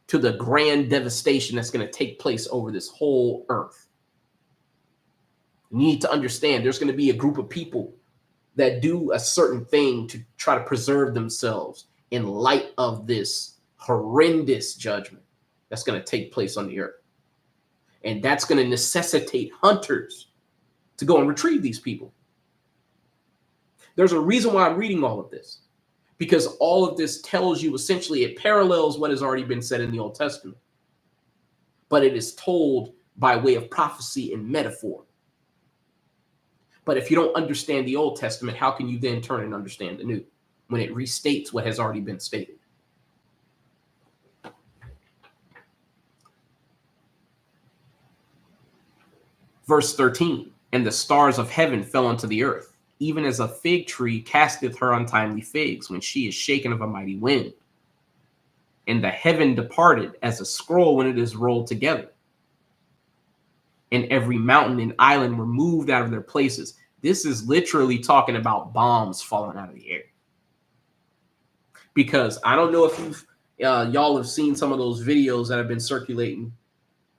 Speaker 1: to the grand devastation that's going to take place over this whole earth. You need to understand there's going to be a group of people that do a certain thing to try to preserve themselves in light of this horrendous judgment that's going to take place on the earth. And that's going to necessitate hunters to go and retrieve these people. There's a reason why I'm reading all of this, because all of this tells you essentially it parallels what has already been said in the Old Testament, but it is told by way of prophecy and metaphor. But if you don't understand the Old Testament, how can you then turn and understand the New when it restates what has already been stated? Verse 13, and the stars of heaven fell unto the earth, even as a fig tree casteth her untimely figs when she is shaken of a mighty wind. And the heaven departed as a scroll when it is rolled together. And every mountain and island were moved out of their places. This is literally talking about bombs falling out of the air. Because I don't know if y'all have seen some of those videos that have been circulating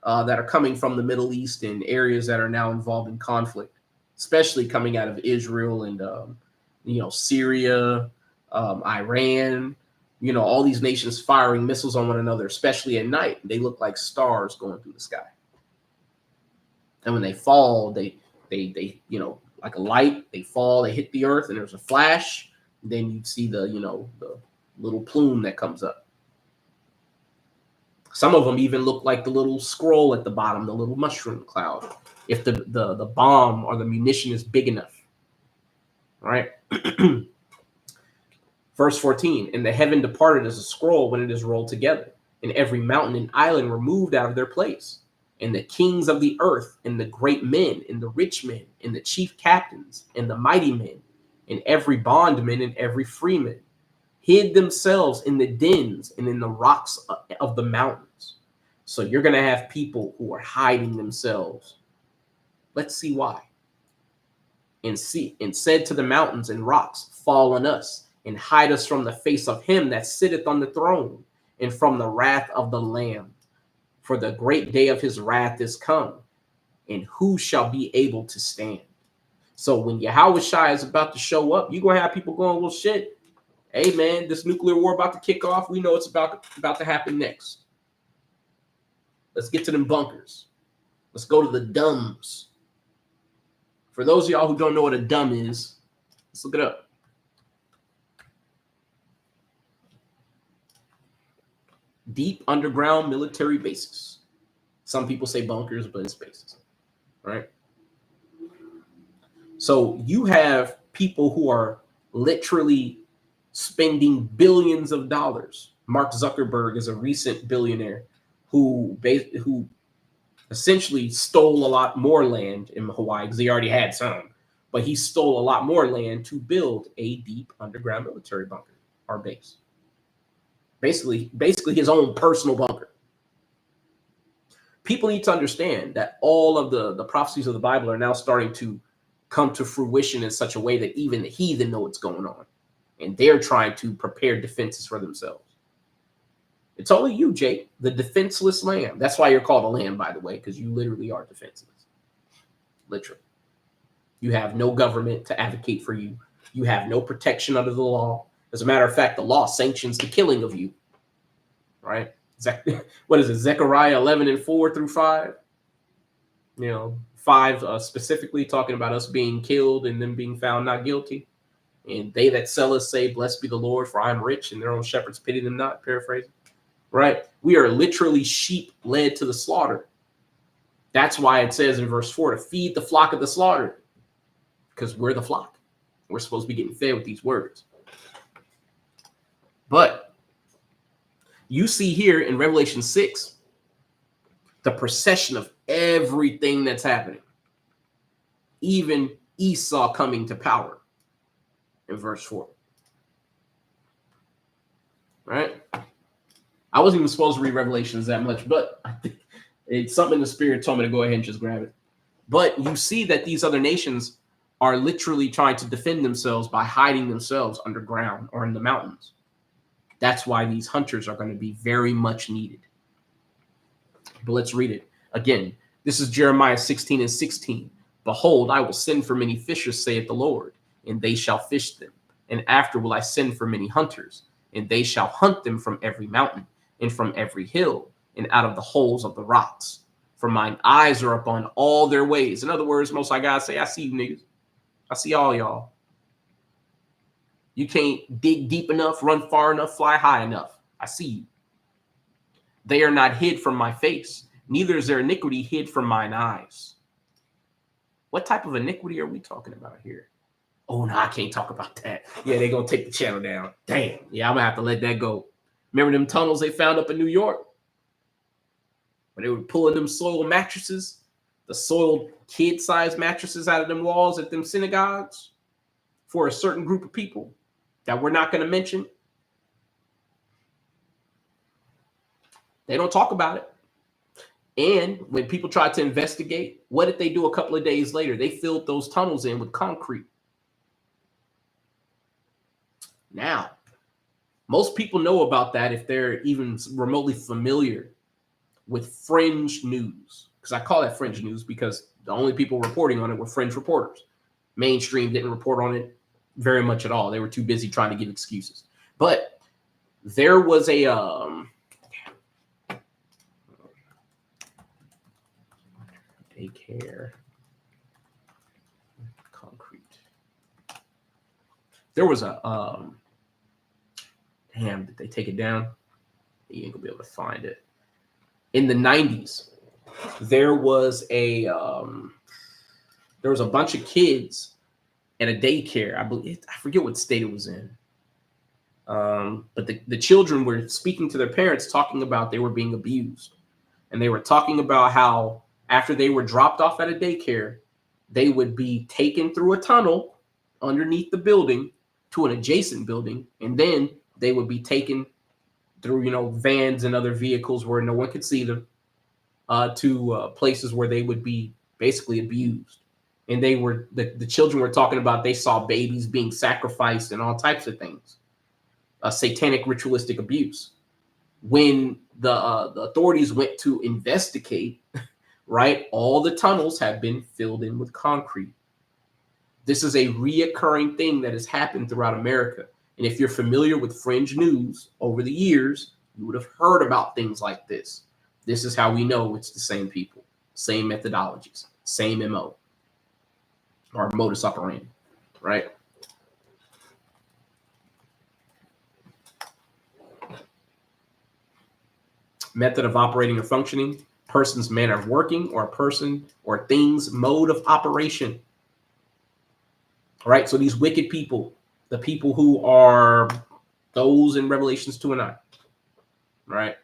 Speaker 1: that are coming from the Middle East and areas that are now involved in conflict, especially coming out of Israel and, Syria, Iran, all these nations firing missiles on one another, especially at night. They look like stars going through the sky. And when they fall, they like a light, they fall, they hit the earth, and there's a flash. Then you see the little plume that comes up. Some of them even look like the little scroll at the bottom, the little mushroom cloud, if the bomb or the munition is big enough. All right. Verse 14, and the heaven departed as a scroll when it is rolled together, and every mountain and island were moved out of their place. And the kings of the earth, and the great men, and the rich men, and the chief captains, and the mighty men, and every bondman and every freeman hid themselves in the dens and in the rocks of the mountains. So you're going to have people who are hiding themselves. Let's see why. And said to the mountains and rocks, fall on us and hide us from the face of him that sitteth on the throne and from the wrath of the Lamb. For the great day of his wrath is come, and who shall be able to stand? So when Yahushua is about to show up, you're going to have people going, well, shit, hey, man, this nuclear war about to kick off. We know it's about to happen next. Let's get to them bunkers. Let's go to the dumbs. For those of y'all who don't know what a dumb is, let's look it up. Deep underground military bases. Some people say bunkers, but it's bases, right? So you have people who are literally spending billions of dollars. Mark Zuckerberg is a recent billionaire who essentially stole a lot more land in Hawaii because he already had some, but he stole a lot more land to build a deep underground military bunker or base. Basically his own personal bunker. People need to understand that all of the prophecies of the Bible are now starting to come to fruition in such a way that even the heathen know what's going on. And they're trying to prepare defenses for themselves. It's only you, Jake, the defenseless lamb. That's why you're called a lamb, by the way, because you literally are defenseless. Literally. You have no government to advocate for you. You have no protection under the law. As a matter of fact, the law sanctions the killing of you. Right? What is it? Zechariah 11:4-5. 5 specifically talking about us being killed and them being found not guilty. And they that sell us say, blessed be the Lord, for I am rich, and their own shepherds pity them not, paraphrasing. Right? We are literally sheep led to the slaughter. That's why it says in verse 4 to feed the flock of the slaughter. Because we're the flock. We're supposed to be getting fed with these words. But you see here in Revelation 6, the procession of everything that's happening. Even Esau coming to power in verse 4. Right? I wasn't even supposed to read Revelations that much, but I think it's something in the spirit told me to go ahead and just grab it. But you see that these other nations are literally trying to defend themselves by hiding themselves underground or in the mountains. That's why these hunters are going to be very much needed. But let's read it again. This is Jeremiah 16:16. Behold, I will send for many fishers, saith the Lord, and they shall fish them. And after will I send for many hunters, and they shall hunt them from every mountain and from every hill and out of the holes of the rocks. For mine eyes are upon all their ways. In other words, Most High God say, I see you niggas. I see all y'all. You can't dig deep enough, run far enough, fly high enough. I see you. They are not hid from my face, neither is their iniquity hid from mine eyes. What type of iniquity are we talking about here? Oh, no, I can't talk about that. Yeah, they're going to take the channel down. Damn. Yeah, I'm going to have to let that go. Remember them tunnels they found up in New York? Where they were pulling them soiled mattresses, the soiled kid-sized mattresses out of them walls at them synagogues for a certain group of people that we're not going to mention. They don't talk about it. And when people tried to investigate, what did they do a couple of days later? They filled those tunnels in with concrete. Now, most people know about that if they're even remotely familiar with fringe news. Because I call that fringe news because the only people reporting on it were fringe reporters. Mainstream didn't report on it very much at all. They were too busy trying to give excuses. But there was a daycare concrete. There was a damn, did they take it down? You ain't gonna be able to find it. In the 90s, there was a bunch of kids at a daycare. I forget what state it was in. But the children were speaking to their parents, talking about they were being abused. And they were talking about how after they were dropped off at a daycare, they would be taken through a tunnel underneath the building to an adjacent building, and then they would be taken through, vans and other vehicles where no one could see them, to places where they would be basically abused. And they were the children we're talking about. They saw babies being sacrificed and all types of things, satanic ritualistic abuse. When the authorities went to investigate, right, all the tunnels have been filled in with concrete. This is a reoccurring thing that has happened throughout America. And if you're familiar with fringe news over the years, you would have heard about things like this. This is how we know it's the same people, same methodologies, same MO, or modus operandi, right? Method of operating or functioning, person's manner of working, or a person or thing's mode of operation. All right, so these wicked people, the people who are those in Revelations 2 and 9, right?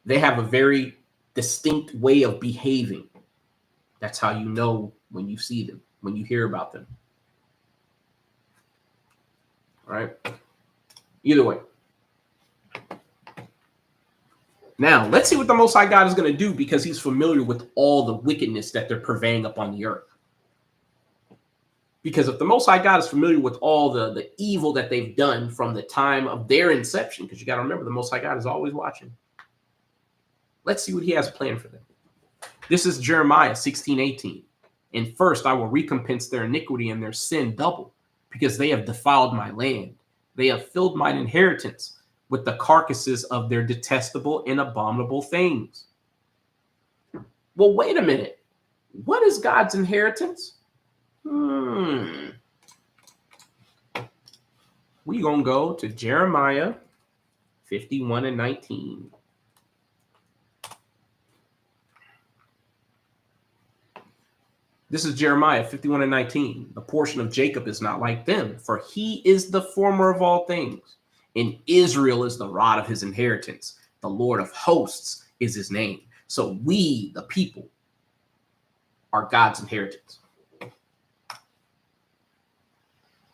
Speaker 1: They have a very distinct way of behaving. That's how you know when you see them, when you hear about them. All right? Either way. Now, let's see what the Most High God is going to do, because he's familiar with all the wickedness that they're purveying upon the earth. Because if the Most High God is familiar with all the evil that they've done from the time of their inception, because you got to remember, the Most High God is always watching. Let's see what he has planned for them. This is Jeremiah 16:18. And first I will recompense their iniquity and their sin double, because they have defiled my land. They have filled mine inheritance with the carcasses of their detestable and abominable things. Well, wait a minute. What is God's inheritance? We're going to go to Jeremiah 51:19. This is Jeremiah 51:19. The portion of Jacob is not like them, for he is the former of all things, and Israel is the rod of his inheritance. The Lord of hosts is his name. So we, the people, are God's inheritance.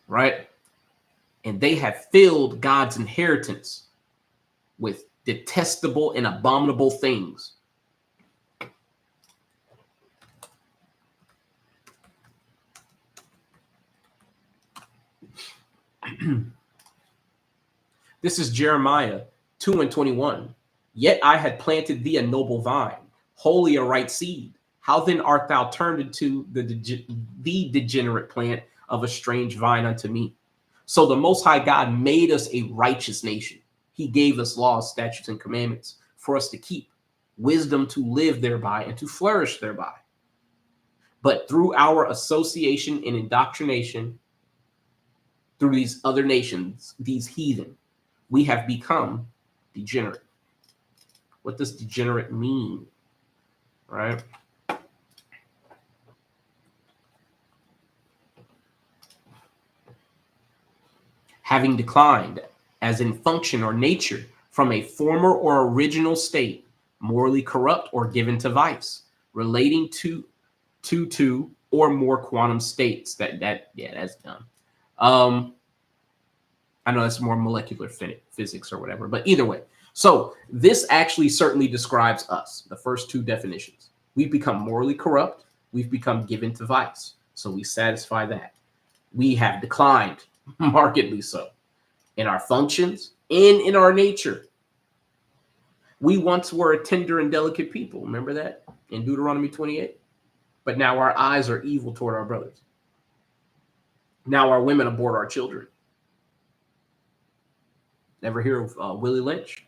Speaker 1: Right? And they have filled God's inheritance with detestable and abominable things. This is Jeremiah 2:21. Yet I had planted thee a noble vine, wholly a right seed. How then art thou turned into the degenerate plant of a strange vine unto me? So the Most High God made us a righteous nation. He gave us laws, statutes, and commandments for us to keep, wisdom to live thereby and to flourish thereby. But through our association and indoctrination, through these other nations, these heathen, we have become degenerate. What does degenerate mean? Right? Having declined, as in function or nature, from a former or original state, morally corrupt or given to vice, relating to two or more quantum states. That's dumb. I know that's more molecular physics or whatever, but either way. So this actually certainly describes us, the first two definitions. We've become morally corrupt. We've become given to vice. So we satisfy that. We have declined, markedly so, in our functions and in our nature. We once were a tender and delicate people. Remember that in Deuteronomy 28? But now our eyes are evil toward our brothers. Now our women abhor our children. Never hear of Willie Lynch?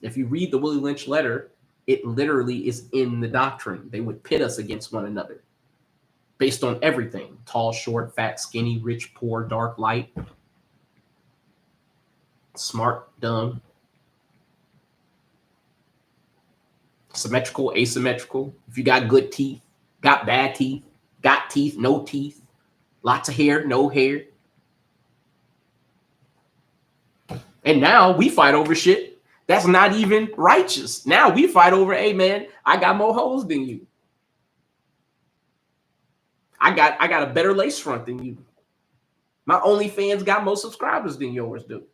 Speaker 1: If you read the Willie Lynch letter, it literally is in the doctrine. They would pit us against one another based on everything: tall, short, fat, skinny, rich, poor, dark, light, smart, dumb, symmetrical, asymmetrical. If you got good teeth, got bad teeth, got teeth, no teeth, lots of hair, no hair. And now we fight over shit that's not even righteous. Now we fight over, hey man, I got more hoes than you. I got a better lace front than you. My OnlyFans got more subscribers than yours do.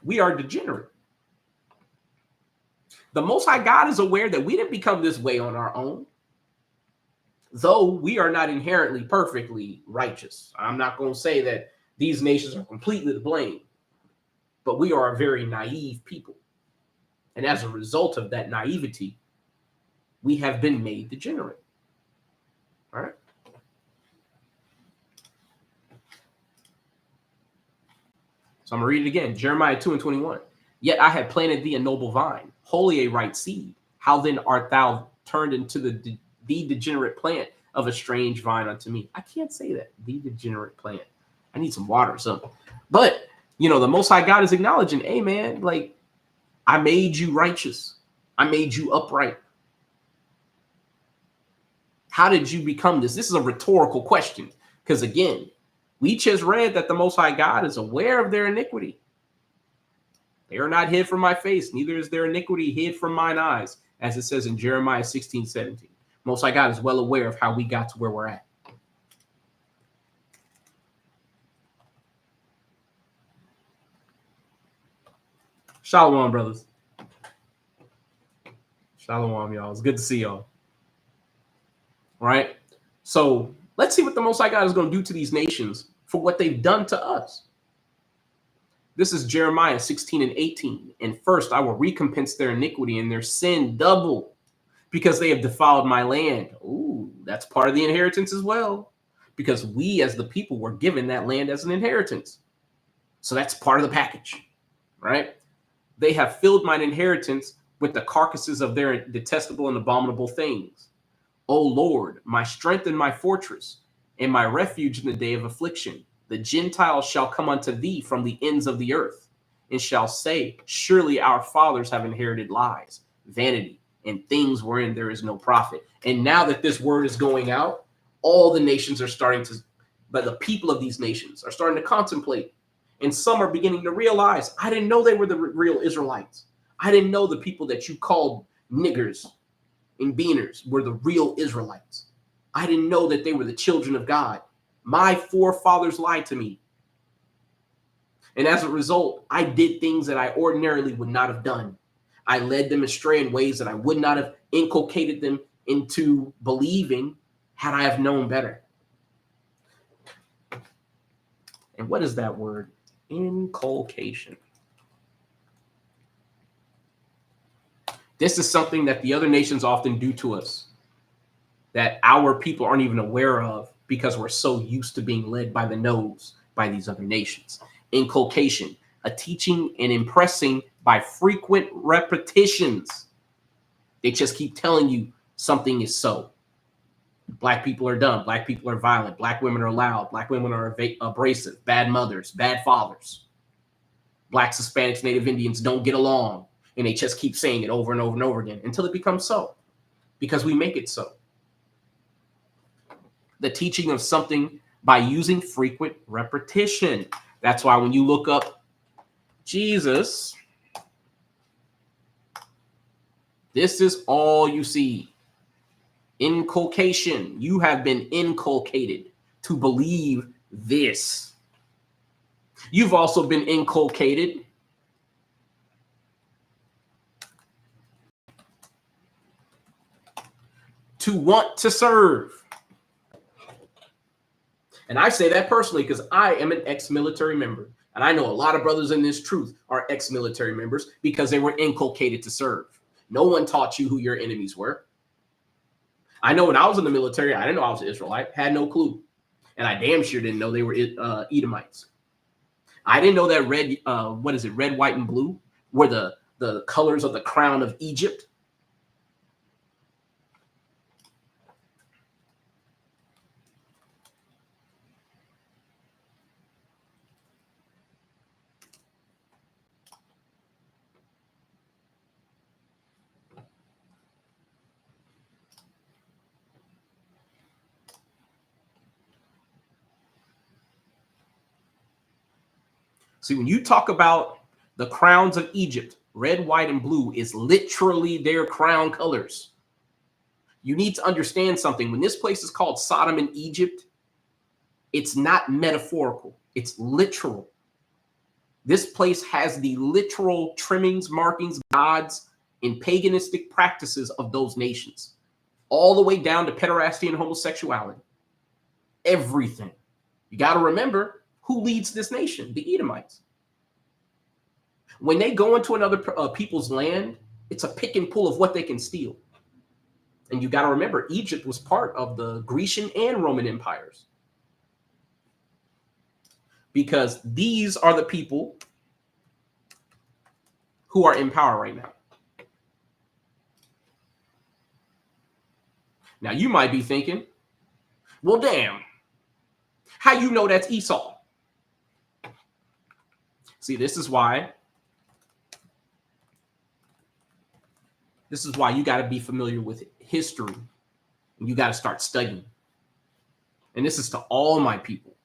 Speaker 1: We are degenerate. The Most High God is aware that we didn't become this way on our own. Though we are not inherently perfectly righteous. I'm not going to say that these nations are completely to blame, but we are a very naive people. And as a result of that naivety, we have been made degenerate. All right. So I'm going to read it again. Jeremiah 2:21. Yet I have planted thee a noble vine, wholly a right seed. How then art thou turned into the degenerate plant of a strange vine unto me? I can't say that. The degenerate plant. I need some water or something. But, the Most High God is acknowledging, hey, man, like, I made you righteous. I made you upright. How did you become this? This is a rhetorical question. Because, again, we just read that the Most High God is aware of their iniquity. They are not hid from my face, neither is their iniquity hid from mine eyes, as it says in Jeremiah 16:17. Most High God is well aware of how we got to where we're at. Shalom, brothers. Shalom, y'all. It's good to see y'all. All right. So let's see what the Most High God is going to do to these nations for what they've done to us. This is Jeremiah 16:18. And first, I will recompense their iniquity and their sin double, because they have defiled my land. Ooh, that's part of the inheritance as well, because we as the people were given that land as an inheritance. So that's part of the package, right? They have filled mine inheritance with the carcasses of their detestable and abominable things. O Lord, my strength and my fortress, and my refuge in the day of affliction. The Gentiles shall come unto thee from the ends of the earth, and shall say, surely our fathers have inherited lies, vanity, and things wherein there is no profit. And now that this word is going out, all the nations are starting to, but the people of these nations are starting to contemplate. And some are beginning to realize, I didn't know they were the real Israelites. I didn't know the people that you called niggers and beaners were the real Israelites. I didn't know that they were the children of God. My forefathers lied to me. And as a result, I did things that I ordinarily would not have done. I led them astray in ways that I would not have inculcated them into believing had I have known better. And what is that word? Inculcation. This is something that the other nations often do to us, that our people aren't even aware of because we're so used to being led by the nose by these other nations. Inculcation, a teaching and impressing by frequent repetitions. They just keep telling you something is so. Black people are dumb. Black people are violent. Black women are loud. Black women are abrasive. Bad mothers. Bad fathers. Blacks, Hispanics, Native Indians don't get along. And they just keep saying it over and over and over again until it becomes so, because we make it so. The teaching of something by using frequent repetition. That's why when you look up Jesus, this is all you see. Inculcation. You have been inculcated to believe this. You've also been inculcated to want to serve. And I say that personally because I am an ex-military member. And I know a lot of brothers in this truth are ex-military members because they were inculcated to serve. No one taught you who your enemies were. I know when I was in the military, I didn't know I was an Israelite, had no clue. And I damn sure didn't know they were Edomites. I didn't know that red, red, white, and blue were the colors of the crown of Egypt. See, when you talk about the crowns of Egypt, red, white, and blue is literally their crown colors. You need to understand something. When this place is called Sodom and Egypt, it's not metaphorical. It's literal. This place has the literal trimmings, markings, gods, and paganistic practices of those nations, all the way down to pederasty and homosexuality. Everything. You got to remember who leads this nation, the Edomites. When they go into another people's land, it's a pick and pull of what they can steal. And you got to remember, Egypt was part of the Grecian and Roman empires. Because these are the people who are in power right now. Now, you might be thinking, well, damn, how you know that's Esau? See, this is why you got to be familiar with history, and you got to start studying. And this is to all my people.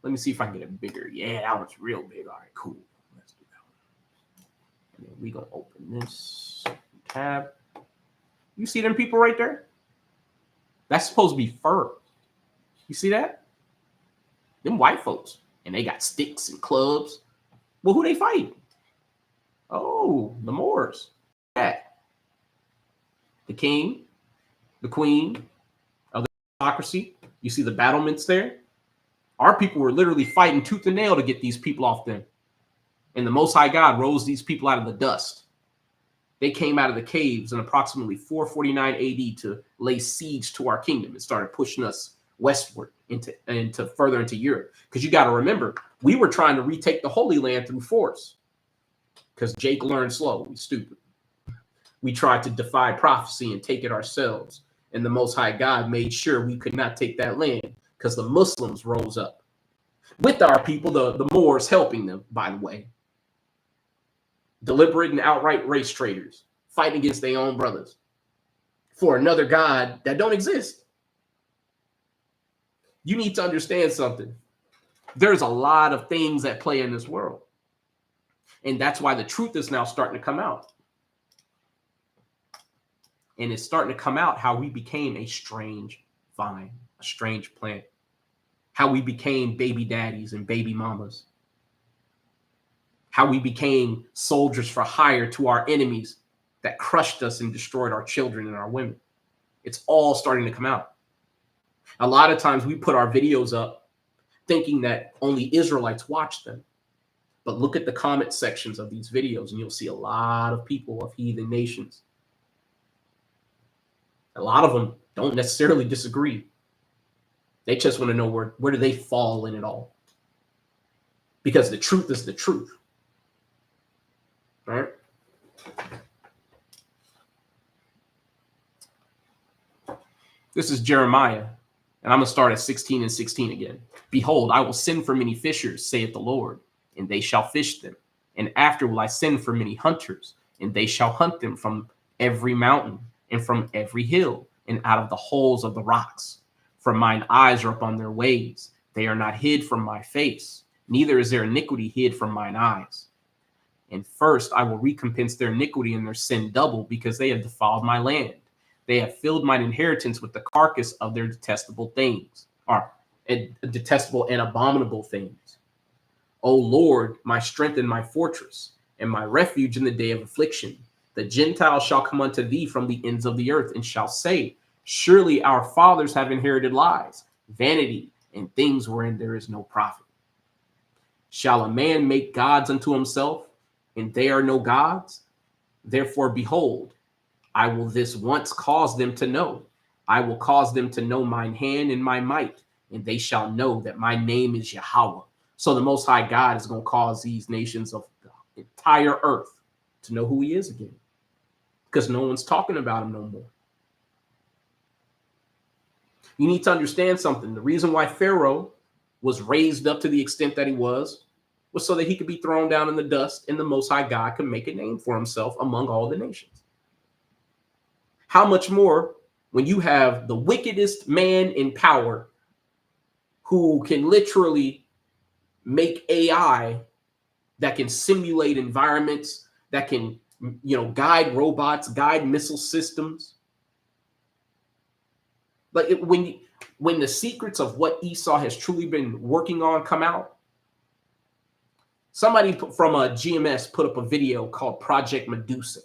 Speaker 1: Let me see if I can get it bigger. Yeah, that one's real big. All right, cool. Let's do that one. And then we're going to open this tab. You see them people right there? That's supposed to be fur. You see that? Them white folks. And they got sticks and clubs. Well, who they fight? Oh, the Moors. Yeah. The king, the queen of the democracy. You see the battlements there? Our people were literally fighting tooth and nail to get these people off them. And the Most High God rose these people out of the dust. They came out of the caves in approximately 449 AD to lay siege to our kingdom and started pushing us westward into further into Europe. Because you got to remember, we were trying to retake the Holy Land through force. Because Jake learned slow. We stupid. We tried to defy prophecy and take it ourselves. And the Most High God made sure we could not take that land because the Muslims rose up. With our people, the Moors helping them, by the way. Deliberate and outright race traders fighting against their own brothers for another God that don't exist. You need to understand something. There's a lot of things at play in this world. And that's why the truth is now starting to come out. And it's starting to come out how we became a strange vine, a strange plant. How we became baby daddies and baby mamas. How we became soldiers for hire to our enemies that crushed us and destroyed our children and our women. It's all starting to come out. A lot of times we put our videos up thinking that only Israelites watch them. But look at the comment sections of these videos and you'll see a lot of people of heathen nations. A lot of them don't necessarily disagree. They just want to know where do they fall in it all. Because the truth is the truth. All right? This is Jeremiah, and I'm going to start at 16 and 16 again. Behold, I will send for many fishers, saith the Lord, and they shall fish them. And after will I send for many hunters, and they shall hunt them from every mountain and from every hill and out of the holes of the rocks. For mine eyes are upon their ways. They are not hid from my face, neither is their iniquity hid from mine eyes. And first I will recompense their iniquity and their sin double, because they have defiled my land. They have filled mine inheritance with the carcass of their detestable things, or detestable and abominable things. O Lord, my strength and my fortress, and my refuge in the day of affliction. The Gentiles shall come unto thee from the ends of the earth, and shall say, surely our fathers have inherited lies, vanity, and things wherein there is no profit. Shall a man make gods unto himself, and they are no gods? Therefore, behold, I will this once cause them to know. I will cause them to know mine hand and my might, and they shall know that my name is Yahweh. So the Most High God is going to cause these nations of the entire earth to know who he is again, because no one's talking about him no more. You need to understand something. The reason why Pharaoh was raised up to the extent that he was so that he could be thrown down in the dust and the Most High God could make a name for himself among all the nations. How much more when you have the wickedest man in power who can literally make AI that can simulate environments, that can, guide robots, guide missile systems, Like when the secrets of what Esau has truly been working on come out, somebody from a GMS put up a video called Project Medusa.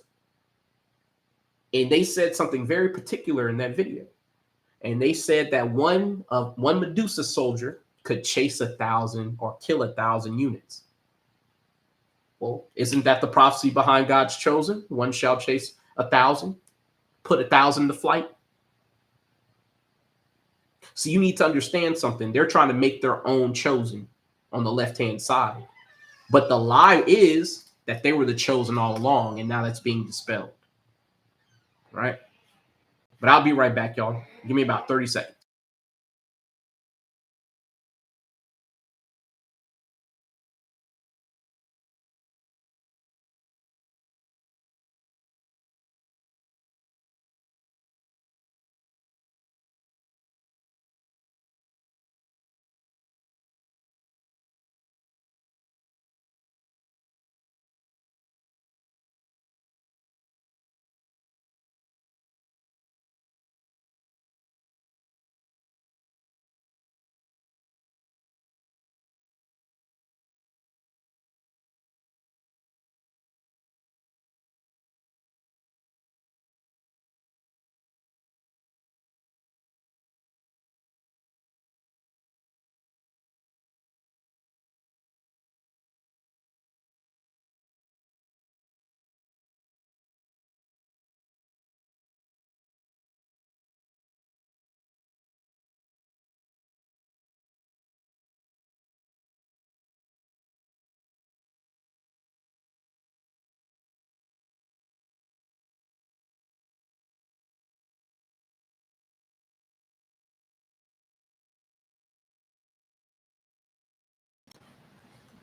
Speaker 1: And they said something very particular in that video. And they said that one Medusa soldier could chase 1,000 or kill 1,000 units. Well, isn't that the prophecy behind God's chosen? One shall chase 1,000, put 1,000 to flight. So you need to understand something. They're trying to make their own chosen on the left-hand side. But the lie is that they were the chosen all along, and now that's being dispelled. Right? But I'll be right back, y'all. Give me about 30 seconds.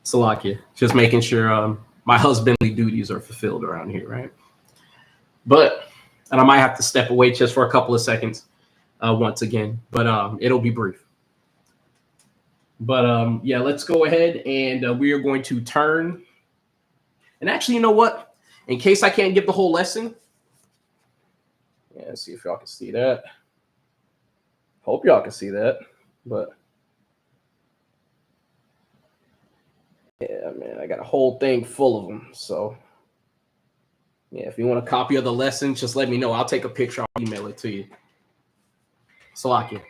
Speaker 1: Salakia. Just making sure my husbandly duties are fulfilled around here, right? And I might have to step away just for a couple of seconds once again, but it'll be brief. But yeah, let's go ahead and we are going to turn. And actually, you know what? In case I can't give the whole lesson, yeah, let's see if y'all can see that. Hope y'all can see that, but yeah, man, I got a whole thing full of them. So yeah, if you want a copy of the lesson, just let me know. I'll take a picture. I'll email it to you. Salakia.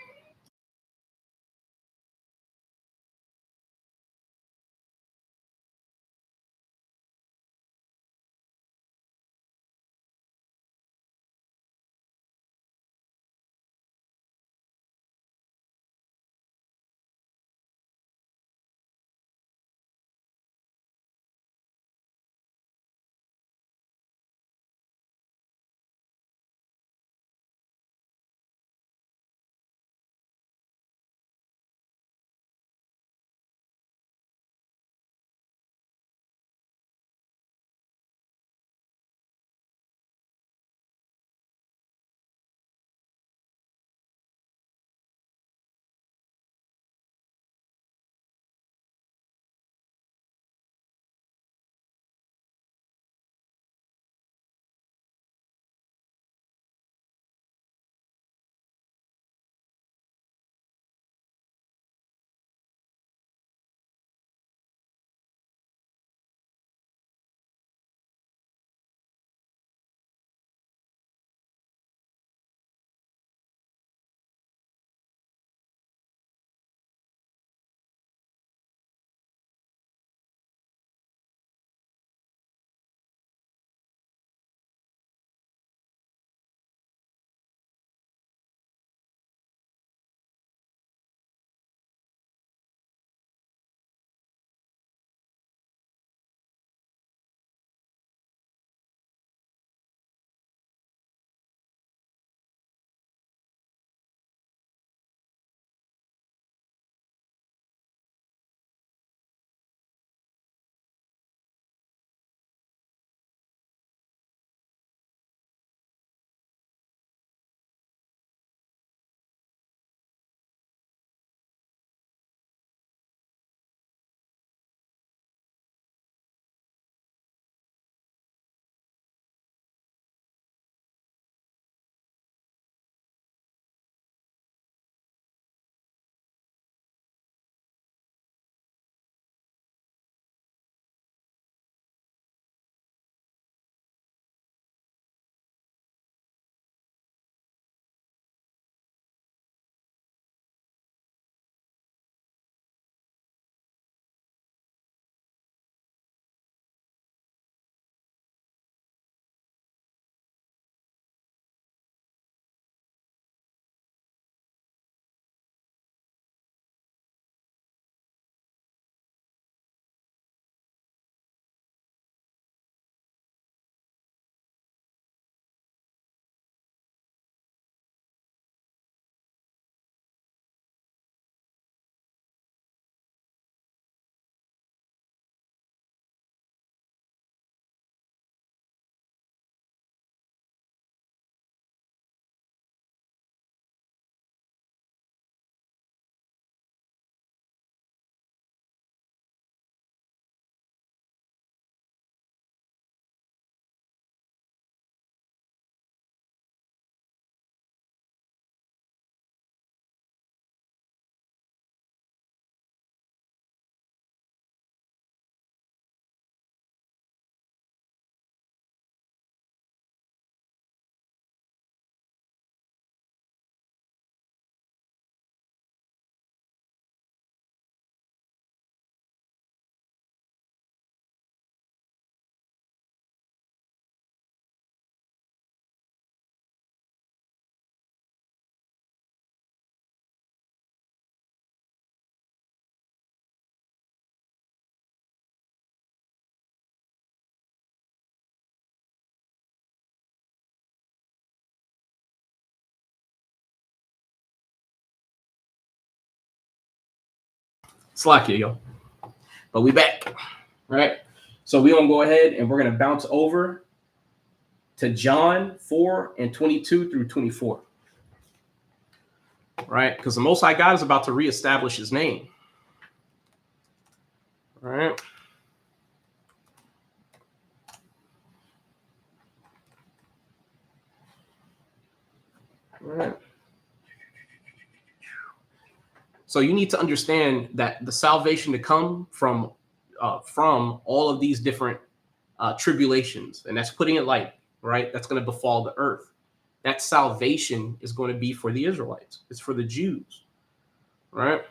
Speaker 1: Slack you, yo. But we back, right? So we're going to go ahead and we're going to bounce over to John 4:22 through 24. Right? Because the Most High God is about to reestablish his name. All right? All right. So you need to understand that the salvation to come from all of these different tribulations, and that's putting it light, right? That's going to befall the earth. That salvation is going to be for the Israelites. It's for the Jews, right?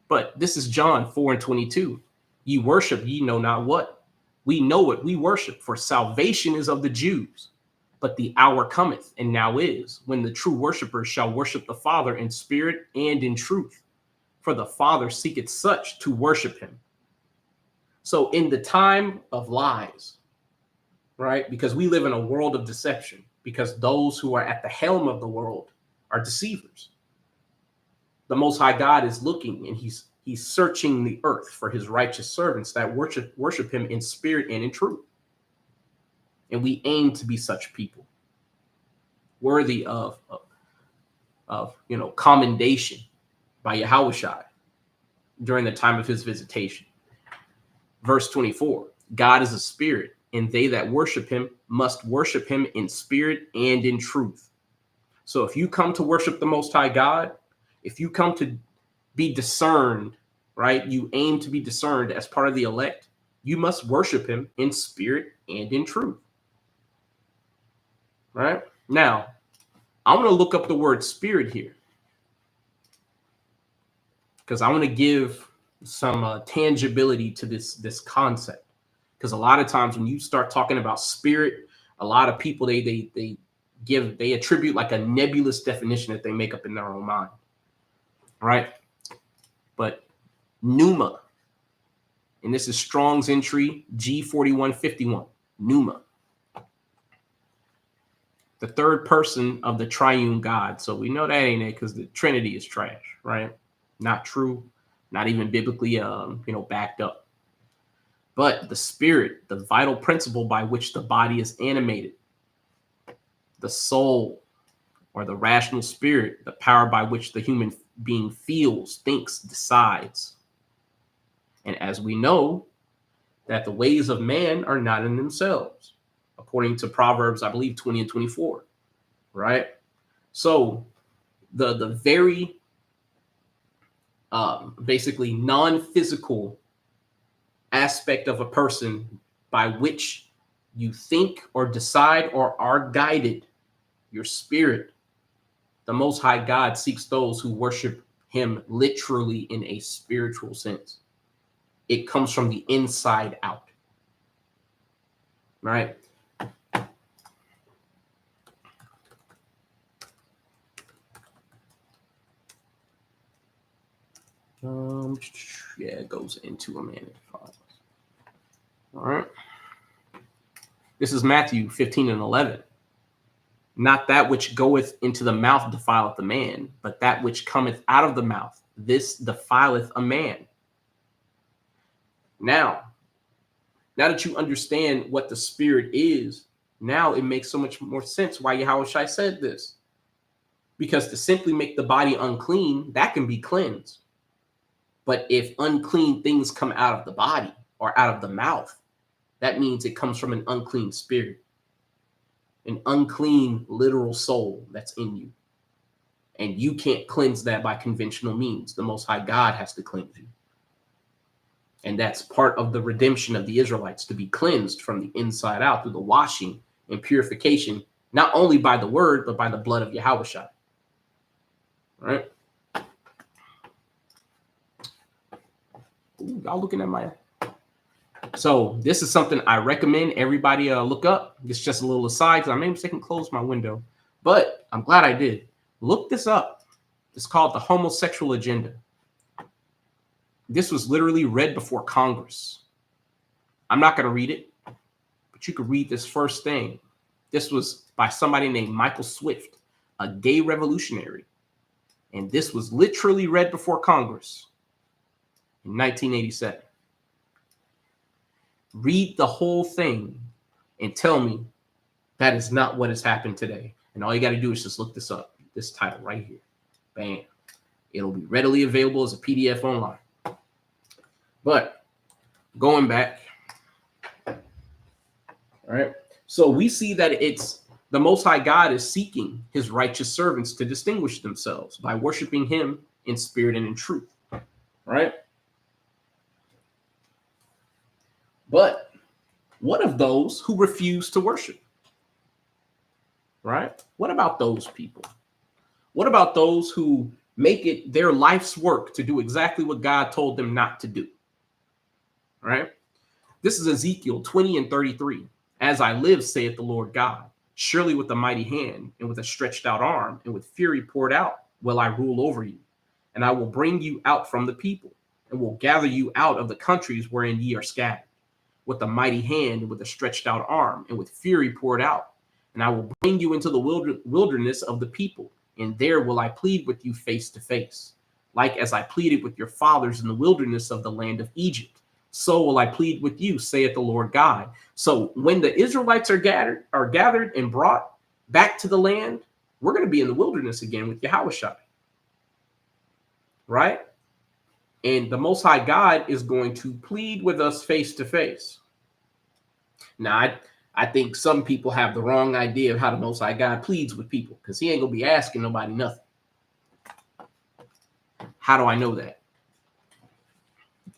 Speaker 1: But this is John 4:22. Ye worship, ye know not what. We know what we worship, for salvation is of the Jews. But the hour cometh, and now is, when the true worshipers shall worship the Father in spirit and in truth. For the Father seeketh such to worship him. So in the time of lies, right? Because we live in a world of deception, because those who are at the helm of the world are deceivers. The Most High God is looking, and he's searching the earth for his righteous servants that worship him in spirit and in truth. And we aim to be such people, worthy of commendation by Yahushua during the time of his visitation. Verse 24, God is a spirit, and they that worship him must worship him in spirit and in truth. So if you come to worship the Most High God, if you come to be discerned, right, you aim to be discerned as part of the elect, you must worship him in spirit and in truth. Right? Now, I want to look up the word spirit here, because I want to give some tangibility to this concept. Because a lot of times when you start talking about spirit, a lot of people they attribute like a nebulous definition that they make up in their own mind, right? But pneuma, and this is Strong's entry G4151, pneuma, the third person of the triune God. So we know that ain't it, because the Trinity is trash, right? Not true, not even biblically backed up. But the spirit, the vital principle by which the body is animated, the soul, or the rational spirit, the power by which the human being feels, thinks, decides. And as we know, that the ways of man are not in themselves, according to Proverbs, I believe, 20 and 24, right? So the very basically non-physical aspect of a person by which you think or decide or are guided, your spirit, the Most High God seeks those who worship him literally in a spiritual sense. It comes from the inside out, right? It goes into a man. All right. This is Matthew 15 and 11. Not that which goeth into the mouth defileth a man, but that which cometh out of the mouth, this defileth a man. Now that you understand what the spirit is, now it makes so much more sense why Yahushua said this. Because to simply make the body unclean, that can be cleansed. But if unclean things come out of the body or out of the mouth, that means it comes from an unclean spirit, an unclean literal soul that's in you. And you can't cleanse that by conventional means. The Most High God has to cleanse you. And that's part of the redemption of the Israelites, to be cleansed from the inside out through the washing and purification, not only by the word, but by the blood of Yahushua. Right? Ooh, y'all looking at my... So this is something I recommend everybody look up. It's just a little aside, because I made a mistake and closed my window. But I'm glad I did. Look this up. It's called The Homosexual Agenda. This was literally read before Congress. I'm not going to read it, but you could read this first thing. This was by somebody named Michael Swift, a gay revolutionary. And this was literally read before Congress in 1987. Read the whole thing and tell me that is not what has happened today. And all you got to do is just look this up, this title right here. Bam. It'll be readily available as a PDF online. But going back, all right, so we see that it's the Most High God is seeking his righteous servants to distinguish themselves by worshiping him in spirit and in truth, right? But what of those who refuse to worship, right? What about those people? What about those who make it their life's work to do exactly what God told them not to do, right? This is Ezekiel 20 and 33. As I live, saith the Lord God, surely with a mighty hand and with a stretched out arm and with fury poured out will I rule over you. And I will bring you out from the people and will gather you out of the countries wherein ye are scattered, with a mighty hand and with a stretched out arm and with fury poured out. And I will bring you into the wilderness of the people, and there will I plead with you face to face, like as I pleaded with your fathers in the wilderness of the land of Egypt. So will I plead with you, saith the Lord God. So when the Israelites are gathered and brought back to the land, we're going to be in the wilderness again with Yahushua, right? And the Most High God is going to plead with us face to face. Now, I think some people have the wrong idea of how the Most High God pleads with people, because he ain't going to be asking nobody nothing. How do I know that?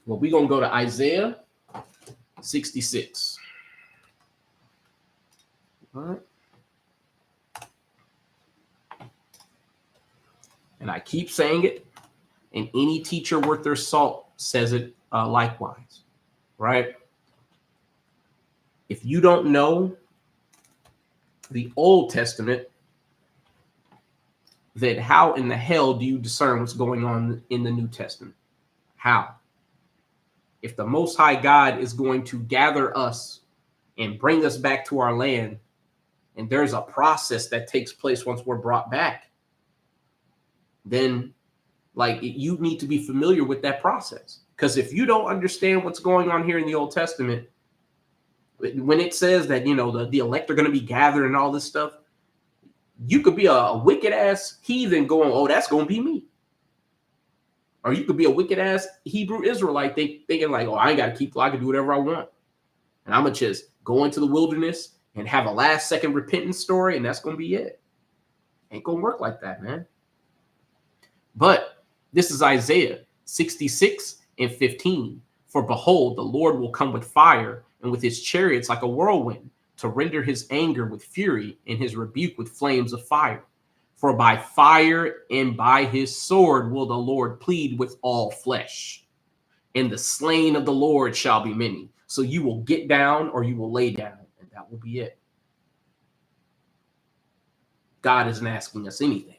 Speaker 1: Well, we're going to go to Isaiah 66. All right. And I keep saying it, and any teacher worth their salt says it likewise, right? If you don't know the Old Testament, then how in the hell do you discern what's going on in the New Testament? How? If the Most High God is going to gather us and bring us back to our land, and there's a process that takes place once we're brought back, then you need to be familiar with that process. Because if you don't understand what's going on here in the Old Testament, when it says that, the elect are going to be gathered and all this stuff, you could be a wicked ass heathen going, oh, that's going to be me. Or you could be a wicked ass Hebrew Israelite thinking like, oh, I ain't got to keep law. I can do whatever I want. And I'm going to just go into the wilderness and have a last second repentance story. And that's going to be it. Ain't going to work like that, man. But this is Isaiah 66 and 15. For behold, the Lord will come with fire and with his chariots like a whirlwind, to render his anger with fury and his rebuke with flames of fire. For by fire and by his sword will the Lord plead with all flesh. And the slain of the Lord shall be many. So you will get down or you will lay down, and that will be it. God isn't asking us anything.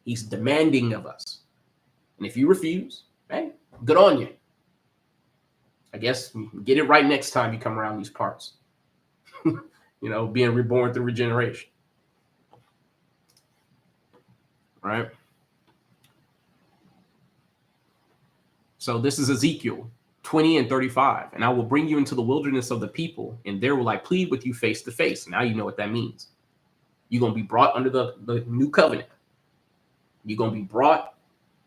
Speaker 1: He's demanding of us. And if you refuse, hey, good on you. I guess get it right next time you come around these parts. Being reborn through regeneration. Right? So this is Ezekiel 20 and 35. And I will bring you into the wilderness of the people, and there will I plead with you face to face. Now you know what that means. You're going to be brought under the new covenant. You're going to be brought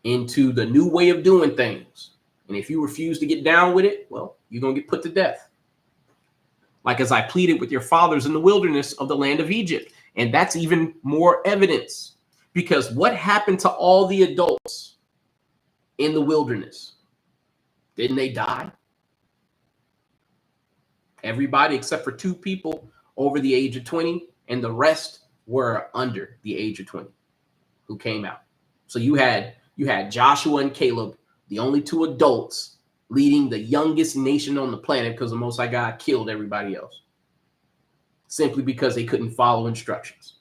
Speaker 1: into the new way of doing things. And if you refuse to get down with it, well, you're going to get put to death. Like as I pleaded with your fathers in the wilderness of the land of Egypt. And that's even more evidence. Because what happened to all the adults in the wilderness? Didn't they die? Everybody except for 2 people over the age of 20, and the rest were under the age of 20 who came out. So you had Joshua and Caleb, the only 2 adults leading the youngest nation on the planet, because the Most High God killed everybody else simply because they couldn't follow instructions.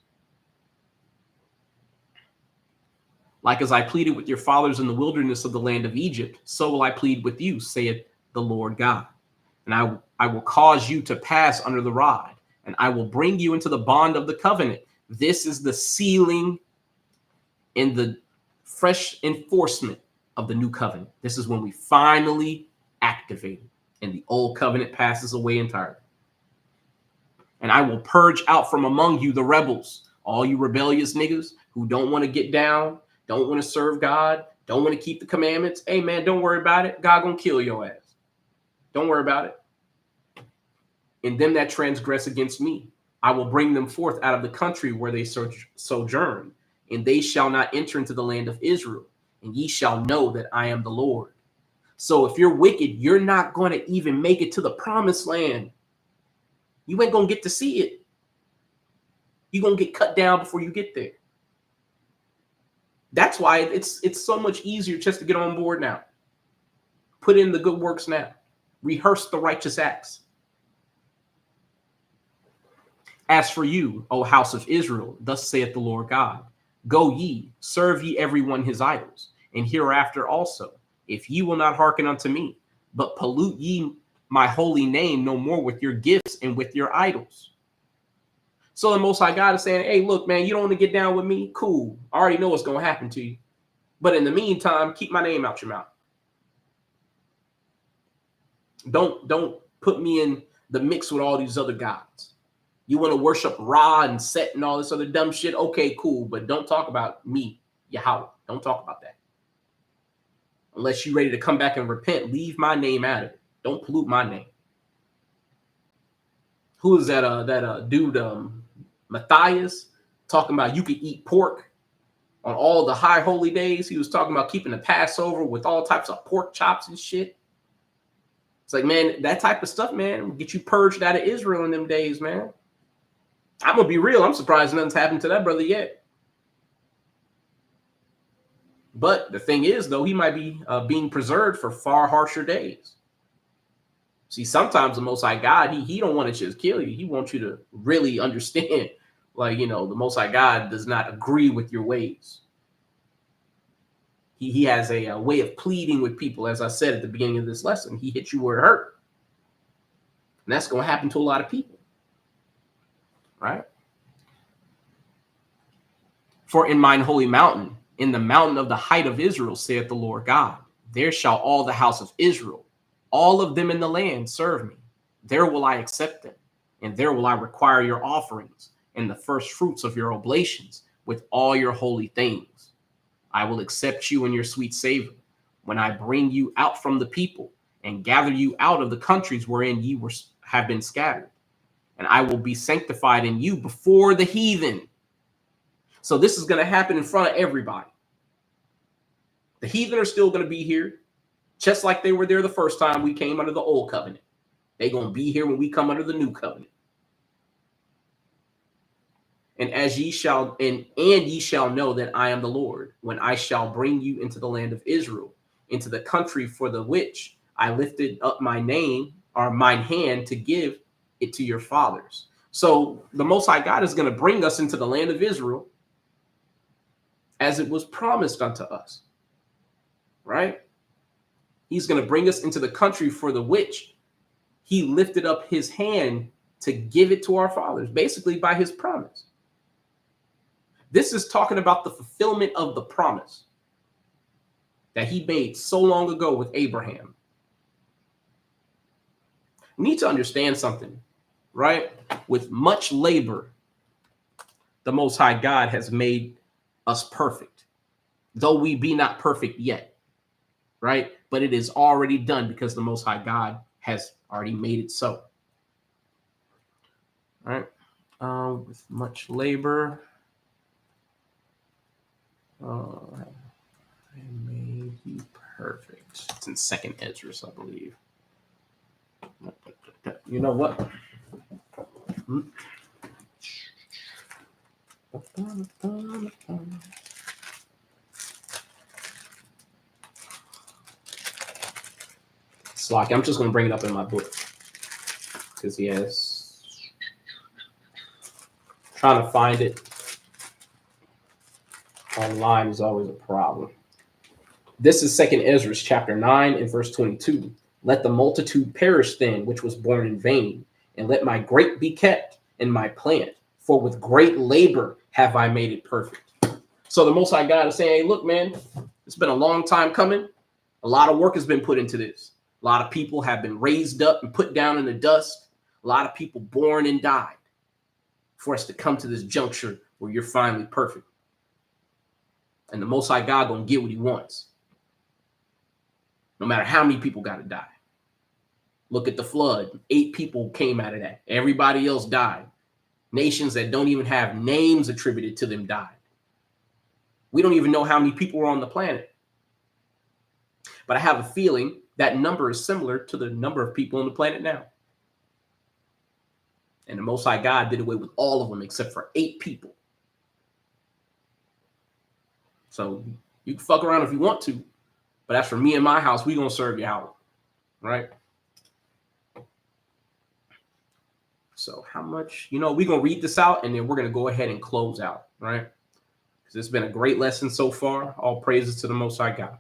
Speaker 1: Like as I pleaded with your fathers in the wilderness of the land of Egypt, so will I plead with you, saith the Lord God. And I will cause you to pass under the rod, and I will bring you into the bond of the covenant. This is the sealing and the fresh enforcement of the new covenant. This is when we finally activate it, and the old covenant passes away entirely. And I will purge out from among you the rebels, all you rebellious niggas who don't want to get down, don't want to serve God, don't want to keep the commandments. Hey, man, don't worry about it. God gonna kill your ass. Don't worry about it. And them that transgress against me, I will bring them forth out of the country where they sojourn, and they shall not enter into the land of Israel, and ye shall know that I am the Lord. So if you're wicked, you're not going to even make it to the promised land. You ain't going to get to see it. You're going to get cut down before you get there. That's why it's so much easier just to get on board now. Put in the good works now. Rehearse the righteous acts. As for you, O house of Israel, thus saith the Lord God, go ye, serve ye every one his idols, and hereafter also, if ye will not hearken unto me, but pollute ye my holy name no more with your gifts and with your idols. So the Most High God is saying, hey, look, man, you don't want to get down with me? Cool. I already know what's going to happen to you. But in the meantime, keep my name out your mouth. Don't put me in the mix with all these other gods. You want to worship Ra and Set and all this other dumb shit? Okay, cool. But don't talk about me, Yahweh. Don't talk about that. Unless you're ready to come back and repent, leave my name out of it. Don't pollute my name. Who is that dude, Matthias, talking about you could eat pork on all the high holy days? He was talking about keeping the Passover with all types of pork chops and shit. It's like, man, that type of stuff, man, will get you purged out of Israel in them days, man. I'm going to be real. I'm surprised nothing's happened to that brother yet. But the thing is, though, he might be being preserved for far harsher days. See, sometimes the Most High God, he don't want to just kill you. He wants you to really understand, like, you know, the Most High God does not agree with your ways. He has a way of pleading with people. As I said at the beginning of this lesson, he hits you where it hurt. And that's going to happen to a lot of people. Right? For in mine holy mountain, in the mountain of the height of Israel, saith the Lord God, there shall all the house of Israel, all of them in the land, serve me. There will I accept them, and there will I require your offerings and the first fruits of your oblations with all your holy things. I will accept you and your sweet savor when I bring you out from the people and gather you out of the countries wherein ye have been scattered. And I will be sanctified in you before the heathen. So this is going to happen in front of everybody. The heathen are still going to be here, just like they were there the first time we came under the old covenant. They're going to be here when we come under the new covenant. And as ye shall, and ye shall know that I am the Lord, when I shall bring you into the land of Israel, into the country for the which I lifted up my name, or mine hand, to give it to your fathers. So the Most High God is going to bring us into the land of Israel as it was promised unto us, right? He's going to bring us into the country for the which he lifted up his hand to give it to our fathers, basically by his promise. This is talking about the fulfillment of the promise that he made so long ago with Abraham. We need to understand something, right? With much labor, the Most High God has made us perfect, though we be not perfect yet, right? But it is already done because the Most High God has already made it so. All right. With much labor, I made you perfect. It's in 2nd Ezra, I believe. You know what? Slack. I'm just going to bring it up in my book because trying to find it online is always a problem. This is 2nd Ezra chapter 9 and verse 22. Let the multitude perish then, which was born in vain, and let my grape be kept and my plant, for with great labor have I made it perfect. So the Most High God is saying, hey, look, man, it's been a long time coming. A lot of work has been put into this. A lot of people have been raised up and put down in the dust. A lot of people born and died for us to come to this juncture where you're finally perfect. And the Most High God gonna get what he wants. No matter how many people got to die. Look at the flood. 8 people came out of that. Everybody else died. Nations that don't even have names attributed to them died. We don't even know how many people were on the planet. But I have a feeling that number is similar to the number of people on the planet now. And the Most High God did away with all of them except for 8 people. So you can fuck around if you want to, but as for me and my house, we gonna serve Yahweh, right? So how much, we're gonna read this out and then we're gonna go ahead and close out, right? Because it's been a great lesson so far. All praises to the Most High God.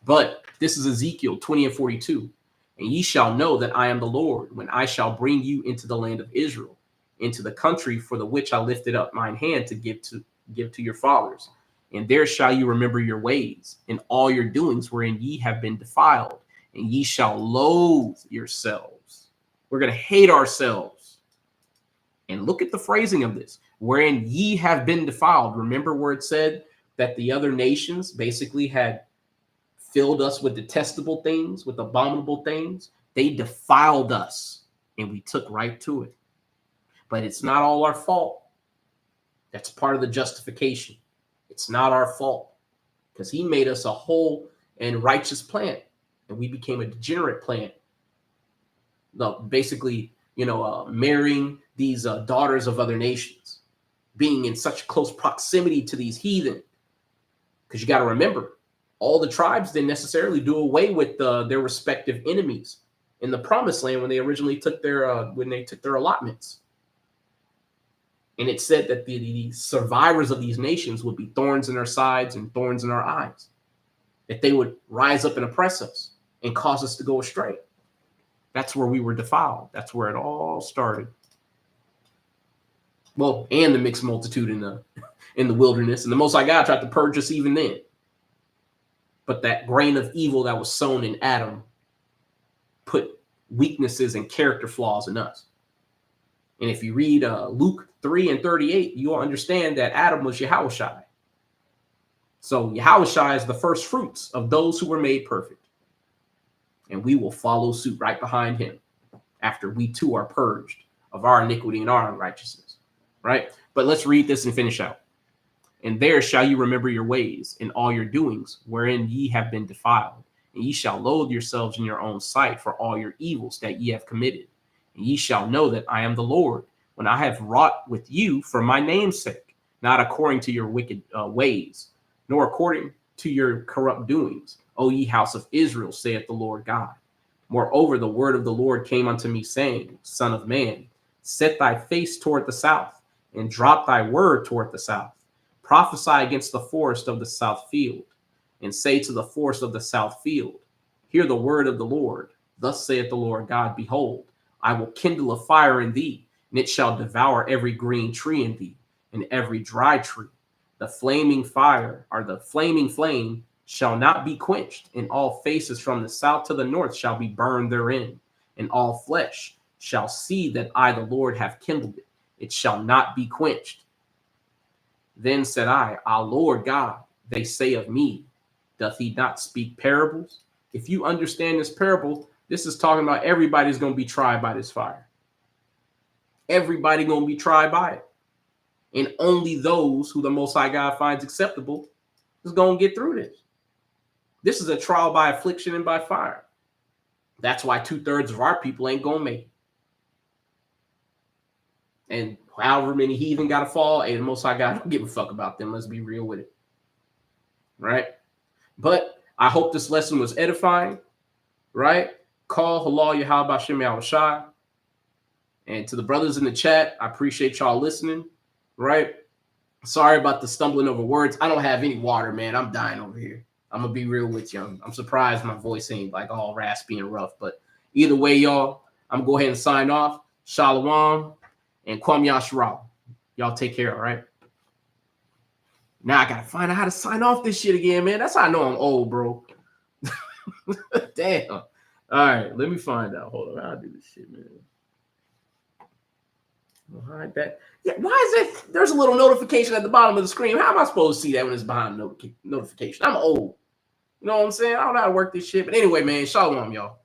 Speaker 1: But this is Ezekiel 20:42. And ye shall know that I am the Lord when I shall bring you into the land of Israel, into the country for the which I lifted up mine hand to give to your fathers. And there shall you remember your ways and all your doings wherein ye have been defiled, and ye shall loathe yourselves. We're going to hate ourselves. And look at the phrasing of this, wherein ye have been defiled. Remember where it said that the other nations basically had filled us with detestable things, with abominable things. They defiled us, and we took right to it. But it's not all our fault. That's part of the justification. It's not our fault because he made us a whole and righteous plant, and we became a degenerate plant. Basically, marrying these daughters of other nations, being in such close proximity to these heathen. Because you got to remember, all the tribes didn't necessarily do away with their respective enemies in the promised land when they originally took their allotments. And it said that the survivors of these nations would be thorns in our sides and thorns in our eyes, that they would rise up and oppress us and cause us to go astray. That's where we were defiled. That's where it all started. Well, and the mixed multitude in the wilderness. And the Most High God tried to purge us even then. But that grain of evil that was sown in Adam put weaknesses and character flaws in us. And if you read Luke 3:38, you'll understand that Adam was Yahushai. So Yahushai is the first fruits of those who were made perfect. And we will follow suit right behind him after we too are purged of our iniquity and our unrighteousness, right? But let's read this and finish out. And there shall you remember your ways and all your doings, wherein ye have been defiled. And ye shall loathe yourselves in your own sight for all your evils that ye have committed. And ye shall know that I am the Lord, when I have wrought with you for my name's sake, not according to your wicked ways, nor according to your corrupt doings, O ye house of Israel, saith the Lord God. Moreover, the word of the Lord came unto me, saying, Son of man, set thy face toward the south, and drop thy word toward the south. Prophesy against the forest of the south field, and say to the forest of the south field, Hear the word of the Lord. Thus saith the Lord God, Behold, I will kindle a fire in thee, and it shall devour every green tree in thee, and every dry tree. The flaming fire, or the flaming flame, shall not be quenched, and all faces from the south to the north shall be burned therein, and all flesh shall see that I, the Lord, have kindled it. It shall not be quenched. Then said I, Our Lord God, they say of me, doth he not speak parables? If you understand this parable, this is talking about everybody's going to be tried by this fire. Everybody going to be tried by it. And only those who the Most High God finds acceptable is going to get through this. This is a trial by affliction and by fire. That's why 2/3 of our people ain't going to make it. And however many heathen got to fall, hey, the Most High God don't give a fuck about them. Let's be real with it. Right? But I hope this lesson was edifying. Right? Call halal Yahweh Bashem Yahushai. And to the brothers in the chat, I appreciate y'all listening. Right? Sorry about the stumbling over words. I don't have any water, man. I'm dying over here. I'm going to be real with you. I'm surprised my voice ain't like all raspy and rough. But either way, y'all, I'm going to go ahead and sign off. Shalom and Kwam Yashra. Y'all take care, all right? Now I gotta find out how to sign off this shit again, man. That's how I know I'm old, bro. Damn. All right, let me find out. Hold on, I'll do this shit, man. I'll hide that. Yeah, why is it? There's a little notification at the bottom of the screen. How am I supposed to see that when it's behind notification? I'm old. You know what I'm saying? I don't know how to work this shit. But anyway, man, shalom, y'all.